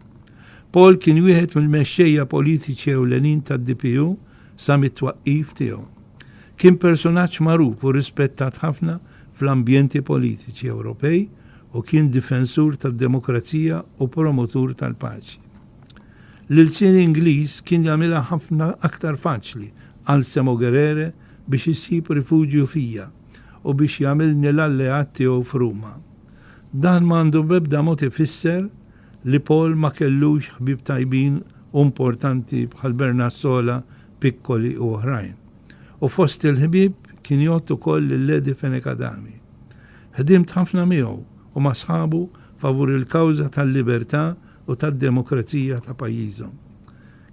Paul kien wieħed mill-mexxejja politiċi ewlenin tad-DPU sa mit-twaqqif tiegħu. Kien personaġġ magħruf u rispettat ħafna fl-ambjenti politiċi Ewropej u kien difensur tad-demokrazija u promotur tal-paċi. L-ilsien Ingliż kien jagħmilha ħafna aktar faċli għal Semogerere biex isib rifuġju fija u biex jagħmilni l-alleat tiegħu f'Ruma. Dan m'għandu b'ebda mod ifisser li Paul ma kellux ħbib tajbin u importanti bħal Bernassola, Piccoli u oħrajn. U fost il-ħbib kien jgħod ukoll il-Ledi Fenekadami. Ħdimt ħafna miegħu u ma' sħabu favur il-kawża tal-libertà u tad-demokrazija ta' pajjiżhom.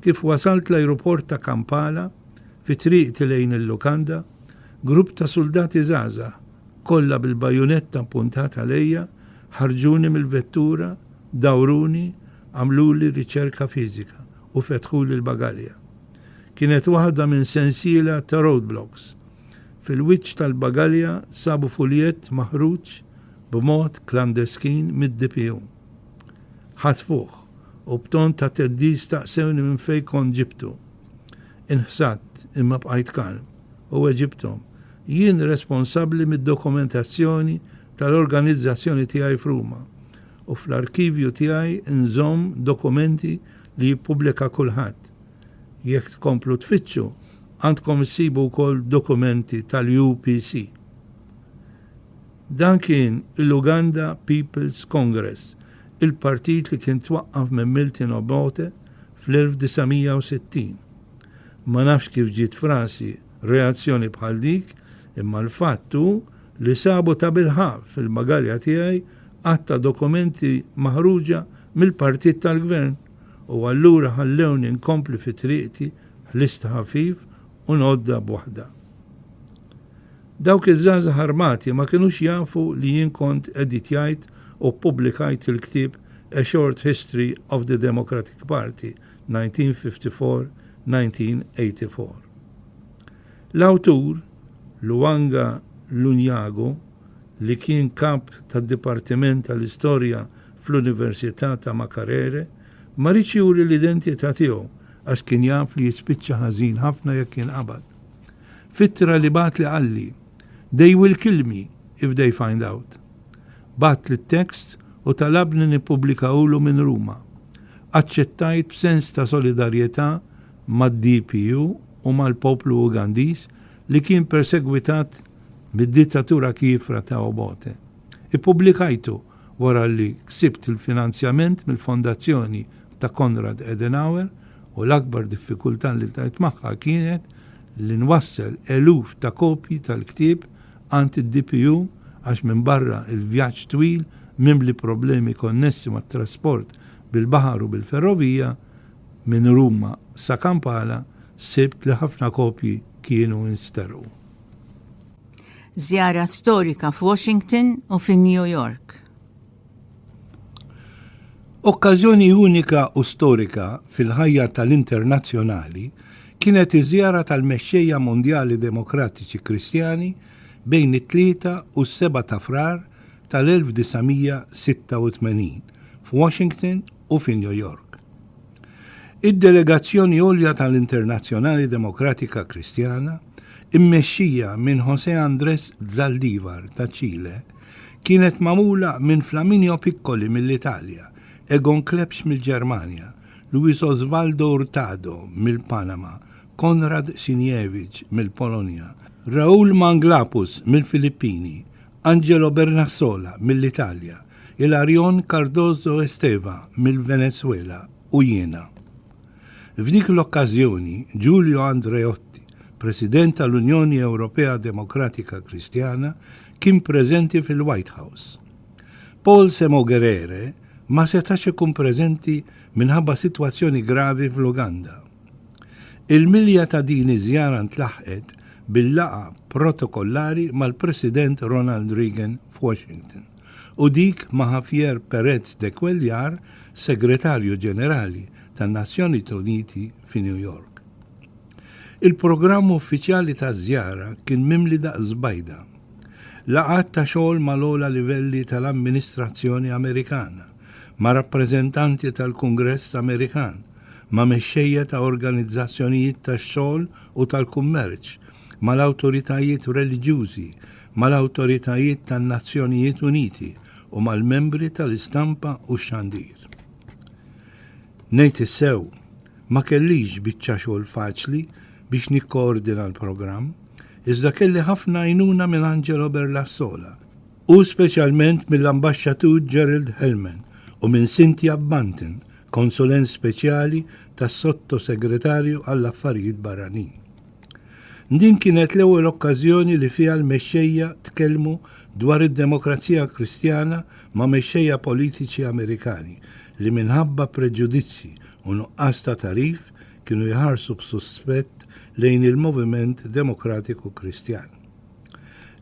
Kif wasalt l-ajruport ta' Kampala fi triqti lejn il-Lukanda, grupp ta' soldati żgħażagħ kollha bil-bajunetta puntata lejja ħarġuni mill-vettura, dawruni, għamluli riċerka fiżika u fetħuli l-bagalja. Kienet waħda minn sensiela ta' roadblocks. Fil-wiċċ tal-bagalja sabu fuljet maħruġ b'mod klandeskin mid-DPU. Ħatfuh u b'ton ta' teddis taqsewni minn fejn kont ġibtu. Inħsat imma bqajt kalm u ġibtom. Jien responsabbli mid-dokumentazzjoni tal-organizzazzjoni tiegħi f'Ruma u fl-arkivju tiegħi nżomm dokumenti li jippubblika kulħadd. Jekk tkomplu tfittxu, għandkom issibu wkoll dokumenti tal-UPC. Dan kien il-Uganda People's Congress, il-partit li kien twaqqaf minn Milton Obote fl-1960. Ma nafx kif ġiet frasi reazzjoni bħal dik, imma l-fattu li sabu ta' bilħaq fil-bagalja tiegħi għatta dokumenti maħruġa mill-partit tal-gvern u allura ħallewni nkompli fi triqti ħlista ħafif u nodda b'waħda. Dawk iż-żgħażagħ armati ma kinux jafu li jien kont editjajt u pubblikajt il-ktieb A Short History of the Democratic Party 1954-1984. L-awtur Luanga Lunyago li kien kap tad-Dipartiment tal-Istorja fl-Università ta' Makerere ma rridx juri l-identità tiegħu għax kien jaf li jispiċċa ħażin ħafna jekk jinqabad. Fittra li bat li qalli, they will kill me if they find out. Bat li t-tekst u talabni nippubblikawlu minn Ruma. Aċċettajt b'sens ta' solidarjetà mad-DPU u mal-poplu Ugandiż li kien persegwitat mid-dittatura kifra ta' Obote. Ippubblikajtu wara li ksibt il-finanzjament mill-fondazzjoni ta' Konrad Adenauer u l-akbar diffikultà li tajt magħha kienet li nwassel eluf ta' kopji tal-ktieb għand id-DPU għax minn barra il-vjaġġ twil mimli problemi konnessi mat-trasport bil-baħar u bil-ferrovija minn Ruma sa Kampala sibt li ħafna kopji kienu insterqu. Żjara storika f'Washington u fin-New York. Okkażjoni unika u storika fil-ħajja tal-internazzjonali kienet iż-żjara tal-mexxejja mondjali demokratiċi Kristjani bejn it-3 u s-7 ta' frar tal-1986 f'Washington u fin-New York. Id-delegazzjoni għolja tal-Internazzjonali Demokratika Kristjana immexxija minn José Andrés Zaldívar ta' Ċile kienet magħmula minn Flaminio Piccoli mill-Italja, Egon Klepsch mill-Ġermanja, Luis Osvaldo Hurtado mill-Panama, Konrad Sinjevich mill-Polonja, Raul Manglapus mill-Filippini, Angelo Bernassola mill-Italja, Ilarion Cardozo Esteva mill-Venezuela u jiena. F'dik l-okkażjoni, Giulio Andreotti, President tal-Unjoni Ewropea Demokratika Kristjana, kien preżenti fil-White House. Paul Semogerere ma setax ikun preżenti minħabba sitwazzjoni gravi fl-Uganda. Il-milja ta' din iż-żjara ntlaħqet bil-laqa protokollari mal-President Ronald Reagan f'Washington u dik ma' Javier Perez de Cuellar, Segretarju Ġenerali tan-Nazzjonijiet Uniti fi New York. Il-programm uffiċjali taż-żjara kien mimli daqs żbajda. Laqgħat ta' xogħol mal-ogħla livelli tal-Amministrazzjoni Amerikana, ma' rappreżentanti tal-Kungress Amerikan, ma' mexxejja ta' organizzazzjonijiet tax-xogħol u tal-kummerċ, mal-awtoritajiet reliġjużi, mal-awtoritajiet tan-Nazzjonijiet Uniti u mal-membri tal-istampa u x-xandir. Ngħid issew, ma kellix biċċa xogħol faċli biex nikkoordina l-programm, iżda kelli ħafna għajnuna minn Angelo Bernassola u speċjalment mill-Ambaxxatur Gerald Hellman u minn Cynthia Banton, konsulent speċjali tas-Sottosegretarju għall-Affarijiet Barranin. Din kienet l-ewwel okkażjoni li fiha l-mexxejja tkellmu dwar id-demokrazija Kristjana ma' mexxejja politiċi Amerikani li minħabba preġudizzi u nuqqas ta' tarif kienu jħarsu b'suspett lejn il-Moviment Demokratiku Kristjan.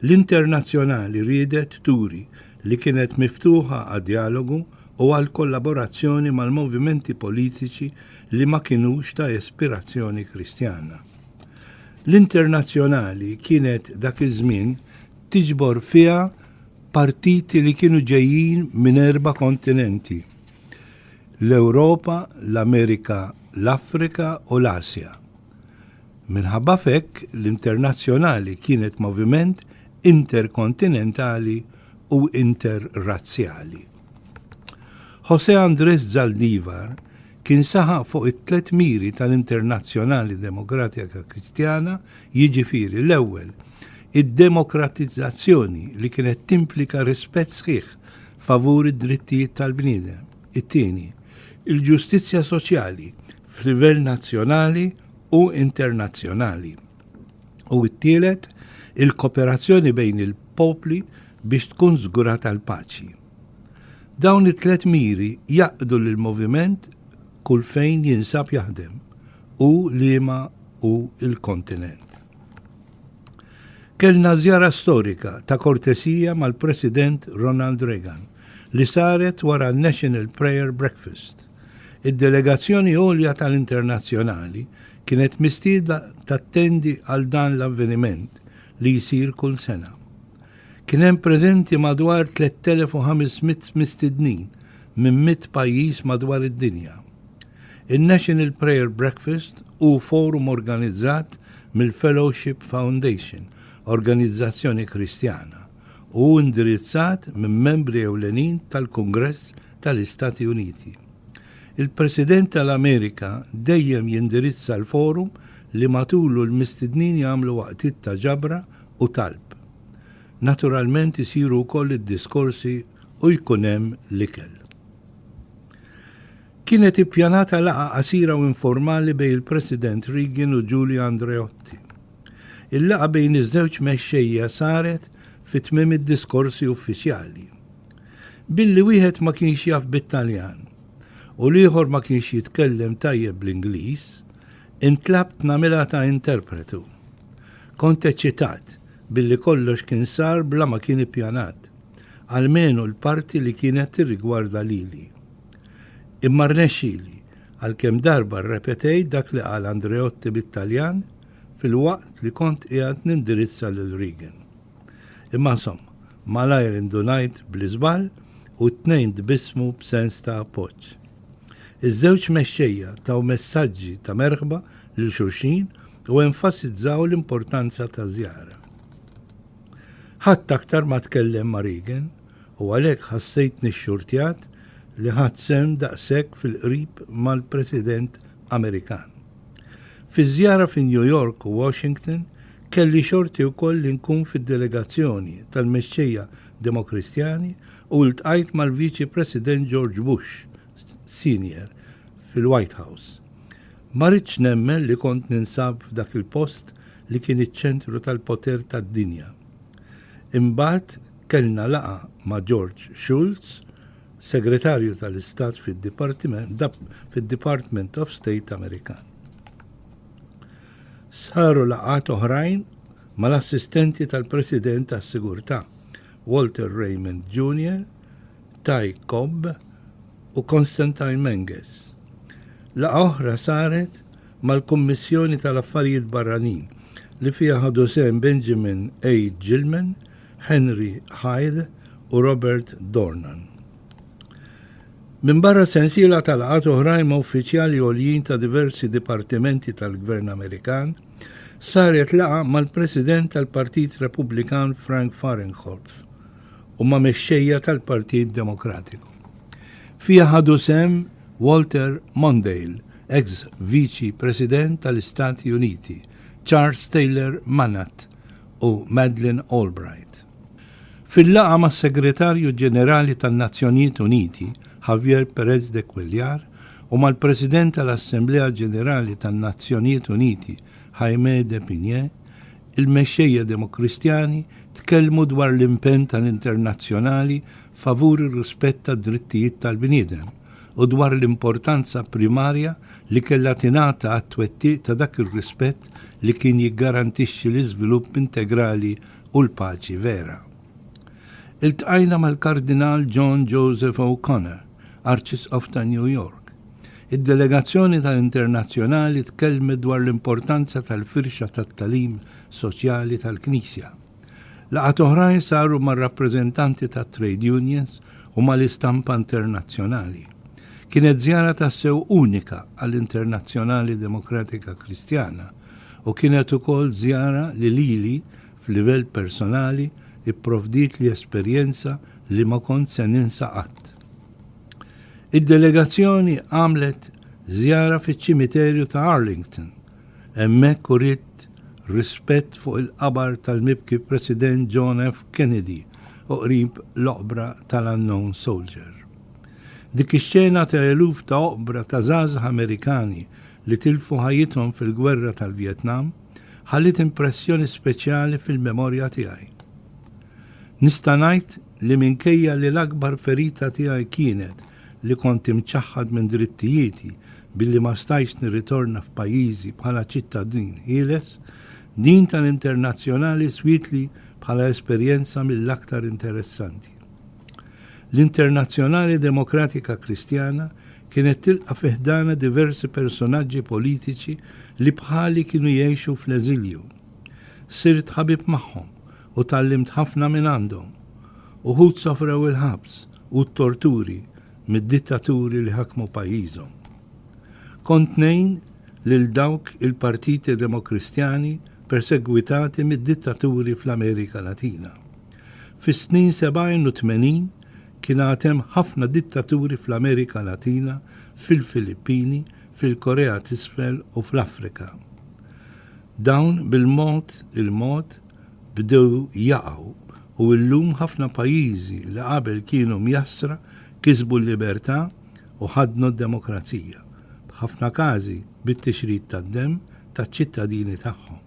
L-Internazzjonali riedet turi li kienet miftuħa għad dialogu u għal kollaborazzjoni mal-movimenti politiċi li ma kienux ta' ispirazzjoni kristjana. L-Internazzjonali kienet dak iż-żmien tiġbor fiha partiti li kienu ġejjin minn 4 kontinenti: l-Ewropa, l-Amerika, l-Afrika u l-Asja. Minħabba fekk l-Internazzjonali kienet moviment interkontinentali u interrazzjali. José Andrés Zaldívar kien saħaq fuq it-3 miri tal-Internazzjonali Demokratika Kristjana, jiġifieri l-ewwel id-demokratizzazzjoni li kienet timplika rispett sħiħ favur id-drittijiet tal-bniedem. It-tieni, il-ġustizzja soċjali f'livell nazzjonali u internazzjonali. U t-tielet, il-kooperazzjoni bejn il-popli biex tkun żgurata l-paċi. Dawn it-3 miri jaqdu l-moviment kull fejn jinsab jaħdem u liema u il-kontinent. Kellna żjara storika ta' kortesija mal-President Ronald Reagan li saret wara National Prayer Breakfast. Id-delegazzjoni għolja tal-Internazzjonali kienet mistieda tattendi għal dan l-avveniment li jsir kull sena. Kien hemm preżenti madwar 3500 mistednin minn 100 pajjiż madwar id-dinja. Il-National Prayer Breakfast u forum organizzat mill-Fellowship Foundation, organizzazzjoni kristjana, u indirizzat minn membri ewlenin tal-Kongress tal-Istati Uniti. Il-President tal-Amerika dejjem jindirizza l-forum li matulu l-mistednin jagħmlu waqtiet ta' ġabra u talb. Naturalment isiru wkoll id-diskorsi u jkun hemm l-ikel. Kienet ippjanata laqa qasira u informali bejn il-President Reagan u Giulio Andreotti. Il-laqa bejn iż-żewġ mexxejja saret fit-tmiem id-diskorsi uffiċjali. Billi wieħed ma kienx jaf bit-Taljan u l-ieħor ma kienx jitkellem tajjeb bl-Ingliż, intlabt nagħmilha ta' interpretu. Kont eċċitat billi kollox kien sar bla ma kien ippjanat, almenu l-parti li kienet tirrigwarda lili. Imma rnexxieli għalkemm darba rrepetej dak li qal Andreotti bit-Taljan fil-waqt li kont qiegħed nindirizza lil Reagan. Imma insomma, malajr indunajt bl-iżball u t-tnejn dbissmu b'sens ta' appoġġ. Iż-żewġ mexxejja taw messaġġi ta' merħba lil xulxin u enfasizzaw l-importanza ta' żjara. Ħadd aktar ma tkellem ma' Reagan u għalhekk ħassejtni xxurtjat li ħadsem daqshekk fil-qrib mal-President Amerikan. Fi żjara fi New York u Washington kelli xorti wkoll li nkun fid-delegazzjoni tal-mexxejja Demokristjani u ltqajt mal-Viċi President George Bush Senior fil-White House. Ma rridx nemmen li kont ninsab f'dak il-post li kien iċ-ċentru tal-poter tad-dinja. Imbagħad kellna laqa ma' George Shultz, segretarju tal-Istat fid-Department of State Amerikan. Saru laqat oħrajn mal-assistenti tal-President tas-Sigurtà Walter Raymond Jr., Ty Cobb u Constantine Menges. Laqa oħra saret mal-Kummissjoni tal-Affarijiet Barranin li fiha ħadu sehem Benjamin A. Gilman, Henry Hyde u Robert Dornan. Min barra sensiela tal-laqat oħrajn ma' uffiċjali għoljin ta' diversi dipartimenti tal-Gvern Amerikan, saret laqa mal-President tal-Partit Repubblikan Frank Fahrenholz u ma' mexxejja tal-Partit Demokratiku. Fija ħadu sem Walter Mondale, ex-Viċi President tal-Istati Uniti, Charles Taylor Manatt u Madeleine Albright. Fil-laqa ma' Segretarju Ġenerali tan-Nazzjonijiet Uniti, Javier Perez de Cuellar, u mal-President tal-Assemblea Ġenerali tan-Nazzjonijiet Uniti, Jaime de Piñé, il-mexxejja Demokristjani tkellmu dwar l-impenn tal-internazzjonali favur ir-rispett tad-drittijiet tal-bniedem u dwar l-importanza primarja li kellha tingħata għat-twettiq ta' dak ir-rispett li kien jiggarantixxi l-iżvilupp integrali u l-paċi vera. Iltqajna mal-Kardinal John Joseph O'Connor, Archbishop ta' New York. Id-delegazzjoni tal-internazzjonali tkellmet dwar l-importanza tal-firxa tat-talim soċjali tal-Knisja. Laqgħat oħrajn saru mar-rappreżentanti tat-trade unions u mal-istampa internazzjonali. Kienet żjara tassew unika għall-Internazzjonali Demokratika Kristjana u kienet ukoll żjara li lili f'livell personali ipprovdiet li esperjenza li ma kont se ninsa qatt. Id-delegazzjoni għamlet żjara fiċ-ċimiterju ta' Arlington, hemmhekk uriet rispett fuq il-qabar tal-mibki President John F. Kennedy u qrib l-oqbra tal-Unknown Soldier. Dik ix-xena ta' eluf ta' oqbra ta' żgħażagħ Amerikani li tilfu ħajjithom fil-gwerra tal-Vjetnam ħallit impressjoni speċjali fil-memorja tiegħi. Nista' ngħid li minkejja li l-akbar ferita tiegħi kienet li kont imċaħħad minn drittijieti billi ma stajx nirritorna f'pajjiżi bħala ċittadin ħieles, din tal-internazzjonali switli bħala esperjenza mill-aktar interessanti. L-Internazzjonali Demokratika Kristjana kienet tilqa' fiħdana diversi personaġġi politiċi li bħali kienu jgħixu fl-eżilju. Sirt ħabib magħhom u tallimt ħafna minn għandhom. Uħud sofrew il-ħabs u t-torturi mid-dittaturi li ħakmu pajjiżhom. Kont ngħin lil dawk il-partiti demokristjani persegwitati mid-dittaturi fl-Amerika Latina. Fis-snin 70 u 80 kien hemm ħafna dittaturi fl-Amerika Latina, fil-Filippini, fil-Korea t'isfel u fl-Afrika. Dawn il-mod bdew jaqgħu u llum ħafna pajjiżi li qabel kienu mjassra kisbu l-libertà u ħadnu d-demokrazija, b'ħafna każi bit-tixrid tad-demm taċ-ċittadini tagħhom.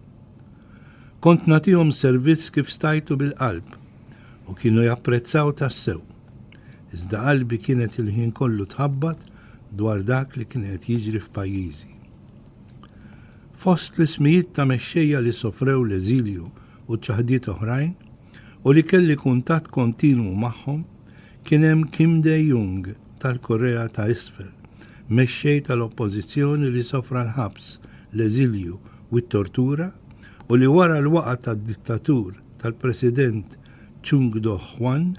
Kont nagħtihom servizz kif stajtu bil-qalb u kienu japprezzaw tassew. Iżda qalbi kienet il-ħin kollu tħabbat dwar dak li kienet jiġri f'pajjiżi. Fost l-ismijiet ta' mexxejja li sofrew l-eżilju u ċaħdiet oħrajn u li kelli kuntatt kontinwu magħhom kien hemm Kim Dae-jung tal-Korea ta' Isfel, mexxej tal-oppożizzjoni li sofra l-ħabs, l-eżilju u t-tortura u li wara l-waqgħa tad-dittatur tal-President Chung Do-hwan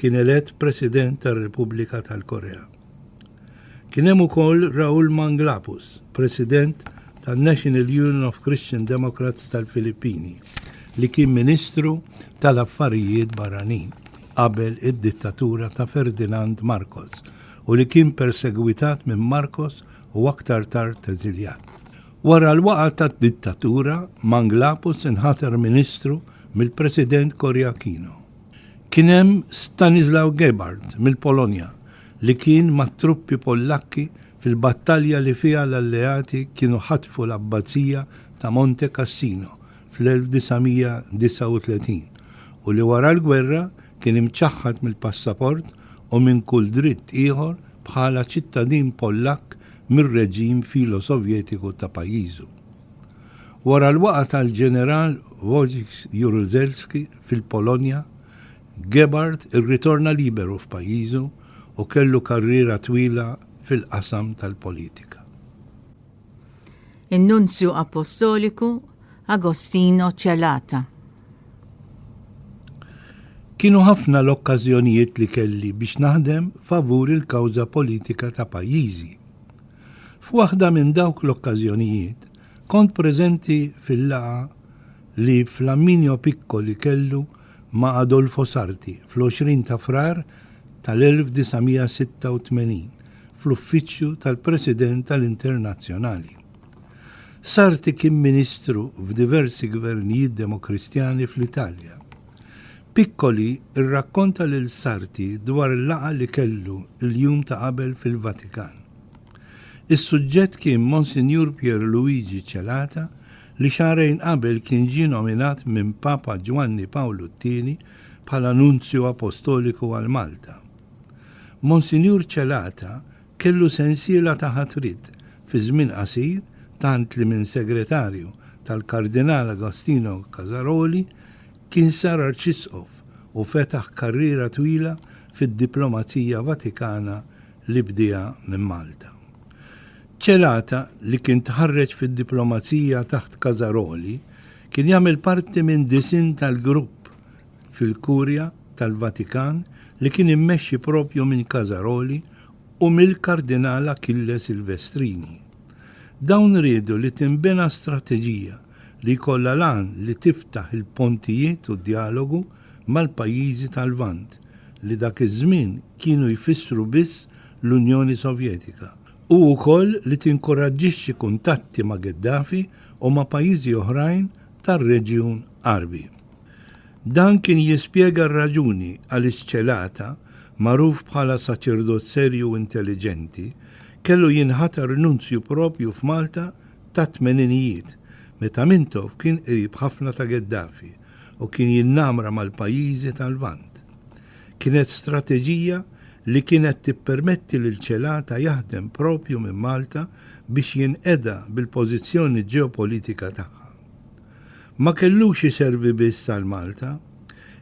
kien elett President tar-Repubblika tal-Korea. Kien hemm ukoll Raul Manglapus, President tan-National Union of Christian Democrats tal-Filippini, li kien Ministru tal-Affarijiet Barranin qabel id-dittatura ta' Ferdinand Marcos u li kien persegwitat minn Marcos u aktar tard eżiljat. Wara l-waqa tad-dittatura, Manglapus inħatar ministru mill-President Korjakino. Kien hemm Stanislaw Gebhard mill-Polonja li kien mat-truppi Pollakki fil-battalja li fiha l-alleati kienu ħatfu l-abbazija ta' Monte Cassino fl-1939 u li wara l-gwerra kien imċaħħad mill-passaport u minn kull dritt ieħor bħala ċittadin Pollak mir-reġim filo-sovjetiku ta' pajjiżu. Wara l-waqa tal-ġeneral Wojciech Jaruzelski fil-Polonja, Gebhard irritorna liberu f'pajjiżu u kellu karriera twila fil-qasam tal-politika. In-Nunzju Apostoliku Agostino Celata. Kienu ħafna l-okkażjonijiet li kelli biex naħdem favur il-kawża politika ta' pajjiżi. F'waħda minn dawk l-okkażjonijiet kont preżenti fil-laqa li Flamminio Piccoli kellu ma' Adolfo Sarti fl-20 ta' frar tal-1986 fl-uffiċċju tal-President tal-Internazzjonali. Sarti kien ministru f'diversi gvernijiet demokristjani fl-Italja. Piccoli irrakkonta lil Sarti dwar il-laqa li kellu il-jum ta' qabel fil-Vatikan. Is-suġġett kien Monsignor Pierluigi Celata li xarejn qabel kien ġie nominat minn Papa Giovanni Paolo II bħala Nunzju Apostoliku għal Malta. Monsignor Celata kellu sensiela ta' ħatrit fi żmien qasir tant li minn segretarju tal-Kardinal Agostino Casaroli kien sar arċisqof u fetaħ karriera twila fid-diplomazija Vatikana li bdija minn Malta. Celata li kien tħarreġ fid-diplomazija taħt Casaroli kien jagħmel parti minn disin tal-grupp fil-Kurja tal-Vatikan li kien immexxi propju minn Casaroli u mill-Kardinal Achille Silvestrini. Dawn riedu li tinbena strateġija li jkollha lan li tiftaħ il-pontijiet u d-dialogu mal-pajjiżi tal-Lvant li dak iż-żmien kienu jfissru biss l-Unjoni Sovjetika u wkoll li tinkoraġġixxi kuntatti ma' Gheddafi u ma' pajjiżi oħrajn tar-reġjun Qarbi. Dan kien jispjega r-raġuni għaliex Celata, magħruf bħala saċerdot serju u intelligenti, kellu jinħatar nunzju propju f'Malta ta' tmeninijiet, meta Mintov kien qrib ħafna ta' Gheddafi u kien jinnamra mal-pajjiżi tal-Lvant. Kienet strateġija li kienet tippermetti lil Celata jaħdem propju minn Malta biex jinqeda bil-pożizzjoni ġeopolitika tagħha. Ma kellux iservi biss għal Malta,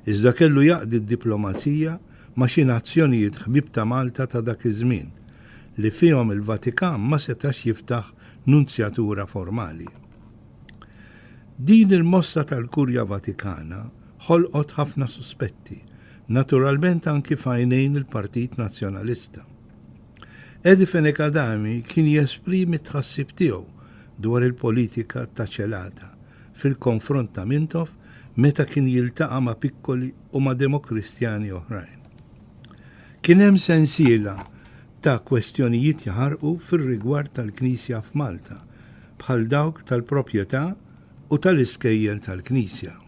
iżda kellu jaqdi d-diplomazija ma' xi nazzjonijiet ħbib ta' Malta ta' dak iż-żmien li fihom il-Vatikan ma setax jiftaħ nunzjatura formali. Din il-mossa tal-Kurja Vatikana ħolqot ħafna suspetti, naturalment anki f'għajnejn il-Partit Nazzjonalista. Edi Fenekadami kien jesprimi tħassib tiegħu dwar il-politika ta' Celata fil-konfront ta' Mintov meta kien jiltaqa' ma' Piccoli u ma' demokristjani oħrajn. Kien hemm sensiela ta' kwestjonijiet jaħarqu fir-rigward tal-Knisja f'Malta, bħal dawk tal-proprjetà u tal-iskejjel tal-Knisja.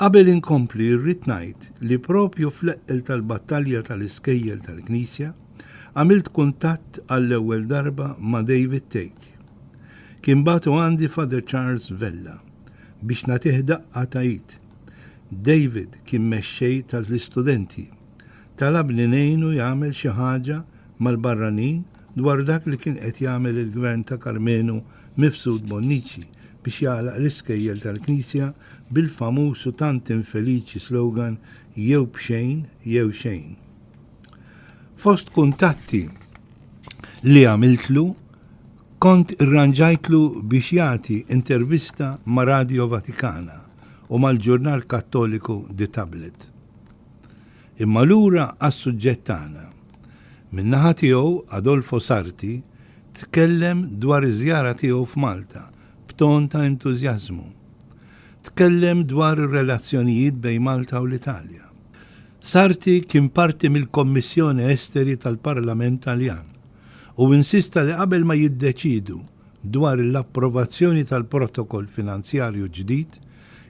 Qabel inkompli rrid ngħid li propju fl-eqqel tal-battalja tal-iskejjel tal-Knisja għamilt kuntatt għall-ewwel darba ma' David Take. Kien batu għandi Father Charles Vella biex nagħtih daqqa tajt. David kien mexxej tal-istudenti. Talabni ngħinu jagħmel xi ħaġa mal-barranin dwar dak li kien qed jagħmel il-gvern ta' Carmenu Mifsud Bonnici biex jagħlaq l-iskejjel tal-Knisja bil-famuż u tant infeliċi slogan jew b'xejn jew xejn. Fost kuntatti li għamiltlu kont irranġajtlu biex jagħti intervista ma' Radio Vatikana u mal-ġurnal Kattoliku di Tablet. Imma lura għas-suġġett tagħna. Min-naħa tiegħu Adolfo Sarti tkellem dwar iż-żjara tiegħu f'Malta b'ton ta' entużjażmu. Tkellem dwar ir-relazzjonijiet bejn Malta u l-Italja. Sarti kien parti mill-Kommissjoni Esteri tal-Parlament Taljan u insista li qabel ma jiddeċidu dwar l-approvazzjoni tal-protokoll finanzjarju ġdid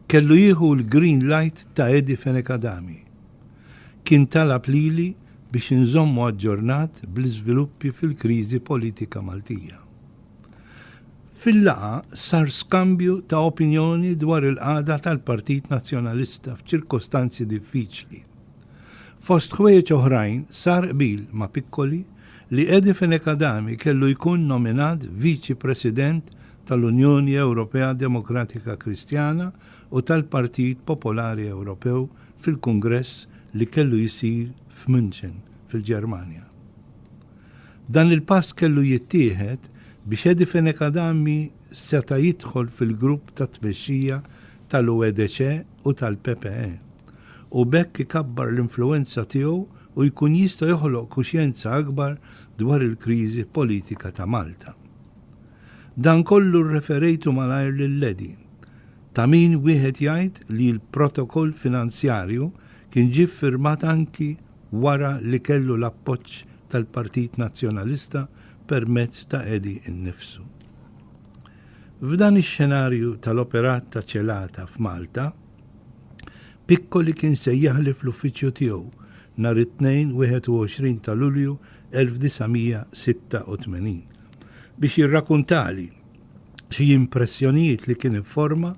kellu jieħu l-green light ta' Edi Fenekadami. Kien talab lili biex inżommu aġġornat bl-iżviluppi fil-kriżi politika Maltija. Fil-laqa sar skambju ta' opinjoni dwar il-qagħda tal-Partit Nazzjonalista f'ċirkostanzi diffiċli. Fost ħwejjeġ oħrajn sar qbil ma' Piccoli li Edi Fenekadami kellu jkun nominat Viċi President tal-Unjoni Ewropea Demokratika Kristjana u tal-Partit Popolari Ewropew fil-Kungress li kellu jisir f'München fil-Ġermanja. Dan il-pass kellu jittieħed biex Edi Fenekadami seta' jidħol fil-grupp ta' tmexxija tal-UEDC u tal-PPE u bekk ikabbar l-influenza tiegħu u jkun jista' joħloq kuxjenza akbar dwar il-kriżi politika ta' Malta. Dan kollu referejtu malajr lill-Edi. Ta' min wieħed jgħid li l-protokoll finanzjarju kien ġie firmat anki wara li kellu l-appoġġ tal-Partit Nazzjonalista permezz ta' Edi innifsu. F'dan ix-xenarju tal-operat ta' ċelata f'Malta, Piccoli kien sejjaħli fl-uffiċċju tiegħu nhar it-2 ta' Lulju 1986 biex jirrakkuntali xi impressjonijiet li kien informa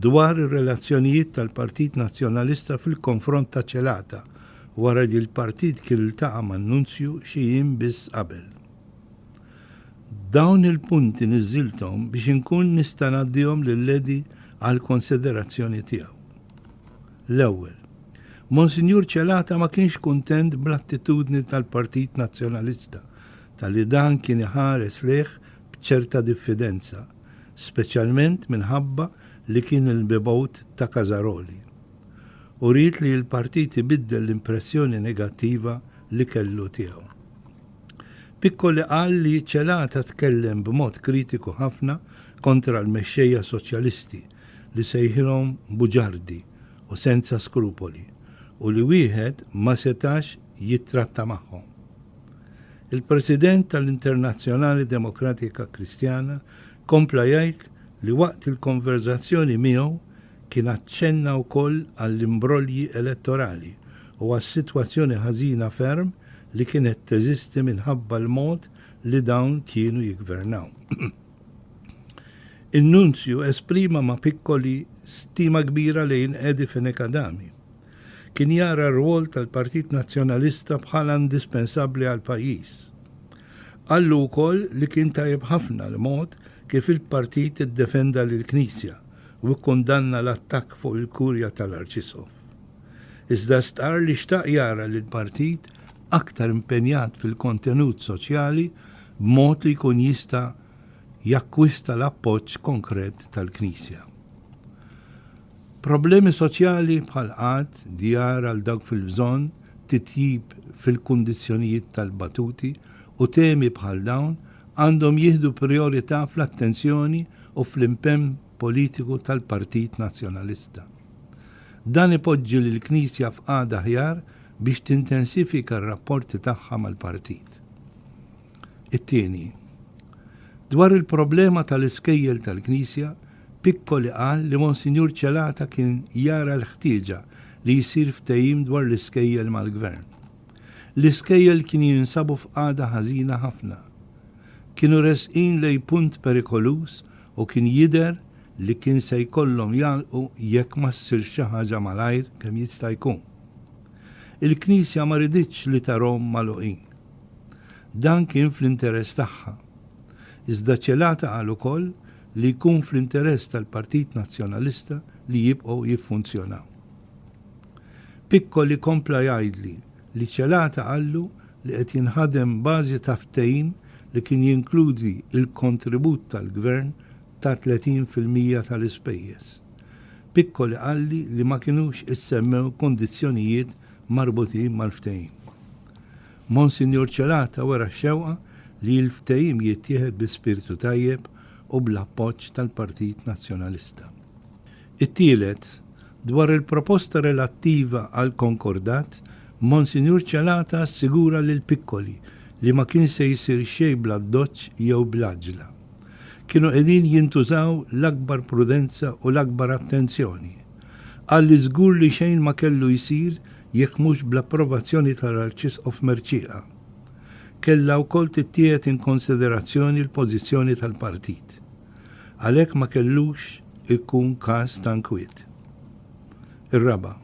dwar ir-relazzjonijiet tal-Partit Nazzjonalista fil-konfront ta' ċelata wara li l-partit kien iltaqa' man-Nunzju xi jiem biss qabel. Dawn il-punti niżilthom biex inkun nista' ngħaddihom lill-Edi għal konsiderazzjoni tiegħu. L-ewwel, Monsinjur Ċelata ma kienx kuntent bl-attitudni tal-Partit Nazzjonalista tal-li dan kien iħares leħ b'ċerta diffidenza, speċjalment minħabba li kien il-bebgħut ta' Kazaroli. U rid li l-partit ibiddel l-impressjoni negattiva li kellu tiegħu. Piccoli qal li Ċelata tkellem b'mod kritiku ħafna kontra l-mexxejja soċjalisti li sejħilhom buġardi u senza skrupoli u li wieħed ma setax jittratta magħhom. Il-President tal-Internazzjonali Demokratika Kristjana kompla jgħid li waqt il-konverzazzjoni miegħu kien aċċenna wkoll għall-imbrolji elettorali u għas-sitwazzjoni ħażina ferm li kienet teżisti minħabba l-mod li dawn kienu jiggvernaw. Il-Nunzju esprima ma' Piccoli stima kbira lejn Edi Fenekadami. Kien jara r-rwol tal-Partit Nazzjonalista bħala indispensabbli għal pajjiż. Qallu wkoll li kien tajjeb ħafna l-mod kif il-partit iddefenda lill-Knisja u kkundanna l-attakk fuq il-kurja tal-Arċisqof. Iżda star li xtaq jara li l-partit aktar impenjat fil-kontenut soċjali b'mod li jkun jista' jakkwista l-appoġġ konkret tal-Knisja. Problemi soċjali bħal qatt, djar għal dawk fil-bżonn, titjib fil-kundizzjonijiet tal-batuti u temi bħal dawn għandhom jieħdu priorità fl-attenzjoni u fl-impenn politiku tal-Partit Nazzjonalista. Dan ipoġġi lill-Knisja f'qagħda aħjar biex tintensifika r-rapporti tagħha mal-partit. It-tieni, dwar il-problema tal-iskejjel tal-Knisja, Piccoli qal li Monsinjur Ċelata kien jara l-ħtieġa li jsir ftehim dwar l-iskejjel mal-Gvern. L-iskejjel kien jinsabu f'qagħda ħażina ħafna. Kienu resqin lej punt perikolus u kien jidher li kien se jkollhom jagħlqu jekk ma ssir xi ħaġa malajr kemm jista' jkun. Il-Knisja ma riditx li tarhom magħluqin. Dan kien fl-interess tagħha. Iżda Ċelata qal ukoll li jkun fl-interess tal-Partit Nazzjonalista li jibqgħu jiffunzjonaw. Piccoli kompla jgħidli li Ċelata qallu li qed jinħadem bażi ta' ftehim li kien jinkludi il-kontribut tal-Gvern ta' 30% tal-ispejjeż. Piccoli qalli li ma kinux issemmew kondizzjonijiet marbutin mal-ftehim. Monsinjur Ċelata wara x-xewqa li l-ftehim jittieħed bi spiritu tajjeb u bl-appoġġ tal-Partit Nazzjonalista. It-tielet, Dwar il-proposta relattiva għal konkordat, Monsignor Ċelata assigura lil pikkoli li ma kien se jisir xej bla doċ jew blaġla. Kienu qegħdin jintużaw l-akbar prudenza u l-akbar attenzjoni. Għalli żgur li xejn ma kellu jsir jekk mhux bl-approvazzjoni tal-Arċisqof Merċieqa. Kellha wkoll tittieħed in konsiderazzjoni l-pożizzjoni tal-partit. Għalhekk ma kellux ikun każ ta' inkwiet. Ir-raba'.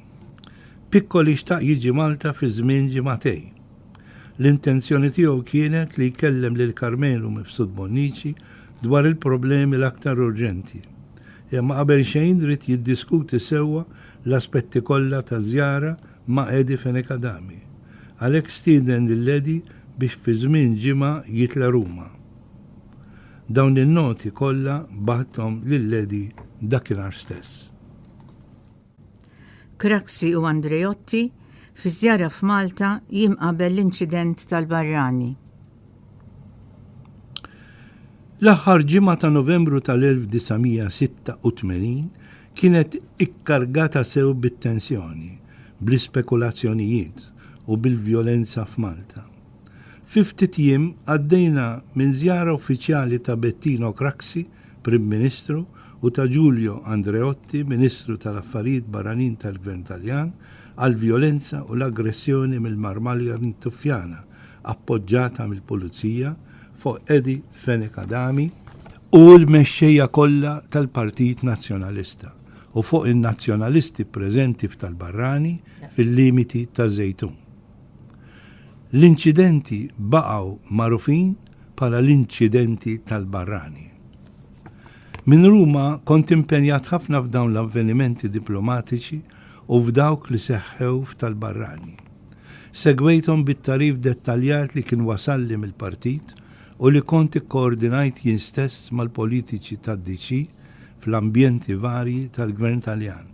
Pikkoli xtaq jiġi Malta fi żmien ġimagħtej. L-intenzjoni tiegħu kienet li jkellem lil Karmelu Mifsud Bonnici dwar il-problemi l-aktar urġenti. Imma qabel xejn rid jiddiskuti sewwa l-aspetti kollha ta' żjara ma' Edi Fenekadami. Għalhekk stieden lil-Edi biex fi żmien ġimgħa jitla Ruma. Dawn in-noti kollha bagħthom lil-Edi dakinhar stess. Craxi u Andreotti fi żjara f'Malta jiem qabel l-inċident tal-Barrani. L-aħħar ġimgħa ta' Novembru tal-1986 kienet ikkargata sew bit-tensjoni, bl-ispekulazzjonijiet u bil-vjolenza f'Malta. Fi ftit jiem għaddejna minn żjara uffiċjali ta' Bettino Craxi, Prim Ministru, u ta' Giulio Andreotti, Ministru tal-Affarijiet Barranin tal-Gvern Taljan, għal violenza u l-aggressjoni mill-Marmalja Rintuffjana, appoġġata mill-Pulizija fuq Edi Fenekadami u l-mexxejja kollha tal-Partit Nazzjonalista u fuq in-nazzjonalisti preżenti f'tal-Barrani fil-limiti ta' Żejtun. L-inċidenti baqgħu magħrufin bħala l-inċidenti tal-Barrani. Min Ruma kont impenjat ħafna f'dawn l-avvenimenti diplomatiċi u f'dawk li seħħew f'tal-Barrani. Segwejthom bit-tarif dettaljat li kien wasalli mill-partit u li kont ikkoordinajt jien stess mal-politiċi tad-DC fl-ambjenti varji tal-Gvern Taljan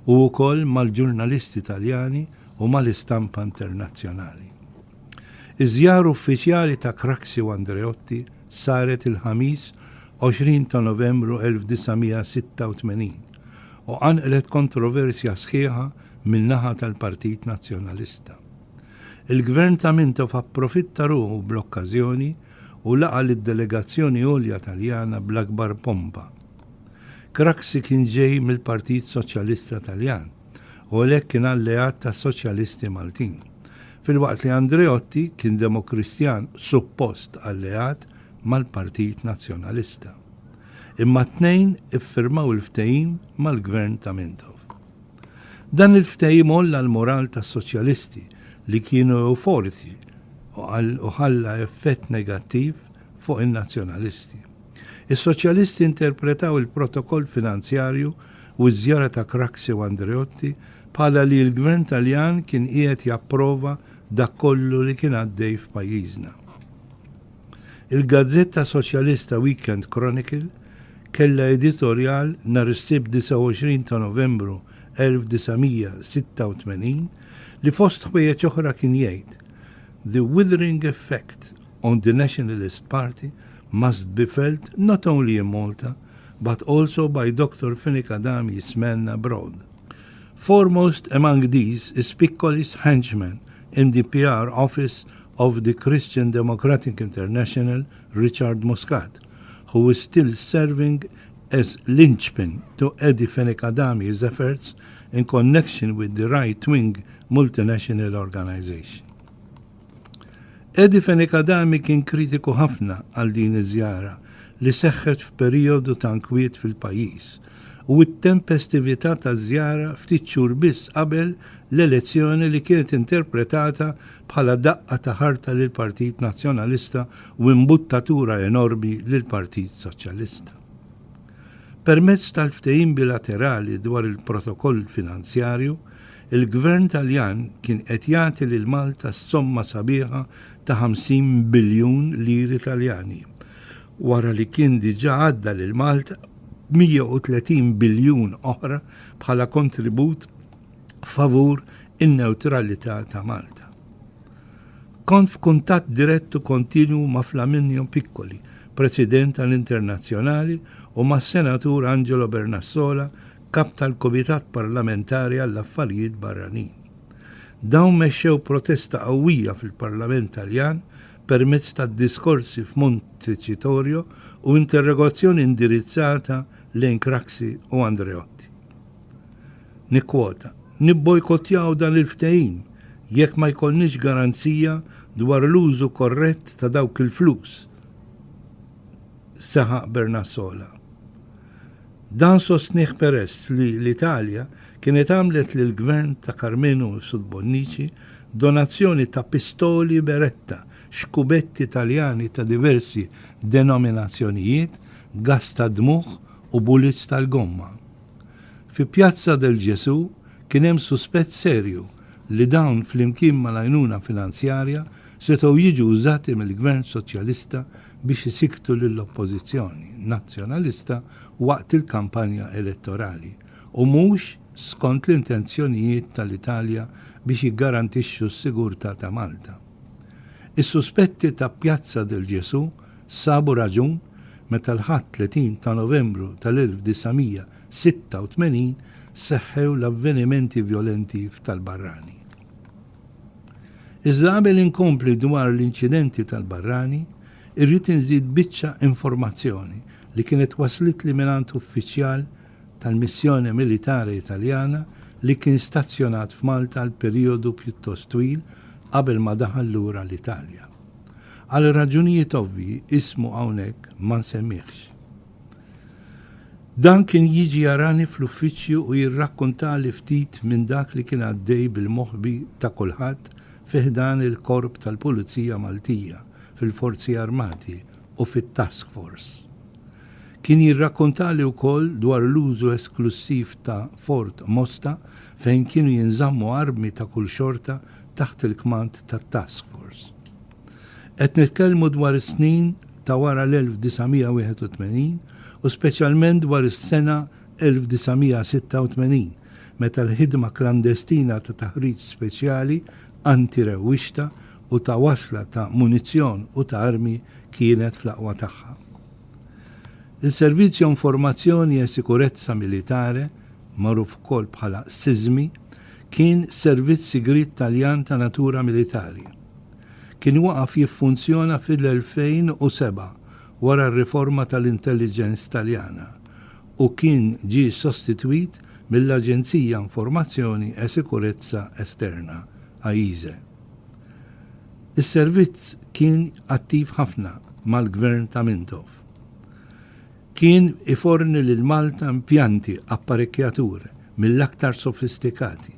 u wkoll mal-ġurnalisti Taljani u mal-istampa internazzjonali. Iż-żjara uffiċjali ta' Craxi u Andreotti saret il-ħamis 20 ta' Novembru 1986 u għanqlet kontroversja sħiħa min-naħa tal-Partit Nazzjonalista. Il-Gvern ta' Mintov approfitta ruħu bl-okkażjoni u laqa lid-delegazzjoni għolja Taljana bl-akbar pompa. Craxi kien ġej mill-Partit Soċjalista Taljan u għalhekk kien alleat ta' Soċjalisti Maltin, fil-waqt li Andreotti kien demokristjan suppost alleat mal-Partit Nazzjonalista. Imma t-tnejn iffirmaw il-ftehim mal-Gvern ta' Mintov. Dan il-ftehim olla l-moral ta' soċjalisti li kienu euforiċi u ħalla effett negattiv fuq in-nazzjonalisti. Is-soċjalisti interpretaw il-protokoll finanzjarju u ż-żjara ta' Craxi u Andreotti bħala li l-Gvern Taljan kien qiegħed japprova dak kollu li kien għaddej f'pajjiżna. Il-Gazzetta Soċjalista Weekend Chronicle kella editorjal nhar is-sibt 29 ta' Novembru 1986 li fost ħwejjeġ oħra kien jgħid: "The withering effect on the Nationalist Party must be felt not only in Malta, but also by Dr. Fenekadami's men abroad. Foremost among these is Piccoli's henchman in the PR office of the Christian Democratic International, Richard Muscat, who is still serving as linchpin to Edi Fenekadami's efforts in connection with the right-wing multinational organization." Edi Fenekadami kien kritiku ħafna għal din iż-żjara li seħħet f'perjodu ta' inkwiet fil-pajjiż u t-tempestività taż-żjara ftit xhur biss qabel l-elezzjoni li kienet interpretata bħala daqqa ta' ħarta lil Partit Nazzjonalista u imbuttatura enormi lil Partit Soċjalista. Permezz tal-ftehim bilaterali dwar il-protokoll finanzjarju, il-Gvern Taljan kien qed jagħti lil Malta somma sabiħa ta' 50 biljun liri Taljani, wara li kien diġà għadda lil Malta 130 biljun oħra bħala kontribut favur in-neutralità ta' Malta. Kont f'kuntatt direttu kontinwu ma' Flaminio Piccoli, President tal-Internazzjonali, u ma' Senatur Angelo Bernassola, kap tal-Kumitat Parlamentari għall-Affarijiet Barranin. Dawn mexxew protesta qawwija fil-Parlament Taljan permezz tad-diskorsi f'Montecitorio u interrogazzjoni indirizzata lejn Craxi u Andreotti. Nikkwota, nibbojkottjaw dan il-ftehim jekk ma jkollniex garanzija dwar l-użu korrett ta' dawk il-flus, saħaq Bernassola. Dan sostniħ peress li l-Italja kienet għamlet lil gvern ta' Carmenu Subbonnici donazzjoni ta' pistoli Beretta, xkubetti Italjani ta' diversi denominazzjonijiet, gas ta' dmuħ u bullets tal-gomma. Fi Pjazza del Ġesu kien hemm suspett serju li dawn flimkien mal-għajnuna finanzjarja setgħu jiġu użati mill-Gvern Soċjalista biex isiktu lill-oppożizzjoni nazzjonalista waqt il-kampanja elettorali u mhux skont l-intenzjonijiet tal-Italja biex jiggarantixxu s-sigurtà ta' Malta. Is-suspetti ta' Pjazza del Ġesu sabu raġun meta l-ħadd 30 ta' Novembru tal-1986 seħħew l-avvenimenti violenti tal-Barrani. Iżda qabel inkompli dwar l-inċidenti tal-Barrani, irrid inżid biċċa informazzjoni li kienet waslit li mingħand uffiċjal tal-missjoni militari Italjana li kien stazzjonat f'Malta għal perjodu pjuttost twil qabel ma daħal lura l-Italja. Għal raġunijiet ovvji ismu hawnhekk ma nsemmihx. Dan kien jiġi jarani fl-uffiċċju u jirrakkontali ftit minn dak li kien għaddej bil-moħbi ta' kulħadd fiħdan il-korp tal-Pulizija Maltija fil-Forzi Armati u fit-Task Force. Kien jirrakkontali wkoll dwar l-użu esklusiv ta' Fort Mosta fejn kienu jinżammu armi ta' kull xorta taħt il-kmand tat-Task Force. Qed nitkellmu dwar is-snin ta' wara l-1981 u speċjalment dwar is-sena 1986 meta l-ħidma klandestina ta' taħriġ speċjali antirewwixta u ta' wasla ta' munizzjon u ta' armi kienet fl-aqwa tagħha. Il-Servizzju Informazzjoni e Sikurezza Militare, magħruf ukoll bħala SISMI, kien servizz sigrit Taljan ta' natura militari. Kien waqaf jiffunzjona fil-2007 wara r-riforma tal-intelligence Taljana u kien ġie sostitwit mill-Aġenzija Informazzjoni e Sikurezza Esterna, AISE. Is-servizz kien attiv ħafna mal-Gvern ta' Mintov. Kien iforni lil Malta impjanti apparecchiature mill-aktar sofistikati,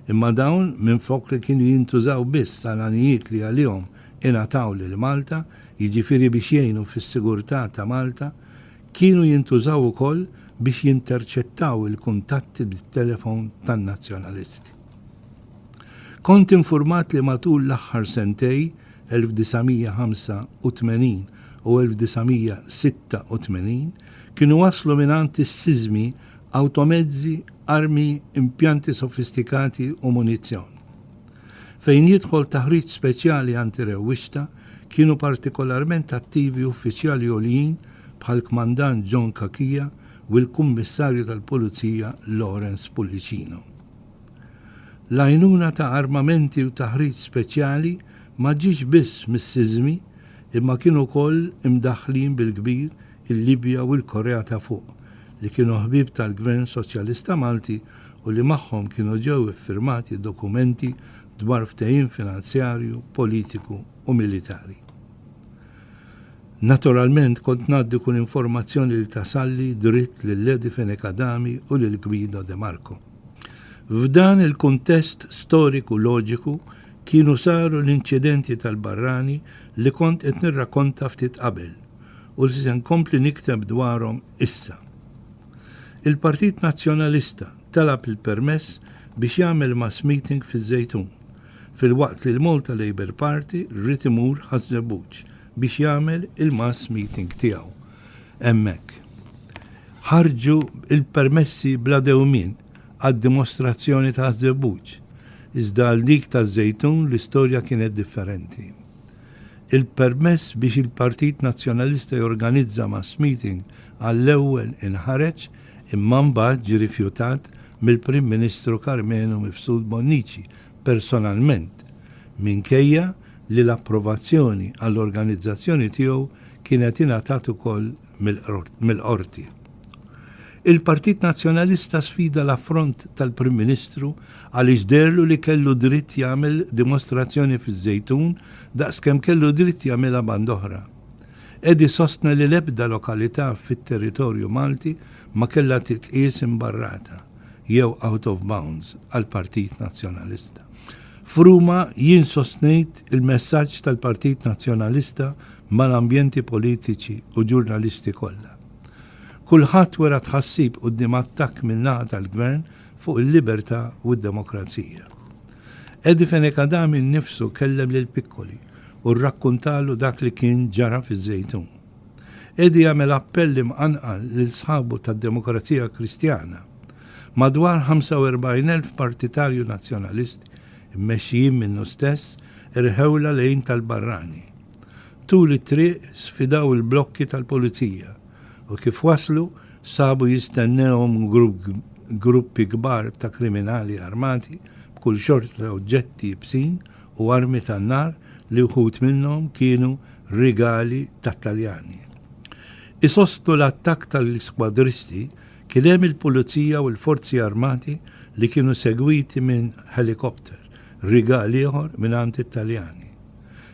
imma dawn minn flok li kienu jintużaw biss għal-għanijiet li għalihom ingħataw lil Malta, jiġifieri biex jgħinu fis-sigurtà ta' Malta, kienu jintużaw ukoll biex jinterċettaw il-kuntatti bit-telefon tan-nazzjonalisti. Kont infurmat li matul l-aħħar sentej 1985 u 1986 kienu waslu minant is-SISMI automezzi, armi, impjanti sofistikati u munizzjon. Fejn jidħol taħriġ speċjali antirewwixta kienu partikolarment attivi uffiċjali għoljin bħal kmandant John Kakija u l-kummissarju tal-Pulizija Lawrence Pullicino. L-għajnuna ta' armamenti u taħriġ speċjali ma ġiex biss mis-SISMI imma kienu wkoll imdaħħlin bil-kbir il-Libja u l-Korea ta' fuq li kienu ħbib tal-Gvern Soċjalista Malti u li magħhom kienu ġew iffirmati dokumenti dwar ftehim finanzjarju, politiku u militari. Naturalment kont ngħaddi kull informazzjoni li tasalli dritt lil-Ledi Fenekadami u lil Guido De Marco. F'dan il-kuntest storiku loġiku kienu saru l-inċidenti tal-Barrani li kont qed nirrakkonta ftit qabel u li se nkompli nikteb dwarhom issa. Il-Partit Nazzjonalista talab il-permess biex jagħmel mass meeting fiż-Żejtun fil-waqt li l-Malta Labour Party rrid imur Ħażebbuġ biex jagħmel il-mass meeting tiegħu. Hemmhekk. Ħarġu il-permessi bla dewmien għad-dimostrazzjoni ta' Ħażebbuġ. Iżda għal dik ta' Żejtun l-istorja kienet differenti. Il-permess biex il-Partit Nazzjonalista jorganizza mass meeting għall-ewwel inħareġ imma mbagħad ġie rifjutat mill-Prim Ministru Carmenu Mifsud Bonnici personalment minkejja li l-approvazzjoni għall-organizzazzjoni tiegħu kienet ingħatat ukoll mill-qorti. Il-Partit Nazzjonalista sfida l-affront tal-Prim Ministru għaliex derlu li kellu dritt jagħmel dimostrazzjoni fiż-Żejtun daqskemm kellu dritt jagħmilha band oħra. Edi sostna li l-ebda lokalità fit-territorju Malti ma kellha titqies imbarrata jew out of bounds għall-Partit Nazzjonalista. Fruma jien sostnejt il-messaġġ tal-Partit Nazzjonalista mal-ambjenti politiċi u ġurnalisti kollha. Kulħadd wera tħassib quddiem attakk min-naħa tal-Gvern fuq il-libertà u d-demokrazija. Edi Fenekadami nnifsu kellem lil Piccoli u rrakkuntalu dak li kien ġara fiż-Żejtun. Edi jagħmel appelli mqanqal lil sħabu tad-Demokrazija Kristjana. Madwar 45,000 partitarju nazzjonalisti mmexxijin minnu stess irħewla lejn tal-Barrani. Tul it-triq sfidaw il-blokki tal-Pulizija u kif waslu sabu jistennewhom gruppi kbar ta' kriminali armati b'kull xorta oġġetti bsin u armi tan-nar li wħud minnhom kienu rigali tat-Taljani. Isostnu l-attakk tal-iskwadristi kien hemm il-Pulizija u l-Forzi Armati li kienu segwiti minn helikopter, rigali ieħor mingħand it-Taljani.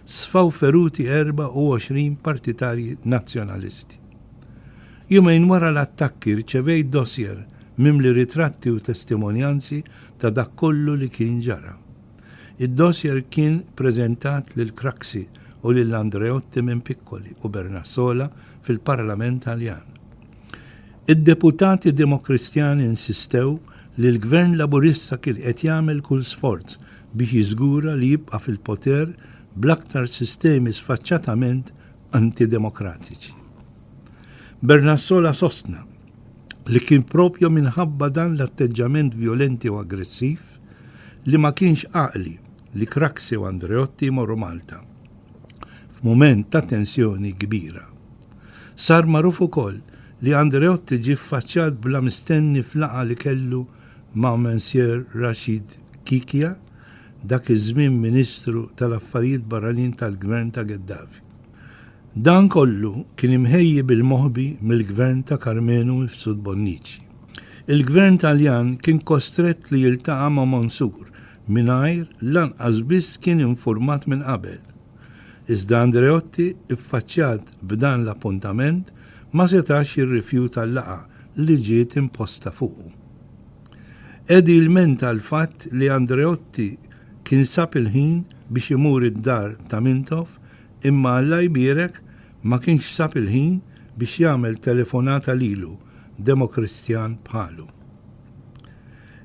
Sfaw feruti 24 partitarji nazzjonalisti. Jumejn wara l-attakki rċevejt dossier mimli ritratti u testimonjanzi ta' dak kollu li kien ġara. Id-dossier kien preżentat lil Craxi u lil Andreotti minn Piccoli u Bernassola fil-Parlament Taljan. Id-deputati demokristjani insistew li l-Gvern Laburista kien qed jagħmel kull sforz biex jiżgura li jibqa' fil-poter bl-aktar sistemi sfaċċatament antidemokratiċi. Bernassola sostna li kien propju minħabba dan l-atteġġament violenti u aggressiv li ma kienx għaqli li Craxi u Andreotti morru Malta f'mument ta' tensjoni kbira. Sar magħruf ukoll li Andreotti ġie ffaċċjat bla mistenni f'laqgħa li kellu ma' Monsieur Rashid Kikja, dak iż-żmien Ministru tal-Affarijiet Barranin tal-Gvern ta' Gheddafi. Dan kollu kien imħejji bil-moħbi mill-Gvern ta' Carmenu Mifsud Bonnici. Il-Gvern Taljan kien kostrett li jiltaqa' ma' Mansur mingħajr lanqas biss kien infurmat minn qabel. Iżda Andreotti iffaċċjat b'dan l-appuntament ma setax jirrifjuta l-laqgħa li ġiet imposta fuqu. Edi il-menta l-fatt li Andreotti kien sab il-ħin biex imur id-dar ta' Mintoff imma Alla jbierek ma kienx sab il-ħin biex jagħmel telefonata lilu Demokristjan bħalu.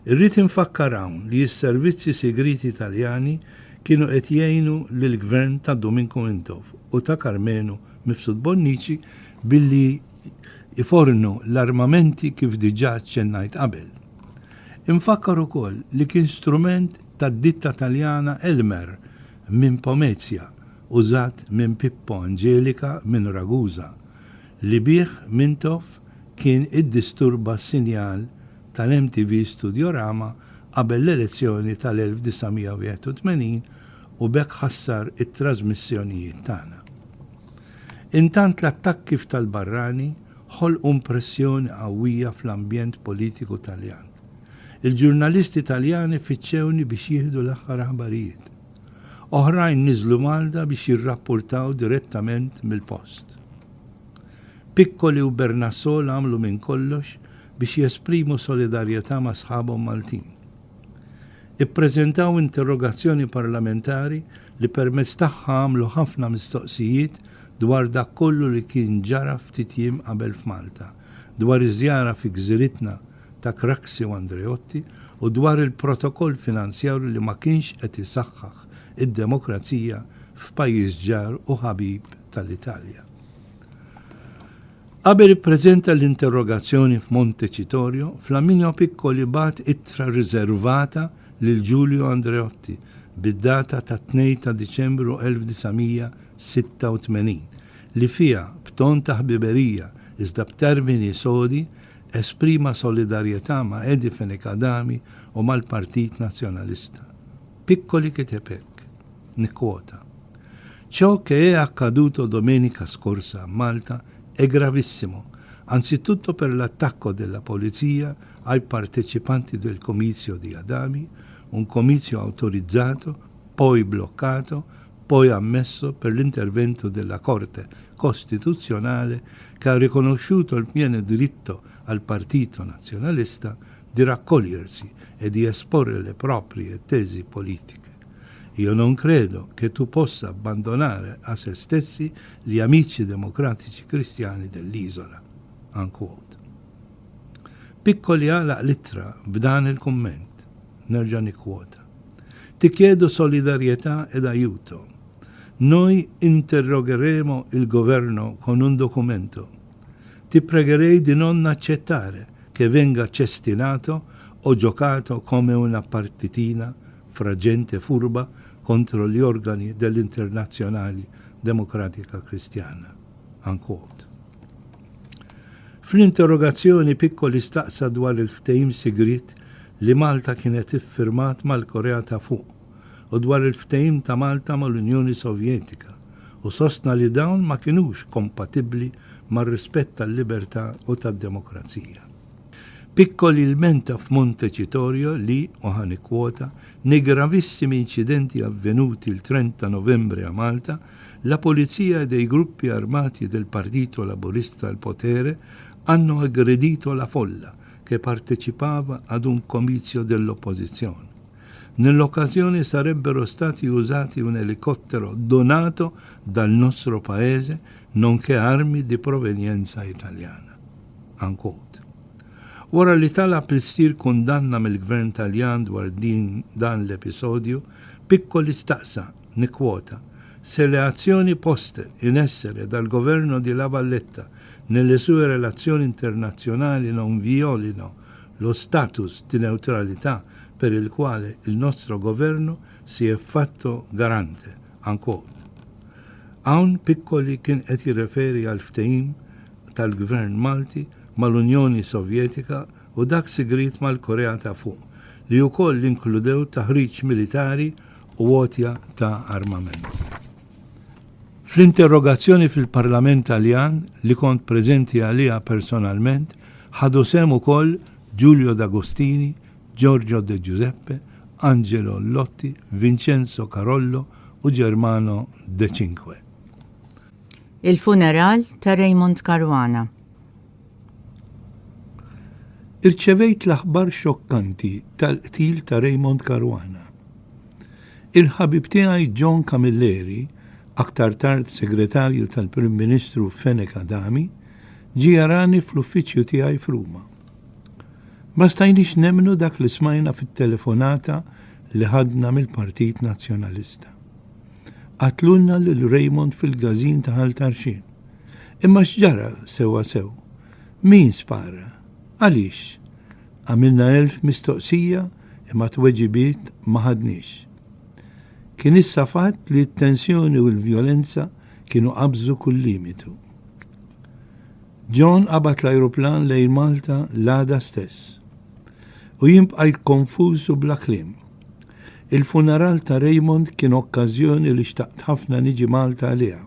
Irrid infakkar hawn li s-servizzi segreti Taljani kienu qed jgħinu lill-Gvern ta' Domingo Mintoff u ta' Carmenu Mifsud Bonnici billi ifornu l-armamenti kif diġà ċennajt qabel. Infakkar ukoll li kien strument tad-ditta Taljana Elmer minn Pomezia użat minn Pippo Angelica minn Ragusa li bih Mintoff kien iddisturba s-sinjal tal-MTV Studiorama qabel l-elezzjoni tal-1981 u bekk ħassar it-trasmissjonijiet tagħna. Intant l-attakki tal-Barrani ħolqu impressjoni qawwija fl-ambjent politiku Taljan. Il-ġurnalisti Taljani fiċċewni biex jieħdu l-aħħar aħbarijiet. Oħrajn niżlu Malta biex jirrapportaw direttament mill-post. Piccoli u Bernassola għamlu minn kollox biex jesprimu solidarjetà ma' sħabhom Maltin. Ippreżentaw interrogazzjoni parlamentari li permezz tagħha għamlu ħafna mistoqsijiet dwar dak kollu li kien ġara ftit jiem qabel f'Malta, dwar iż-żjara fi gżiritna ta' Craxi u Andreotti u dwar il-protokoll finanzjarju li ma kienx qed isaħħaħ id-demokrazija f'pajjiż ġar u ħabib tal-Italja. Qabel ippreżenta l-interrogazzjoni f'Montecitorio, Flaminio Piccoli bat ittra riservata lil Giulio Andreotti bid-data ta' 2 ta' Diċembru 1986 li fija b'ton ta' ħbiberija iżda b'termini sodi esprima solidarietà ma' Edi Fenekadami u mal-Partit Nazjonalista. Piccoli kitebek, nikkwota. Ciò che è accaduto domenica scorsa a Malta è gravissimo, anzitutto per l'attacco della polizia ai partecipanti del comizio di Adami, un comizio autorizzato, poi bloccato, poi ammesso per l'intervento della Corte Costituzionale che ha riconosciuto il pieno diritto al Partito Nazionalista di raccogliersi e di esporre le proprie tesi politiche. Io non credo che tu possa abbandonare a se stessi gli amici democratici cristiani dell'isola. Unquote. Piccoli alla littra b'dan il-komment. Nerġa' nikkwota. Ti chiedo solidarietà ed aiuto. Noi interrogheremo il governo con un documento. Ti pregherei di non accettare che venga cestinato o giocato come una partitina fra gente furba contro gli organi dell'Internazjonali Demokratika Kristjana. Unquote. Fl-interrogazzjoni Piccoli staqsa dwar il-ftehim sigrit li Malta kienet iffirmat mal-Korea ta' fuq u dwar il-ftehim ta' Malta mal-Unjoni Sovjetika u sostna li dawn ma kienux kompatibbli mar-rispett tal-libertà u tad-demokrazija. Piccoli il-menta f'Montecitorio li, u ħanikwota, nei gravissimi incidenti avvenuti il 30 novembre a Malta, la polizia e dei gruppi armati del Partito Laburista al potere hanno aggredito la folla che partecipava ad un comizio dell'opposizione. Nell'occasione sarebbero stati usati un elicottero donato dal nostro paese, nonché armi di provenienza italiana. Unquote. Wara li talab il-sir kundanna mill-Gvern Taljan dwar dan l-episodju, Piccoli staqsa, nikkwota, se le azioni poste in essere dal governo di La Valletta nelle sue relazioni internazionali non violino lo status di neutralità per il quale il nostro governo si è fatto garante. Unquote. Hawn Piccoli kien qed jirreferi għal ftehim tal-Gvern Malti mal-Unjoni Sovjetika u dak sigrit mal-Korea ta' fuq li wkoll inkludew taħriġ militari u għotja ta' armamenti. Fl-interrogazzjoni fil-Parlament Taljan li kont preżenti għalija personalment ħadu sem ukoll Giulio D'Agostini, Giorgio De Giuseppe, Angelo Lotti, Vincenzo Carollo u Germano De Cinque. Il-funeral ta' Raymond Caruana. Irċevejt l-aħbar xokkanti tal-qtil ta' Raymond Caruana. Il-ħabib tiegħi John Camilleri, aktar tard segretarju tal-Prim Ministru Fenekadami, ġi jarani fl-uffiċċju tiegħi f'Ruma. Ma stajniex nemmnu dak li smajna fit-telefonata li ħadna mill-Partit Nazzjonalista. Qatlulna lil Raymond fil-gazin ta' Ħaltarxin. Imma x'ġara sewa sew? Min spara? Għaliex? Għamilna 1000 mistoqsija imma tweġibiet ma ħadniex. Kien issa fatt li t-tensjoni u l-vjolenza kienu qabżu kull limitu. John qabat l-ajruplan lejn Malta l-għada stess. U jimbqajt konfużu bla kliem. Il-funeral ta' Raymond kien okkażjoni li xtaqt ħafna niġi Malta għaliha.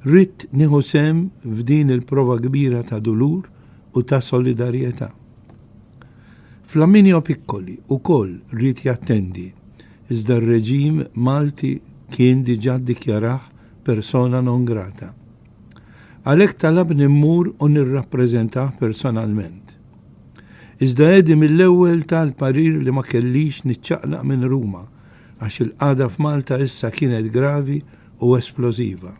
Ritt nieħu sem f'din il-prova kbira ta' dulur u ta' solidarjetà. Flaminio Piccoli ukoll rrit jattendi, iżda r-reġim Malti kien diġà ddikjarah persona non grata. Għalhekk talab nimmur u nirrappreżentah personalment. Iżda għedi mill-ewwel tal-parir li ma kellix niċċaqlaq minn Ruma, għax il-qagħda f'Malta issa kienet gravi u esplosiva.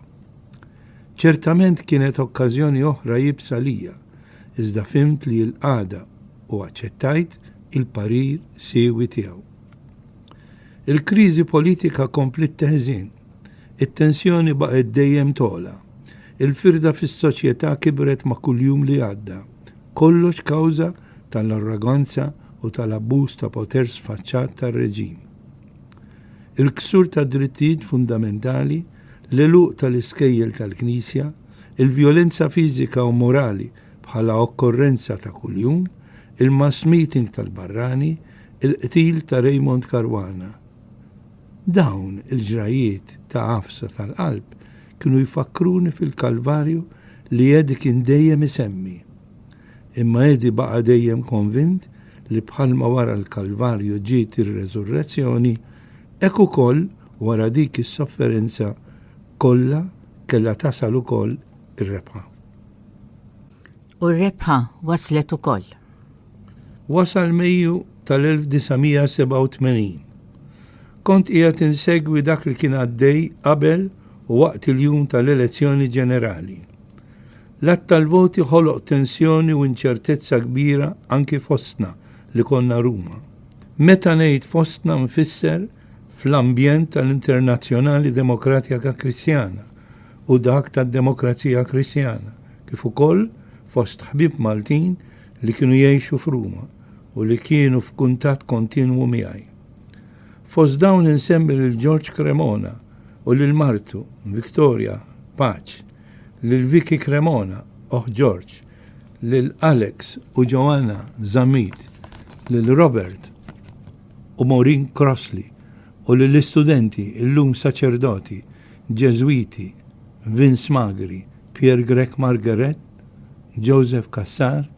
Ċertament kienet okkażjoni oħra jibsa lija, iżda fimt li l-qagħda u aċċettajt il-parir siewi tiegħu. Il-kriżi politika komplit teħżin, it-tensjoni baqgħet dejjem tola, il-firda fis-soċjetà kibret ma' kuljum li għadda, kollox kawża tal-arroganza u tal-abbuż ta' poter sfaċċat tar-reġim. Il-ksur ta' drittijiet fundamentali, l-eluq tal-iskejjel tal-Knisja, il-vjolenza fiżika u morali bħala okkorrenza ta' kuljum, il-mass meeting tal-Barrani, il-qtil ta' Raymond Caruana. Dawn il-ġrajiet ta' għafsa tal-qalb kienu jfakkruni fil-Kalvarju li Edi kien dejjem isemmi. Imma Edi baqa dejjem konvint li bħalma wara l-Kalvarju ġiet ir-reżurrezzjoni, hekk ukoll wara dik is-sofferenza kollha kellha tasal ukoll ir-rebħa. U r-rebħa waslet ukoll. Wasal Mejju tal-1987. Kont qiegħed insegwi dak li kien għaddej qabel u waqt il-jum tal-elezzjoni ġenerali. L-att tal-voti ħoloq tensjoni u inċertezza kbira anki fostna li konna Ruma. Meta ngħid fostna nfisser fl-ambjent tal-Internazzjonali Demokratika Kristjana u dak tad-Demokrazija Kristjana, kif ukoll fost ħbib Maltin li kienu jgħixu f'Ruma u li kienu f'kuntatt kontinwu miegħi. Fost dawn insemmi lil George Cremona u lil Martu, Victoria, Paċ, lil Vicky Cremona, George, lil Alex u Joanna Zamit, lil Robert u Maureen Crossley u lil istudenti illum saċerdoti, Ġeżwiti, Vince Magri, Pierre Grek Margaret, Joseph Kassar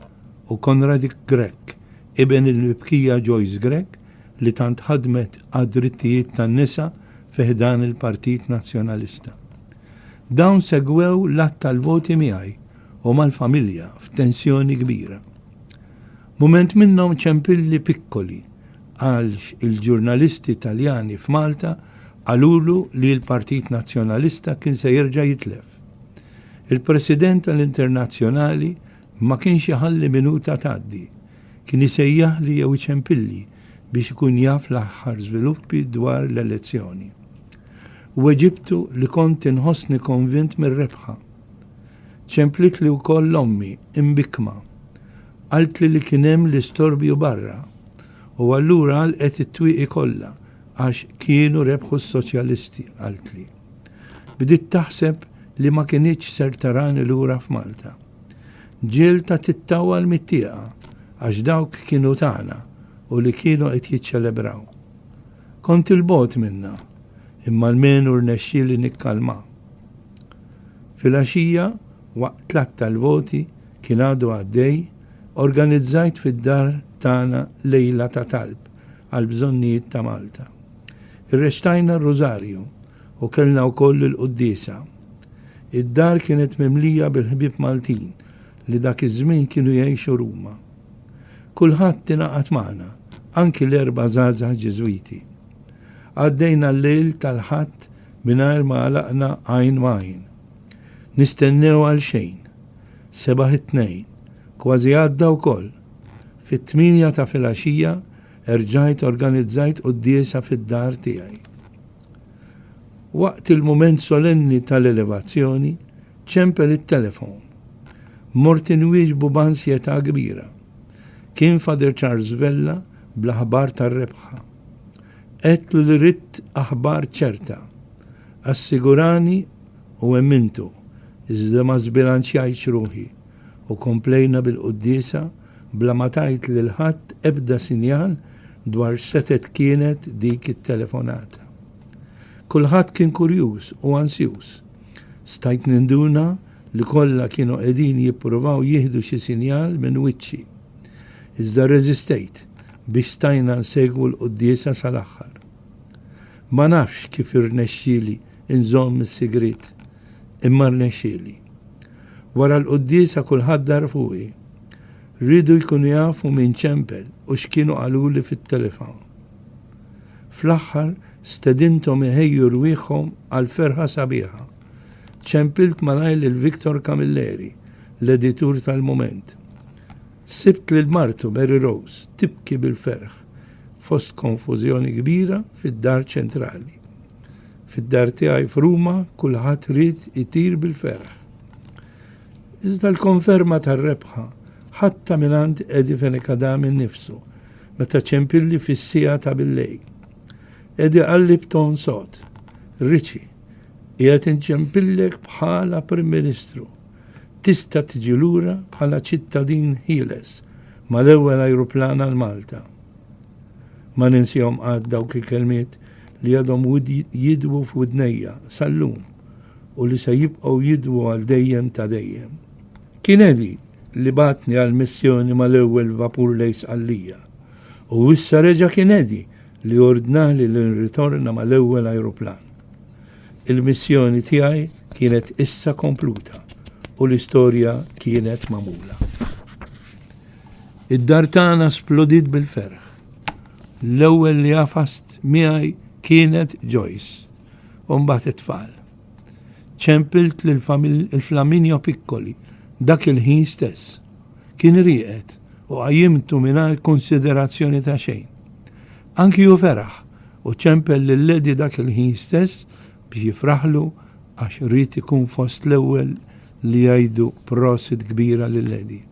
u Konrad Grek, ibn il-mibkija Joyce Grek li tant ħadmet għad-drittijiet tan-nisa fiħdan il-Partit Nazzjonalista. Dawn segwew l-att tal-voti miegħi u mal-familja f'tensjoni kbira. Mument minnhom ċempilli pikkoli għalx il-ġurnalisti Taljani f'Malta għalulu li l-Partit Nazzjonalista kien se jerġa' jitlef. Il-President tal-Internazzjonali ma kienx iħalli minuta tgħaddi, kien isejjaħ li jew ċempilli biex ikun jaf l-aħħar żviluppi dwar l-elezzjoni. U Eġiptu li kont inħossni konvint mir-rebħa. ċemplit li wkoll l-ommi imbikma. Qalt li kien hemm l-istorbju barra u allura għalqet it-twieqi kollha għax kienu rebħu s-soċjalisti qalt li. Bdiet taħseb li ma kienitx ser tarani lura f'Malta. Ġiel ta' tittawa l-mittieqa għax dawk kienu tagħna u li kienu qed jiċċelebraw. Kont il-bot minna, imma l-menu rnexxieli nikkalma. Fil-għaxija, waqt l-att tal-voti kien għadu għaddej, organizzajt fid-dar tagħna lejla ta' talb għal bżonnijiet ta' Malta. Irrextajna r-Rożarju u kellna wkoll il-Qudiesa. Id-dar kienet mimlija bil-ħbieb Maltin li dak iż-żmien kienu jgħixu Ruma. Kulħadd ingħaqad magħna, anki l-erba' żgħażagħ Ġeżwiti. Għaddejna l-lejl tal-ħadd mingħajr ma għalaqna għajn m'għajn. Nistennew għal xejn. 7:02, kważi għadda wkoll. Fit-8 ta' filgħaxija erġajt organizzajt qudiesa fid-dar tiegħi. Waqt il-mument solenni tal-elevazzjoni ċempel it-telefon. Mort inwieġbu b'ansjetà kbira. Kien Father Charles Vella bl-aħbar tar-rebħa. Qedlu li ridt aħbar ċerta. Assigurani u emmintu, iżda ma żbilanċjajtx ruħi u komplejna bil-qudiesa bla ma tajt lil ħadd ebda sinjal dwar setet kienet dik it-telefonata. Kulħadd kien kurjuż u ansjuż. Stajt ninduna li kollha kienu qegħdin jippruvaw jieħdu xi sinjal minn wiċċi. Iżda reżistejt biex stajna nsegwu l-qudiesa sal-aħħar. Ma nafx kif irnexxieli inżomm is-sigriet, imma rnexxieli. Wara l-qudiesa kulħadd dar fuqi. Rridu jkunu jafu minn ċempel u x'kienu qaluli fit-telefon. Fl-aħħar stedintom iħejju rwieħhom għal ferħa sabiħa. ċempilt malajl il-Viktor Camilleri, l-editur tal-Moment. Sibt lil Martu Mary Rose tibki bil-ferħ fost konfużjoni kbira fid-dar ċentrali. Fid-dar tiegħi f'Ruma kulħadd rid itir bil-ferħ. Iżda l-konferma tar-rebħa ħatta minant Edi Fenekadami nnifsu meta ċempilli fis-sija ta' bil-lejl. Edi qalli b'ton sod, Riċi, qiegħed inċempillek bħala Prim Ministru. tista' tiġi lura bħala ċittadin ħieles mal-ewwel ajruplan għal Malta. Ma ninsihom għad dawk il-kelmiet li għadhom jidwu f'widnejja sal-lum u li se jibqgħu jidwu għal dejjem ta' dejjem. Kennedy li batni għal missjoni mal-ewwel vapur lejn Sqallija u issa reġa' Kennedy li ordnali li nritorna mal-ewwel ajruplan. Il-missjoni tiegħi kienet issa kompluta u l-istorja kienet magħmula. Id-dar tagħna splodit bil-ferħ. L-ewwel li għafast miegħi kienet Joyce u mbagħad it-tfal. ċempilt l-Flaminio Piccoli dak il-ħin stess. Kien rieqed u għajjimtu mingħajr konsiderazzjoni ta' xejn. Anki ju feraħ u ċempel l-ledi dak il-ħin stess biex jifraħlu għax rrit ikun fost l-ewwel li jgħidu prosit kbira l-ledi.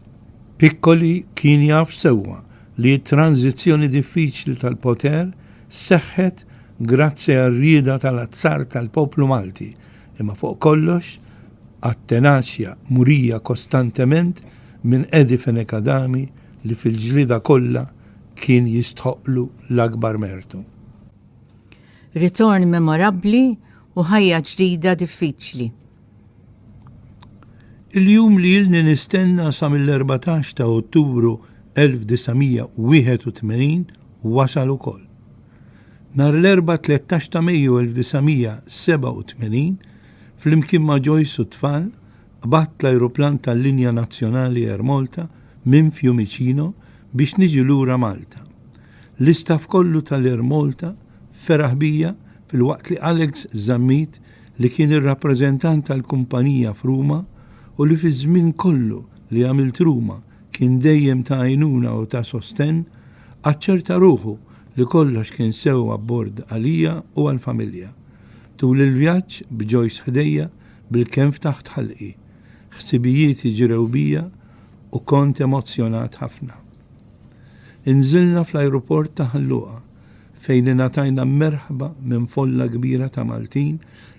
Piccoli kien jaf sewwa li t-tranzizzjoni diffiċli tal-poter seħħet grazzi għar-rieda tal-azzar tal-poplu Malti, imma fuq kollox għat-tenaċja murija kostantement minn Edi Fenekadami li fil-ġlida kollha kien jistħoqlu l-akbar mertu. Ritorn memorabbli u ħajja ġdida diffiċli. Il-jum li jilni nistenna sa mill-14 ta' Ottubru 1981 wasal ukoll. Nar l-4 13 ta' Mejju 1987 fl-imkien ma' Joyce u tfal batt l-ajruplan tal-Linja Nazzjonali Air Malta minn Fiumicino biex niġi lura Malta. L-istaff kollu tal-Air Malta feraħ bija fil-waqt li Alex Zammit li kien ir-rappreżentant tal-kumpanija f'Ruma u li fi żmien kollu li għamilt Ruma kien dejjem ta' għajnuna u ta' sosten aċċerta ruħu li kollox kien sew abbord għalija u għal-familja. Tul il-vjaġġ b'Joyce ħdejja bil-kenf taħt ħalqi. Ħsibijieti ġrew bija u kont emozzjonat ħafna. Inżilna fl-ajruport ta' Ħalluqa fejn ingħatajna merħba minn folla kbira ta' Maltin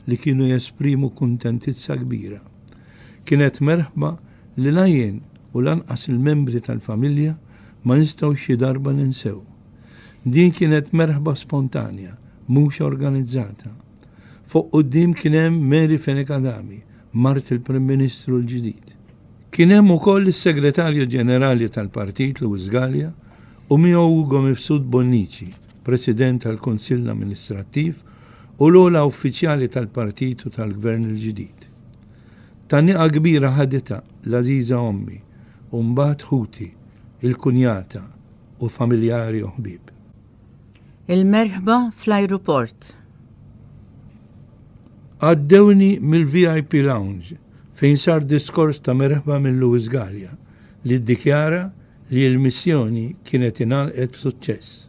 li kienu jesprimu kuntentizza kbira. Kienet merħba li la jien u lanqas il-membri tal-familja ma nistgħu xi darba ninsew. Din kienet merħba spontanja, mhux organizzata. Fuq quddiem kien hemm Mary Fenekadami, mart il-Prim Ministru l-ġdid. Kien hemm ukoll is-Segretarju Ġenerali tal-Partit Luis Gallia u miegħu Ugo Mifsud Bonnici, President tal-Kunsill Amministrattiv u l-ogħla uffiċjali tal-Partitu tal-Gvern il-ġdid. Tanniqa kbira ħadita l-Aziza Ommi u mbagħad ħuti, il-kunjata u familjari u ħbieb. Il-merħba fl-ajruport. Għaddewni mill-VIP Lounge fejn sar diskors ta' merħba minn Luis Gallia li ddikjara li l-missjoni kienet ingħalqet b'suċċess.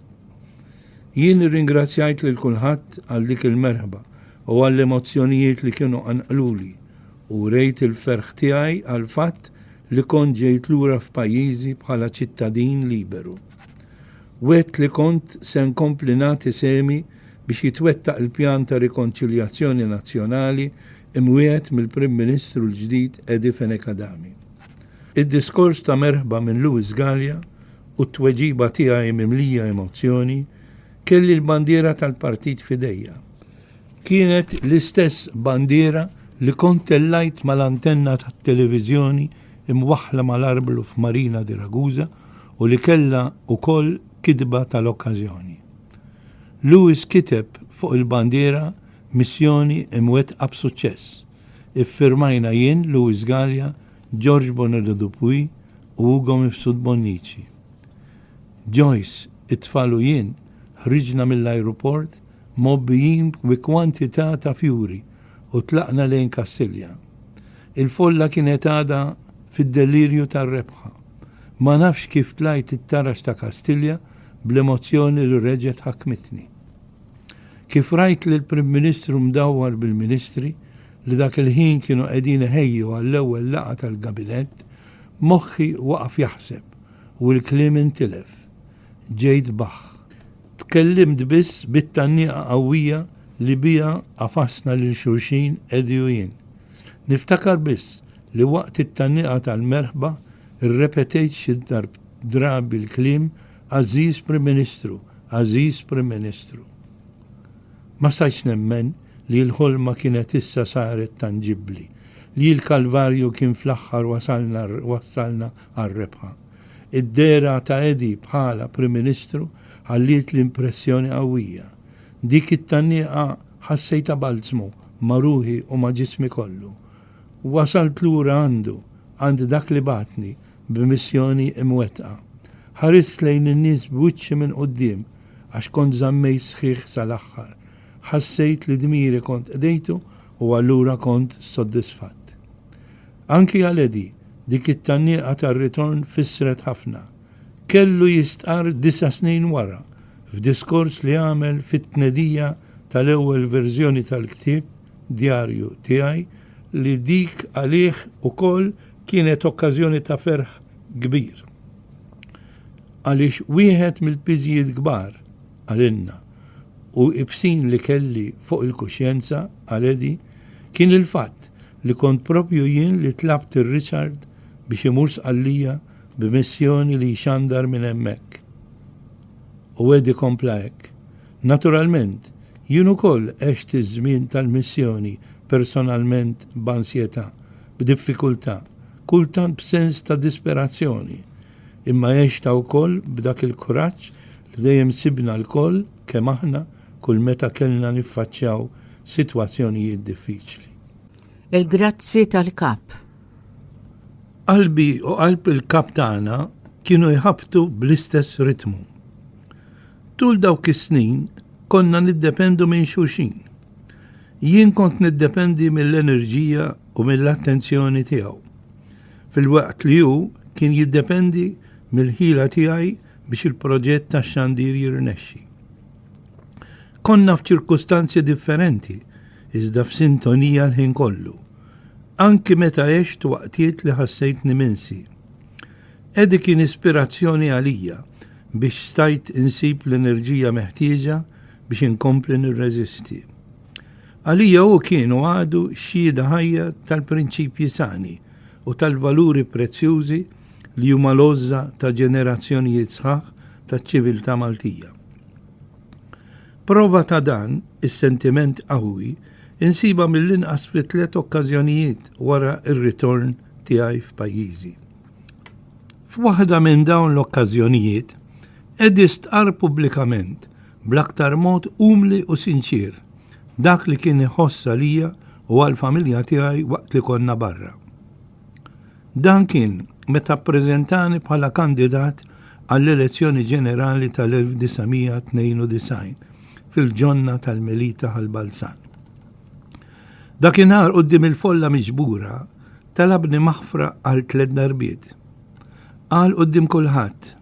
Jien ringrazzjajt lil kulħadd għal dik il-merħba u għall-emozzjonijiet li kienu anqluli u rejt il-ferħ tiegħi għal fatt li kont ġejt lura f'pajjiżi bħala ċittadin liberu. Wet li kont se nkompli nagħti semi biex jitwettaq il-pjan ta' rikonċiljazzjoni nazzjonali imwiet mill-Prim Ministru l-ġdid Edi Fenekadami. Id-diskors ta' merħba minn Luis Gallia u t-tweġiba tiegħi mimlija emozzjoni kelli l-bandiera tal-partit fidejja. Kienet l-istess bandiera li kont tellajt mal-antenna tat-televiżjoni imwaħla mal-arblu f'Marina di Ragusa u li kella ukoll kidba tal-okkażjoni. Luis kiteb fuq il-bandiera missjoni imwettqa b'suċċess. Iffirmajna jien Luis Gallia, George Bonner Dupuy u Ugo Mifsud Bonnici. Joyce, it-tfal u jien ħriġna mill-ajruport mobbijin bi kwantità ta' fjuri u tlaqna lejn Kastilja. Il-folla kienet għada fid-delirju tar-rebħa. Ma nafx kif tlajt it-tarax ta' Kastilja bl-emozzjoni li reġet ħakmitni. Kif rajt li l-Prim Ministru mdawwar bil-Ministri li dak il-ħin kienu qegħdin iħejju għall-ewwel laqgħa tal-Gabinett, moħħi waqaf jaħseb u l-kliem intilef. Ġejt baħ. Tkellimt biss bit-tannieqa qawwija li bija qafasna lil xulxin Edi u jien. Niftakar biss li waqt it-tanniqa tal-merħba irrepetejt xi drabi l-kliem Aziz Prim Ministru, Aziz Prim Ministru. Ma stajtx nemmen li l-ħolma kienet issa saret tangibbli, li l-kalvarju kien fl-aħħar wassalna għal-rebħa. Id-dera ta' Edi bħala Prim Ministru ħalliet l-impressjoni qawwija. Dik it-tanniqa ħassejta balzmu ma' ruħi u ma' ġismi kollu. Wasalt lura għand dak li batni b'missjoni imwetqa. Ħaris lejn in-nies b'wiċċi minn quddiem għax kont żammejt sħiħ sal-aħħar. Ħassejt li dmiri kont qdejtu u allura kont soddisfatt. Anki għal Edi dik it-tannieqa tar-ritorn fissret ħafna. Kellu jistqar 9 snin wara f'diskors li għamel fit-tnedija tal-ewwel verżjoni tal-ktieb Djarju tiegħi li dik għalih ukoll kienet okkażjoni ta' ferħ kbir. Għaliex wieħed mill-piżjiet kbar għalinna u ibsin li kelli fuq il-kuxjenza għal Edi kien il-fatt li kont propju jien li tlabt ir-Richard biex imur sqallija b'missjoni li jxandar minn hemmhekk. U Edi kompla hekk. Naturalment, jien ukoll għext iż-żmien tal-missjoni personalment b'ansjetà, b'diffikultà, kultant b'sens ta' disperazzjoni, imma għexta wkoll b'dak il-kuraġġ li dejjem sibna l-koll kemm aħna kull meta kellna niffaċċjaw sitwazzjonijiet diffiċli. Il-grazzi tal-kap. Qalbi u qalb il-kap tagħna kienu jħabtu bl-istess ritmu. Tul dawk is-snin konna niddependu minn xulxin. Jien kont niddependi mill-enerġija u mill-attenzjoni tiegħu. Fil-waqt li hu kien jiddependi mill-ħila tiegħi biex il-proġett tax-xandir jirnexxi. Konna f'ċirkustanzi differenti, iżda f'sintonija l-ħin kollu. Anki meta għext waqtiet li ħassejt niminsi. Edi kien ispirazzjoni għalija biex stajt insib l-enerġija meħtieġa biex inkompli nirreżisti. Għalija u kienu għadu xhieda ħajja tal-prinċipji sani u tal-valuri prezzjużi li huma l-għoża ta' ġenerazzjonijiet sħaħ taċ-ċiviltà Maltija. Prova ta' dan, is-sentiment qawwi, insiba mill-inqas fi 3 okkażjonijiet wara ir-ritorn tiegħi f'pajjiżi. F'waħda minn dawn l-okkażjonijiet, Edi stqar pubblikament bl-aktar mod umli u sinċir dak li kien iħoss għalija u għall-familja tiegħi waqt li konna barra. Dan kien meta ppreżentani bħala kandidat għall-elezzjoni ġenerali tal-1992 fil-ġonna tal-Melita għal-Balzan. Dakinhar quddiem il-folla miġbura talabni maħfra għal 3 darbiet. Qal quddiem kulħadd,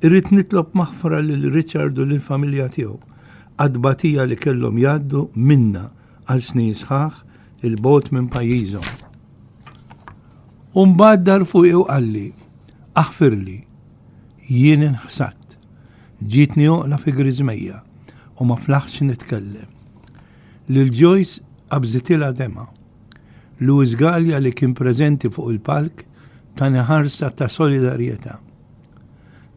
irrid nitlob maħfra lil Richard u lill-familja tiegħu għadbatija li kellhom jgħaddu minna għal snin sħaħ il-bot minn pajjiżhom. U mbagħad dar fuqi u qalli, aħfirli, jien inħsat, ġietni oqla fi griżmejja u ma flaħx nitkellem. Lil Joyce qabżitilha dema. Louis Gallia li kien preżenti fuq il-palk tani ħarsa ta' solidarjetà.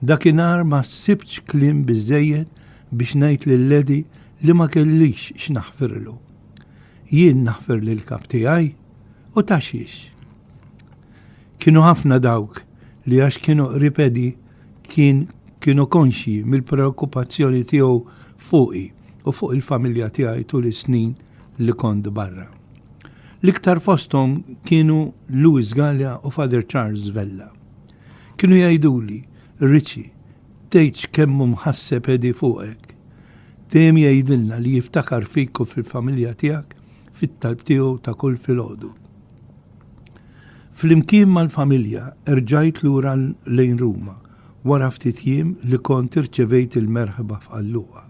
Dakinhar ma sibtx kliem biżżejjed biex ngħid lil Edi li ma kellix x'naħfirlu. Jien naħfir lil kap tiegħi u taxix. Kienu ħafna dawk li għax kienu qrib Edi kienu konxi mill-preokkupazzjoni tiegħu fuqi u fuq il-familja tiegħi tul is-snin li kont barra. L-iktar fosthom kienu Louis Gallia u Father Charles Vella. Kienu jgħiduli, Richie, tgħidx kemm mħasseb Edi fuqek. Dejjem jgħidilna li jiftakar fik u fil-familja tiegħek fit-talb tiegħu ta' kull filgħodu. Flimkien mal-familja erġajt lura lejn Ruma wara ftit jiem li kont irċevejt il-merħba f'Alluqa.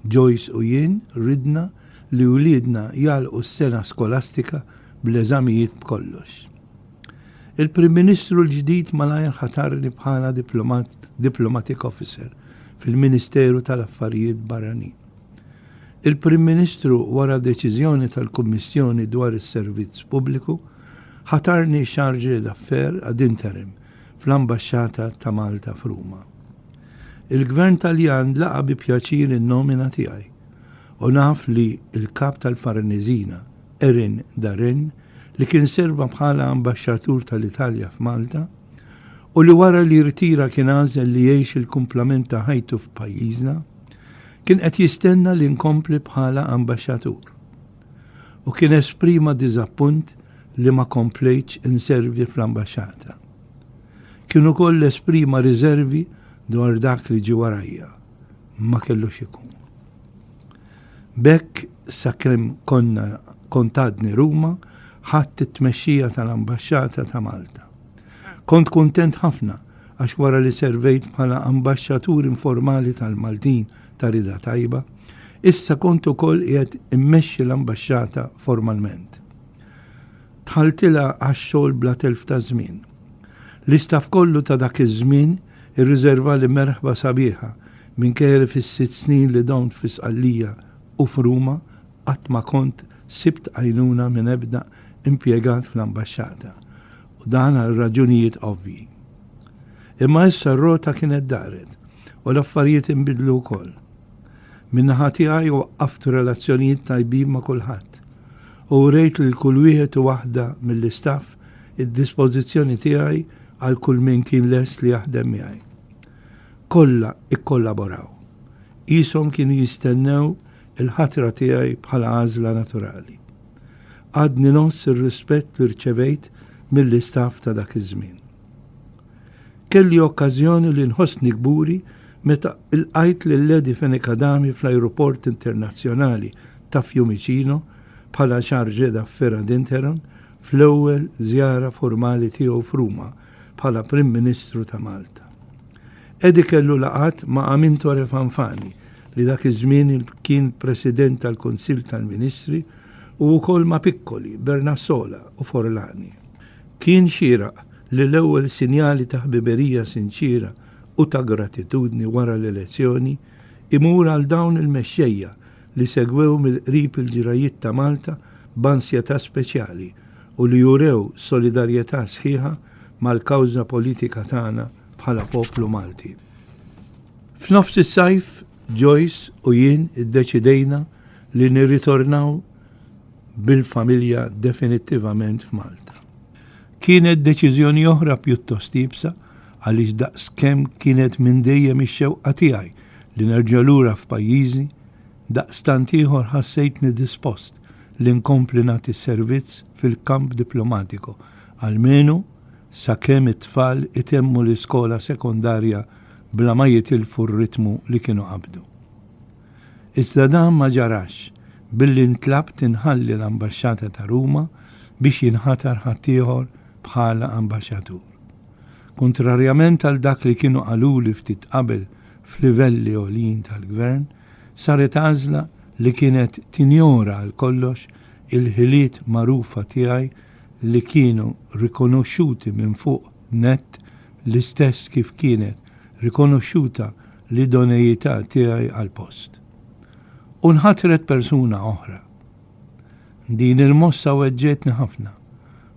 Joyce u jien ridna li wliedna jalqu s-sena skolastika bl-eżamijiet b'kollox. Il-Prim Ministru l-ġdid malajr ħatarni bħala diplomatic officer fil-Ministeru tal-Affarijiet Barranin. Il-Prim Ministru wara deċiżjoni tal-Kummissjoni dwar is-Servizz Pubbliku ħatarni chargé d'affaires ad interim fl-Ambaxxata ta' Malta f'Ruma. Il-Gvern Taljan laqa bi pjaċir in-nomina tiegħi u naf li l-kap tal-Farnesina, Erin Darin, li kien serva bħala ambaxxatur tal-Italja f'Malta u li wara li rtira kien għażel li jgħix il-kumplament ta' ħajtu f'pajjiżna, kien qed jistenna li nkompli bħala ambaxxatur. U kien esprima diżappunt li ma komplejtx inservi fl-ambaxxata. Kien ukoll esprima riservi dwar dak li ġi warajja, ma kellux ikun. Bekk sakemm kontadni Ruma, ħadd it-tmexxija tal-Ambaxxata ta' Malta. Kont kuntent ħafna għax wara li servejt bħala ambaxxatur informali tal-Maltin ta' Rida Tajba, issa kont ukoll qiegħed immexxi l-ambaxxata formalment. Tħaltilha għax-xogħol bla telf ta' żmien. L-istaff kollu ta' dak iż-żmien irriserva li merħba sabiħa minkejja fis-6 snin li dawn fis-Qallija u f'Ruma qatt ma kont sibt għajnuna minn ebda impjegat fl-ambaxxata u dan għal raġunijiet ovvji. Imma issa r-rota kienet daret u l-affarijiet inbidlu wkoll. Min-naħa tiegħi waqqaftu relazzjonijiet tajbin ma' kulħadd u rejt lil kull wieħed u waħda mill-istaff id-dispożizzjoni tiegħi għal kull min kien lest li jaħdem miegħi. Kollha ikkollaboraw. Qishom kienu jistennew il-ħatra tiegħi bħala għażla naturali. Għadni nofs ir-rispett li rċevejt mill-istaff ta' dak iż-żmien. Kelli okkażjoni li nħossni kburi meta ilqajt lil-Ledi Fenekadami fl-Ajruport Internazzjonali ta' Fiumicino bħala chargé d'affaires ad interim fl-ewwel żjara formali tiegħu f'Ruma bħala Prim Ministru ta' Malta. Edi kellu laqat ma' Amintore Fanfani li dak iż-żmien kien President tal-Kunsill tal-Ministri u wkoll ma' Piccoli, Bernassola u Forlani. Kien xieraq li l-ewwel sinjali ta' ħbiberija sinċira u ta' gratitudni wara l-elezzjoni imur għal dawn il-mexxejja li segwew mill-qrib il-ġirajiet ta' Malta b'ansjetà speċjali u li jurew solidarjetà sħiħa mal-kawża politika tagħna bħala poplu Malti. F'nofs is-sajf, Joyce u jien iddeċidejna li nirritornaw bil-familja definittivament f'Malta. Kienet deċiżjoni oħra pjuttost ibsa għaliex daqskemm kienet minn dejjem ix-xewqa tiegħi li nerġa' lura f'pajjiżi, daqstant ieħor ħassejtni dispost li nkompli nagħti servizz fil-kamp diplomatiku għalmenu sakemm it-tfal itemmu l-iskola sekondarja bla ma jitilfu r-ritmu li kienu qabdu. Iżda dan ma ġarax billi ntlabt inħalli l-Ambaxxata ta' Ruma biex jinħatar ħaddieħor bħala ambaxxatur. Kontrarjament għal dak li kienu qaluli ftit qabel f'livelli għolin tal-gvern, saret għażla li kienet tinjora għal kollox il-ħiliet magħrufa tiegħi li kienu rikonoxxuti minn fuq net l-istess kif kienet rikonoxxuta l-idonejità tiegħi għal post. Unħatret persuna oħra. Din il-mossa weġġetni ħafna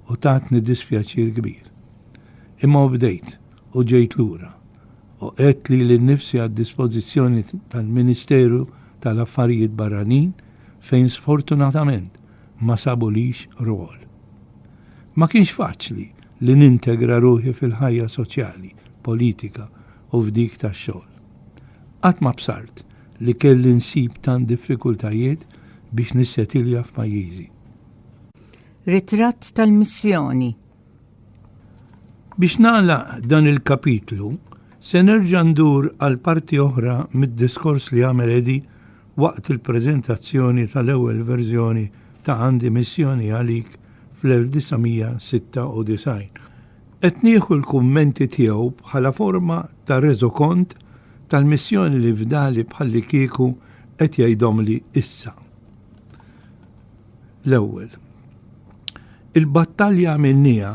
u tatni dispjaċir kbir. Imma bdejt u ġejt lura u qed li l-nifsi għad-dispożizzjoni tal-Ministeru tal-Affarijiet Barranin fejn sfortunatament ma sabulix rwol. Ma kienx faċli li nintegra ruħi fil-ħajja soċjali, politika u f'dik tax-xogħol. Qatt ma bsart li kelli nsib tant diffikultajiet biex nissetilja f'pajjiżi. Ritratt tal-missjoni. Biex nagħlaq dan il-kapitlu, se nerġa' ndur għal parti oħra mid-diskors li għamel Edi waqt il-preżentazzjoni tal-ewwel verżjoni ta' Għandi missjoni għalik fl-1996. Qed nieħu l-kummenti tiegħu bħala forma ta' reżokont tal-missjoni li fdali bħalli kieku qed jgħidhomli issa. L-ewwel. Il-battalja għamilniha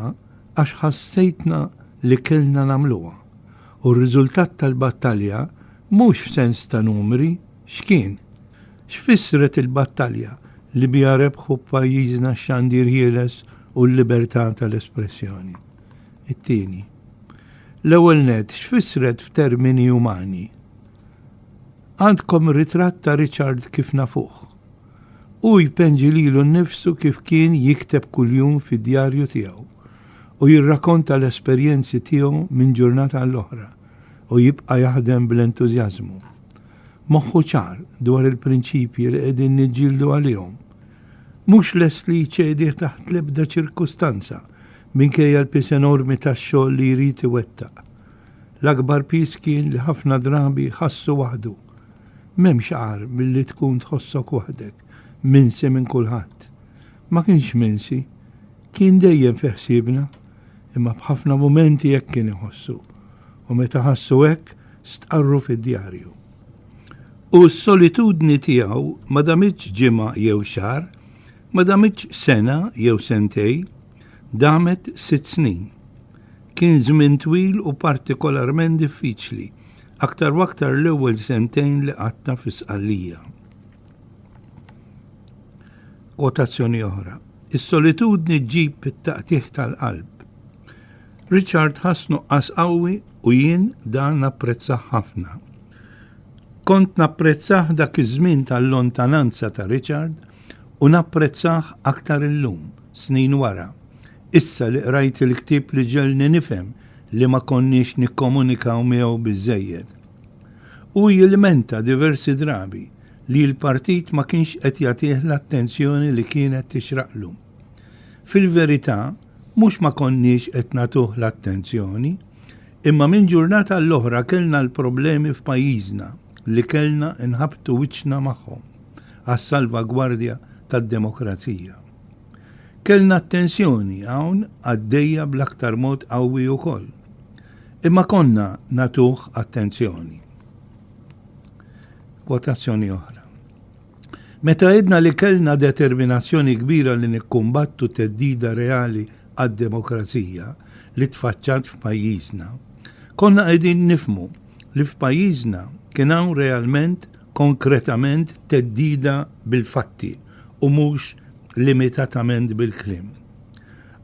għax ħassejtna li kellna nagħmluha u r-riżultat tal-battalja mhux f'sens ta' numri x'kien. X'fissret il-battalja li biha rebħu pajjiżna x-xandir ħieles u l-libertà tal-espressjoni. It-tieni. L-ewwel net x'fissret f'termini umani. Għandkom ritratt ta' Richard kif nafuh. U jpenġi lilu nnifsu kif kien jikteb kuljum fid-djarju tiegħu u jirrakkonta l-esperjenzi tiegħu minn ġurnata l-oħra u jibqa' jaħdem bl-entużjażmu. Moħħu ċar dwar il-prinċipji li qegħdin niġġieldu għalihom. Mhux les li jċedi taħt l-ebda ċirkustanza minkejja l-pis enormi tax-xogħol li jrid iwettaq. L-akbar pis kien li ħafna drabi ħassu waħdu. M'hemmx għar milli tkun tħossok waħdek, minsi minn kulħadd. Ma kienx minsi, kien dejjem fi ħsiebna, imma b'ħafna momenti hekk kien iħossu. U meta ħassu hekk stqarru fid-djarju. U s-solitudni tiegħu ma damitx ġimgħa jew xahar, ma damitx sena jew sentej, damet 6 snin. Kien żmien twil u partikolarment diffiċli, aktar u aktar l-ewwel sentejn li qatta fi sqallija. Quotazzjoni oħra. Is-solitudni ġġib it-taqtih tal-qalb. Richard ħass nuqqas qawwi u jien dan napprezzah ħafna. Kont napprezzah dak iż-żmien tal-lontananza ta' Richard u napprezzah aktar illum, snin wara. Issa li qrajt il-ktieb li ġelni nifhem li ma konniex nikkomunikaw miegħu biżżejjed. U jilmenta diversi drabi li l-partit ma kienx qed jagħtih l-attenzjoni li kienet tixraqlu. Fil-verità, mhux ma konniex qed nagħtuh l-attenzjoni, imma minn ġurnata l-oħra kellna l-problemi f'pajjiżna li kellna nħabtu wiċċna magħhom għas-salvagwardja tad-demokrazija. Kellna attenzjoni hawn għaddejja bl-aktar mod qawwi wkoll. Imma konna nagħtuh attenzjoni. Quotazzjoni oħra. Meta għedna li kellna determinazzjoni kbira li nikkumbattu teddida reali għad-demokrazija li tfaċċat f'pajjiżna, konna qegħdin nifmu li f'pajjiżna kien hawn realment konkretament teddida bil-fatti u mhux limitatament bil-klim.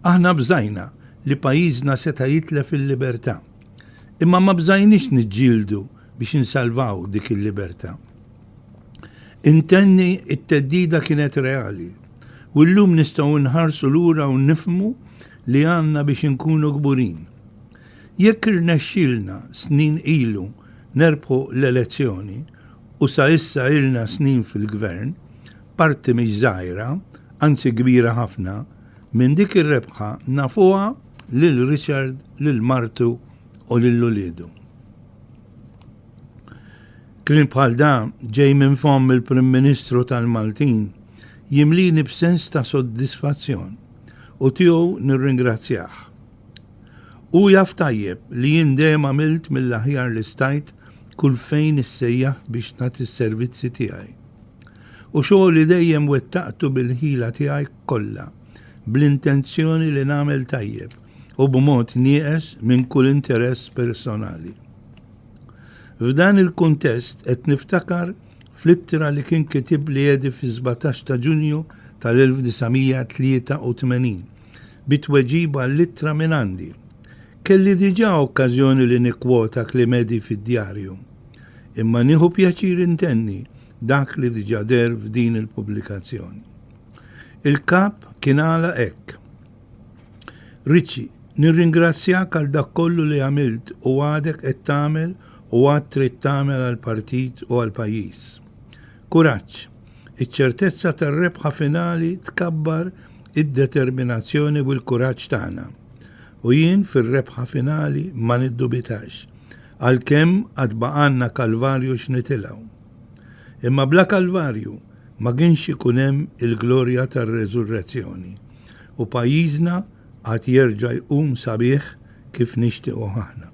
Aħna bżajna li pajjiżna seta' jitlef il-libertà, imma ma bżajniex niġġieldu biex insalvaw dik il-libertà. Intenni it-teddida kienet reali u llum nistgħu nħarsu lura u nifhmu li għandna biex inkunu kburin. Jekk irnexxielna snin ilu nerbħu l-elezzjoni u sa issa ilna snin fil-gvern, parti mhix żgħira, anzi kbira ħafna, minn dik ir-rebħa nafuha lil Richard, lil martu u lil uliedu. Kien bħal dan ġej minn fomm il-Prim Ministru tal-Maltin jimlini b'sens ta' soddisfazzjon u tiegħu nirringrazzjah. U jaf tajjeb li jien dejjem għamilt mill-aħjar li stajt kull fejn issejjaħ biex nagħti s-servizzi tiegħi. U xogħol li dejjem wettaqtu bil-ħila tiegħi kollha, bl-intenzjoni li nagħmel tajjeb u b'mod nieqes minn kull interess personali. F'dan il-kuntest qed niftakar fl-ittra li kien kitib li jedi fi 17 ta' Ġunju tal-1983 bitweġiba l-ittra minn għandi. Kelli diġà okkażjoni li nikkwota klimedi fid-djarju, imma nieħu pjaċir intenni dak li diġà der f'din il-pubblikazzjoni. Il-kap kien għala hekk. Richie, nirringrazzjak għal dak kollu li għamilt u għadek qed tagħmel u għad trid tagħmel għall-partit u għall-pajjiż. Kuraġġ, iċ-ċertezza tar-rebħa finali tkabbar id-determinazzjoni u l-kuraġġ tagħna. U jien fir-rebħa finali ma niddubitax, għalkemm għad baqanna kalvarju x'nitilgħu. Imma bla kalvarju ma kienx ikun hemm il-glorja tar-reżurrezzjoni u pajjiżna għad jerġa' jqum sabiħ kif nixtiequ aħna.